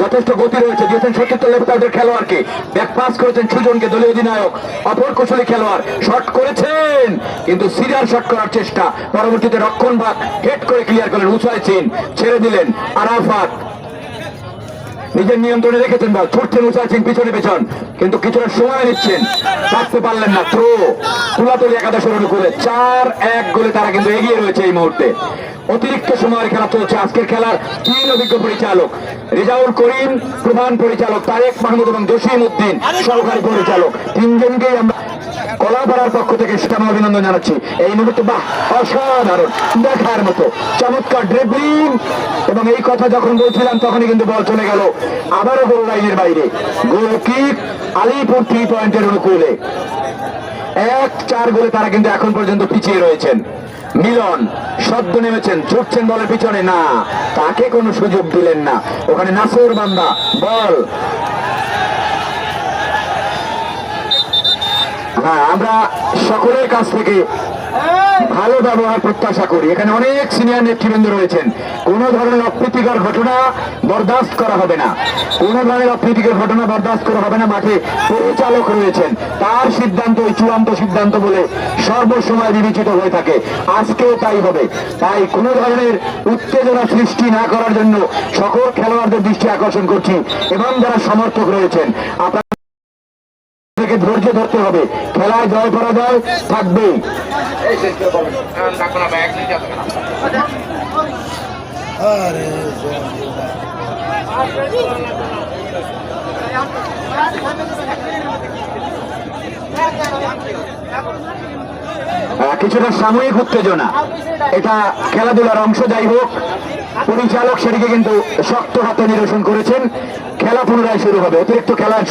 যথেষ্ট গতি রয়েছে, দিয়েছেন সতীর্থ লেফটার্ডের খেলোয়াড়কে। ব্যাক পাস করেছেন সুজনকে, দলীয় অধিনায়ক অপর কুশলী খেলোয়াড় শট করেছেন, কিন্তু সিরিয়াল শট করার চেষ্টা, পরবর্তীতে রক্ষণ ভাগ হেড করে ক্লিয়ার করলেন উসাই সিং, ছেড়ে দিলেন আরাফাত। নিজের নিয়ন্ত্রণে রেখেছেন বল, ছুটছেন উসাই সিং পিছনে পেছন, কিন্তু কিছুটা সময় নিচ্ছেন, থাকতে পারলেন না। থ্রো তুলাতুলি একাদশের অনুকূলে 4-1 গোলে তারা কিন্তু এগিয়ে রয়েছে এই মুহূর্তে। অতিরিক্ত সময়ের খেলা চলছে। আজকের খেলার 3 অভিজ্ঞ পরিচালক, রেজাউল করিম প্রধান পরিচালক, তারেক মাহমুদ এবং জসিম উদ্দিন সহকারী পরিচালক, 3 জনকেই আমরা কলাপাড়ার পক্ষ থেকে সেটা অভিনন্দন জানাচ্ছি। এই মুহূর্তে বাহ, অসাধারণ, দেখার মতো চমৎকার ড্রিবলিং, এবং এই কথা যখন বলছিলাম তখনই কিন্তু বল চলে গেল আবারও গোল লাইনের বাইরে। গোল কিক আলিপুর 3 পয়েন্টের অনুকূলে। 1-4 গোলে তারা কিন্তু এখন পর্যন্ত পিছিয়ে রয়েছেন। মিলন সদ্য নেমেছেন, ছুটছেন বলের পিছনে, না তাকে কোনো সুযোগ দিলেন না। ওখানে নাসুর বান্দা বল, হ্যাঁ আমরা সকলের কাছ থেকে ভালো ব্যবহার প্রত্যাশা করি। এখানে অনেক সিনিয়র নেতৃবৃন্দ রয়েছেন, কোন ধরনের অপ্রীতিকর ঘটনা বরদাস্ত করা হবে না, কোন ধরনের অপ্রীতিকর ঘটনা বরদাস্ত করা হবে না। মাঠে পরিচালক রয়েছেন, তার সিদ্ধান্ত চূড়ান্ত সিদ্ধান্ত বলে সর্বসময় বিবেচিত হয়ে থাকে, আজকেও তাই হবে। তাই কোন ধরনের উত্তেজনা সৃষ্টি না করার জন্য সকল খেলোয়াড়দের দৃষ্টি আকর্ষণ করছি, এবং যারা সমর্থক রয়েছেন আপনারা ধৈর্য ধরতে হবে, খেলায় জয় পরাজয় থাকবেই। কিছুটা সাময়িক উত্তেজনা, এটা খেলাধুলার অংশ। যাই হোক, পরিচালক সেটিকে কিন্তু শক্ত হাতে নিরসন করেছেন। খেলা পুনরায় শুরু হবে। অতিরিক্ত খেলার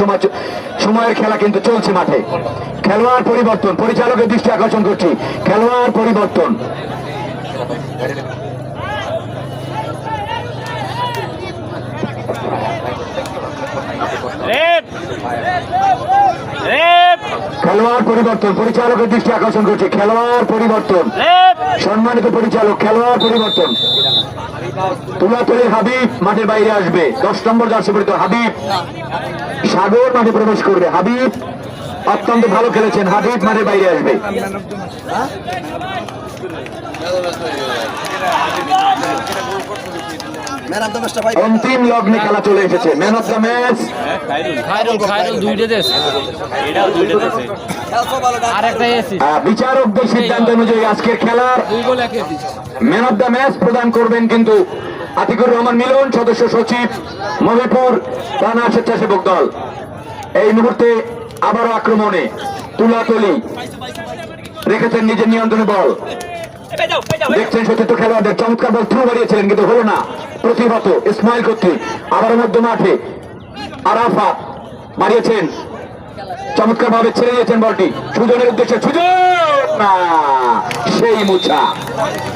সময়ের খেলা কিন্তু চলছে মাঠে। খেলোয়াড় পরিবর্তন, পরিচালকের দৃষ্টি আকর্ষণ করছি, খেলোয়াড় পরিবর্তন। খেলোয়াড় পরিবর্তন, পরিচালকের দৃষ্টি আকর্ষণ করছে, খেলোয়াড় পরিবর্তন। সম্মানিত পরিচালক, খেলোয়াড় পরিবর্তন। তুলাতুলি হাবিব মাঠের বাইরে আসবে, 10 নম্বর জার্সি পরিহিত হাবিব। সাগর মাঠে প্রবেশ করবে, হাবিব অত্যন্ত ভালো খেলেছেন, হাবিব মাঠের বাইরে আসবে। অন্তিম লগ্নে খেলা চলে এসেছে। ম্যান অফ দ্য ম্যাচ বিচারকদের সিদ্ধান্ত অনুযায়ী আজকের খেলার ম্যান অফ দ্য ম্যাচ প্রদান করবেন কিন্তু আতিকুর রহমান মিলন, সদস্য সচিব, মহিপুর থানা স্বেচ্ছাসেবক দল। এই মুহূর্তে আবারও আক্রমণে তুলাতুলি রেখেছেন নিজের নিয়ন্ত্রণে বল, দেখছেন সতীর্থ খেলোয়াড়দের চমৎকার বল থ্রু বাড়িয়েছিলেন, কিন্তু হলো না। প্রতিহত ইসমাইল কর্তৃক আবার মধ্য মাঠে আরাফাত বাড়িয়েছেন, চমৎকার ভাবে ছেড়ে দিয়েছেন বলটি সুজনের উদ্দেশ্যে, সুজন না, সেই মুছা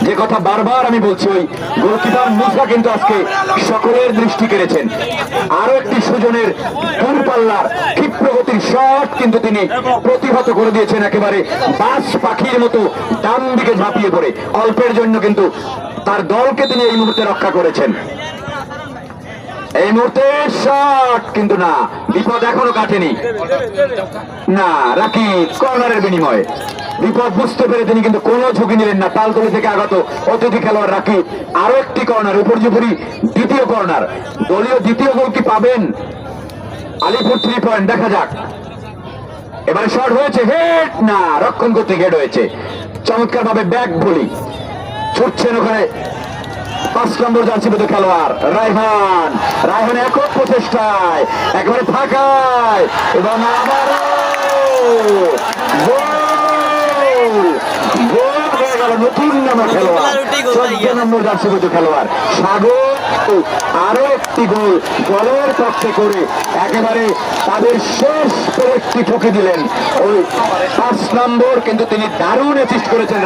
যে কথা বারবার আমি বলছি, ওই গোলকিপার মুছা কিন্তু আজকে সকলের দৃষ্টি কেড়েছেন। আরো একটি সুজনের দূরপাল্লার ক্ষিপ্র গতির শট কিন্তু তিনি প্রতিহত করে দিয়েছেন, একেবারে বাস পাখির মতো ডান দিকে ঝাঁপিয়ে পড়ে অল্পের জন্য কিন্তু তার দলকে তিনি এই মুহূর্তে রক্ষা করেছেন। এই মুহূর্তে শট কিন্তু না, বিপদ এখনো কাটেনি, না রাকি কর্নারের বিনিময়ে বিপদ বুঝতে পেরে তিনি কিন্তু কোনো ঝুঁকি নিলেন না। তালতলি থেকে আগত অতিথি খেলোয়াড় রাকি আরো একটি কর্নার, উপর্যুপরি দ্বিতীয় কর্নার, দলীয় দ্বিতীয় গোল কি পাবেন আলিপুর 3 পয়েন্ট, দেখা যাক। এবারে শট হয়েছে, হেড না, রক্ষণ কর্তৃক হেড হয়েছে। চমৎকার ভাবে ব্যাক ভলি ছুটছেন ওখানে 5 নম্বর জার্সিবদ্ধ খেলোয়াড় রায়হান, রায়হান একক প্রচেষ্টায় একেবারে ফাঁকায়, এবং আবার নতুন নামা খেলোয়াড় 14 নম্বর জার্সিবদ্ধ খেলোয়াড় সাগর কিন্তু আরো একটি গোল দলের পক্ষে করে একেবারে তাদের শেষ একটি ঠকে দিলেন ওই 5 নম্বর, কিন্তু তিনি দারুণ অ্যাসিস্ট করেছেন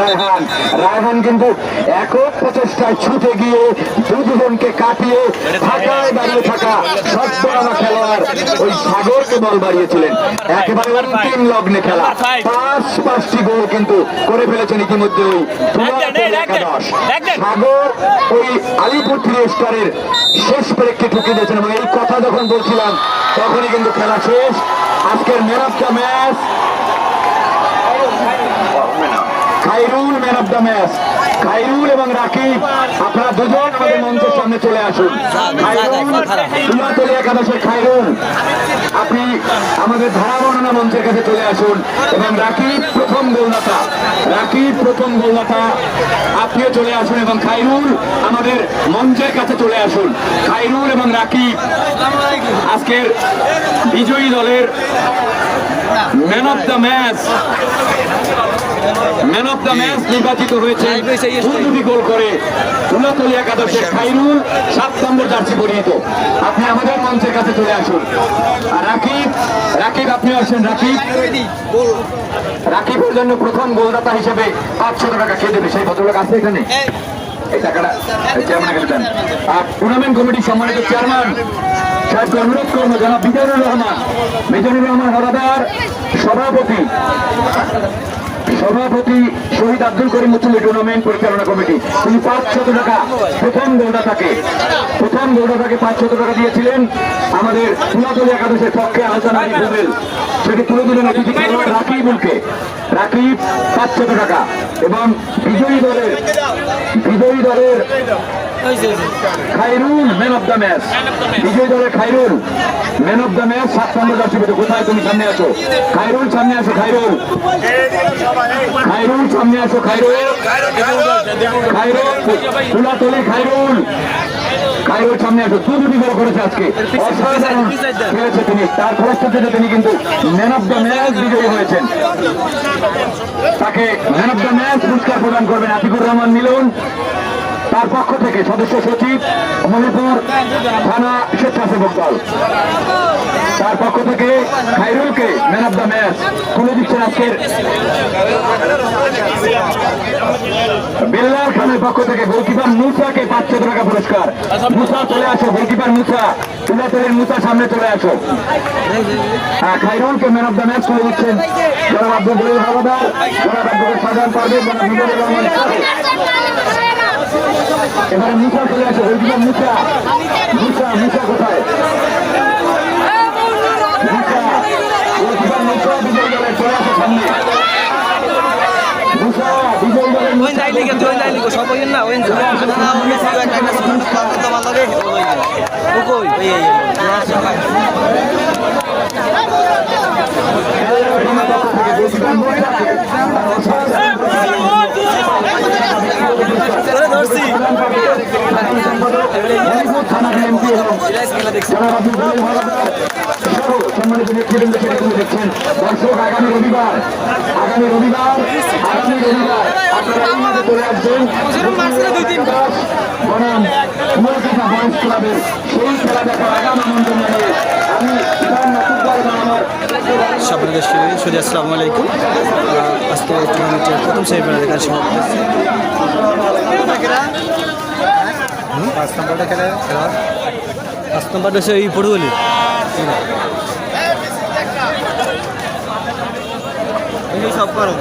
রায়হান কিন্তু একক প্রচেষ্টায় ছুটে গিয়ে দুজনকে কাটিয়ে ঢাকায় দাঁড়িয়ে থাকা সদ্যনামা খেলোয়াড় ওই সাগরকে বল বাড়িয়েছিলেন। একেবারে অন্তিম লগ্নে খেলা 5টি গোল কিন্তু করে ফেলেছেন ইতিমধ্যে ওই একাদশ। সাগর ওই আলিপুর 3 স্টারের শেষ প্রেক্ষে ঠুকে দিয়েছেন এবং এই কথা যখন বলছিলাম তখনই কিন্তু খেলা শেষ। আজকের man of the match Khairul, man of the match Khairul এবং রাকিব, আপনারা দুজন আমাদের মঞ্চের সামনে চলে আসুন। খাইরুল একাদশের খাইরুল, আপনি আমাদের ধারা বর্ণনা মঞ্চের কাছে চলে আসুন এবং রাকিব প্রথম গোলদাতা আপনিও চলে আসুন এবং খাইরুল আমাদের মঞ্চের কাছে চলে আসুন। খাইরুল এবং রাকিব আজকের বিজয়ী দলের ম্যান অফ দ্য ম্যাচ নির্বাচিত হয়েছে 2 গোল করে তুলাতলী একাদশের খাইরুল, 7 নম্বর জার্সি পরিহিত। আপনি আমাদের মঞ্চের কাছে চলে আসুন। আর রাকিব আপনি আসেন। রাকিবের জন্য প্রথম গোলদাতা হিসেবে 500 টাকা খেয়ে দেবে সেই ভদ্রলোক আছে এখানে, এই টাকাটা চেয়ারম্যানের কাছে দেন। আর টুর্নামেন্ট কমিটির সম্মানিত চেয়ারম্যান সাহেবকে অনুরোধ করবো জনাব মিজানুর রহমান হলাদার, সভাপতি শহীদ আব্দুল করিম মুচুল্লি টুর্নামেন্ট পরিচালনা কমিটি, তিনি 500 টাকা প্রথম গোলদাতাকে 500 টাকা দিয়েছিলেন আমাদের তুলাতলী একাদশের পক্ষে আলোচনা সেটি তুলে দিলেন অতিথি খেলোয়াড় রাকিবুলকে। রাকিব 500 টাকা এবং বিজয়ী দলের Khairul man of the match, বিজয়ী দলের Khairul man of the match 7 number jersey পরিহিত। কোথায় তুমি সামনে আসো খাইরুল, সামনে আসো খাইরুল সামনে আসো খাইরুল তুলাতলী খাইরুল সামনে আসো। 2 গোল করেছে আজকে, অসাধারণ খেলেছে তিনি, তার ফলশ্রুতিতে তিনি কিন্তু ম্যান অফ দ্য ম্যাচ বিজয়ী হয়েছেন। তাকে ম্যান অফ দ্য ম্যাচ পুরস্কার প্রদান করবেন আতিকুর রহমান মিলন, তার পক্ষ থেকে সদস্য সচিব মণিপুর থানা স্বেচ্ছাসেবক দল, তার পক্ষ থেকে খাইরুলকে ম্যান অফ দ্য ম্যাচ তুলে দিচ্ছেন আজকের বিল্লাল খানের পক্ষ থেকে গোলকিপার মুসাকে 500 টাকা পুরস্কার। মুসা চলে আসো, গোলকিপার মুসা, তুলাতলীর মুসা সামনে চলে আসো। খাইরুলকে ম্যান অফ দ্য ম্যাচ তুলে দিচ্ছেন জনাব আব্দুল জলিল হাওলাদার, জনাব আব্দুল সাজান পারভেজ, জনাব মিজানুর রহমান। এবারে মুসা চলে আসো, গোলকিপার মুসা কোথায়? গোলকিপার মুসা বিজয়ী দলের চলে আসো সামনে। মুসা বিজয়ী দলের সম্মানিত নেতৃবৃন্দ দেখছেন। দর্শক আগামী রবিবার আপনারা চলে আসবেন বনাম কুয়াকাটা বয়স ক্লাবের সেই খেলা দেখার আগাম আমন্ত্রণ জানিয়ে আমি সকলকে শুধু আসসালামু আলাইকুম। আজকে টুর্নামেন্টের প্রথম সেমিফাইনালের কাছে পাঁচ নম্বরটা খেলা 5 নম্বরটা হচ্ছে এই পড়ুয়ালি সব করো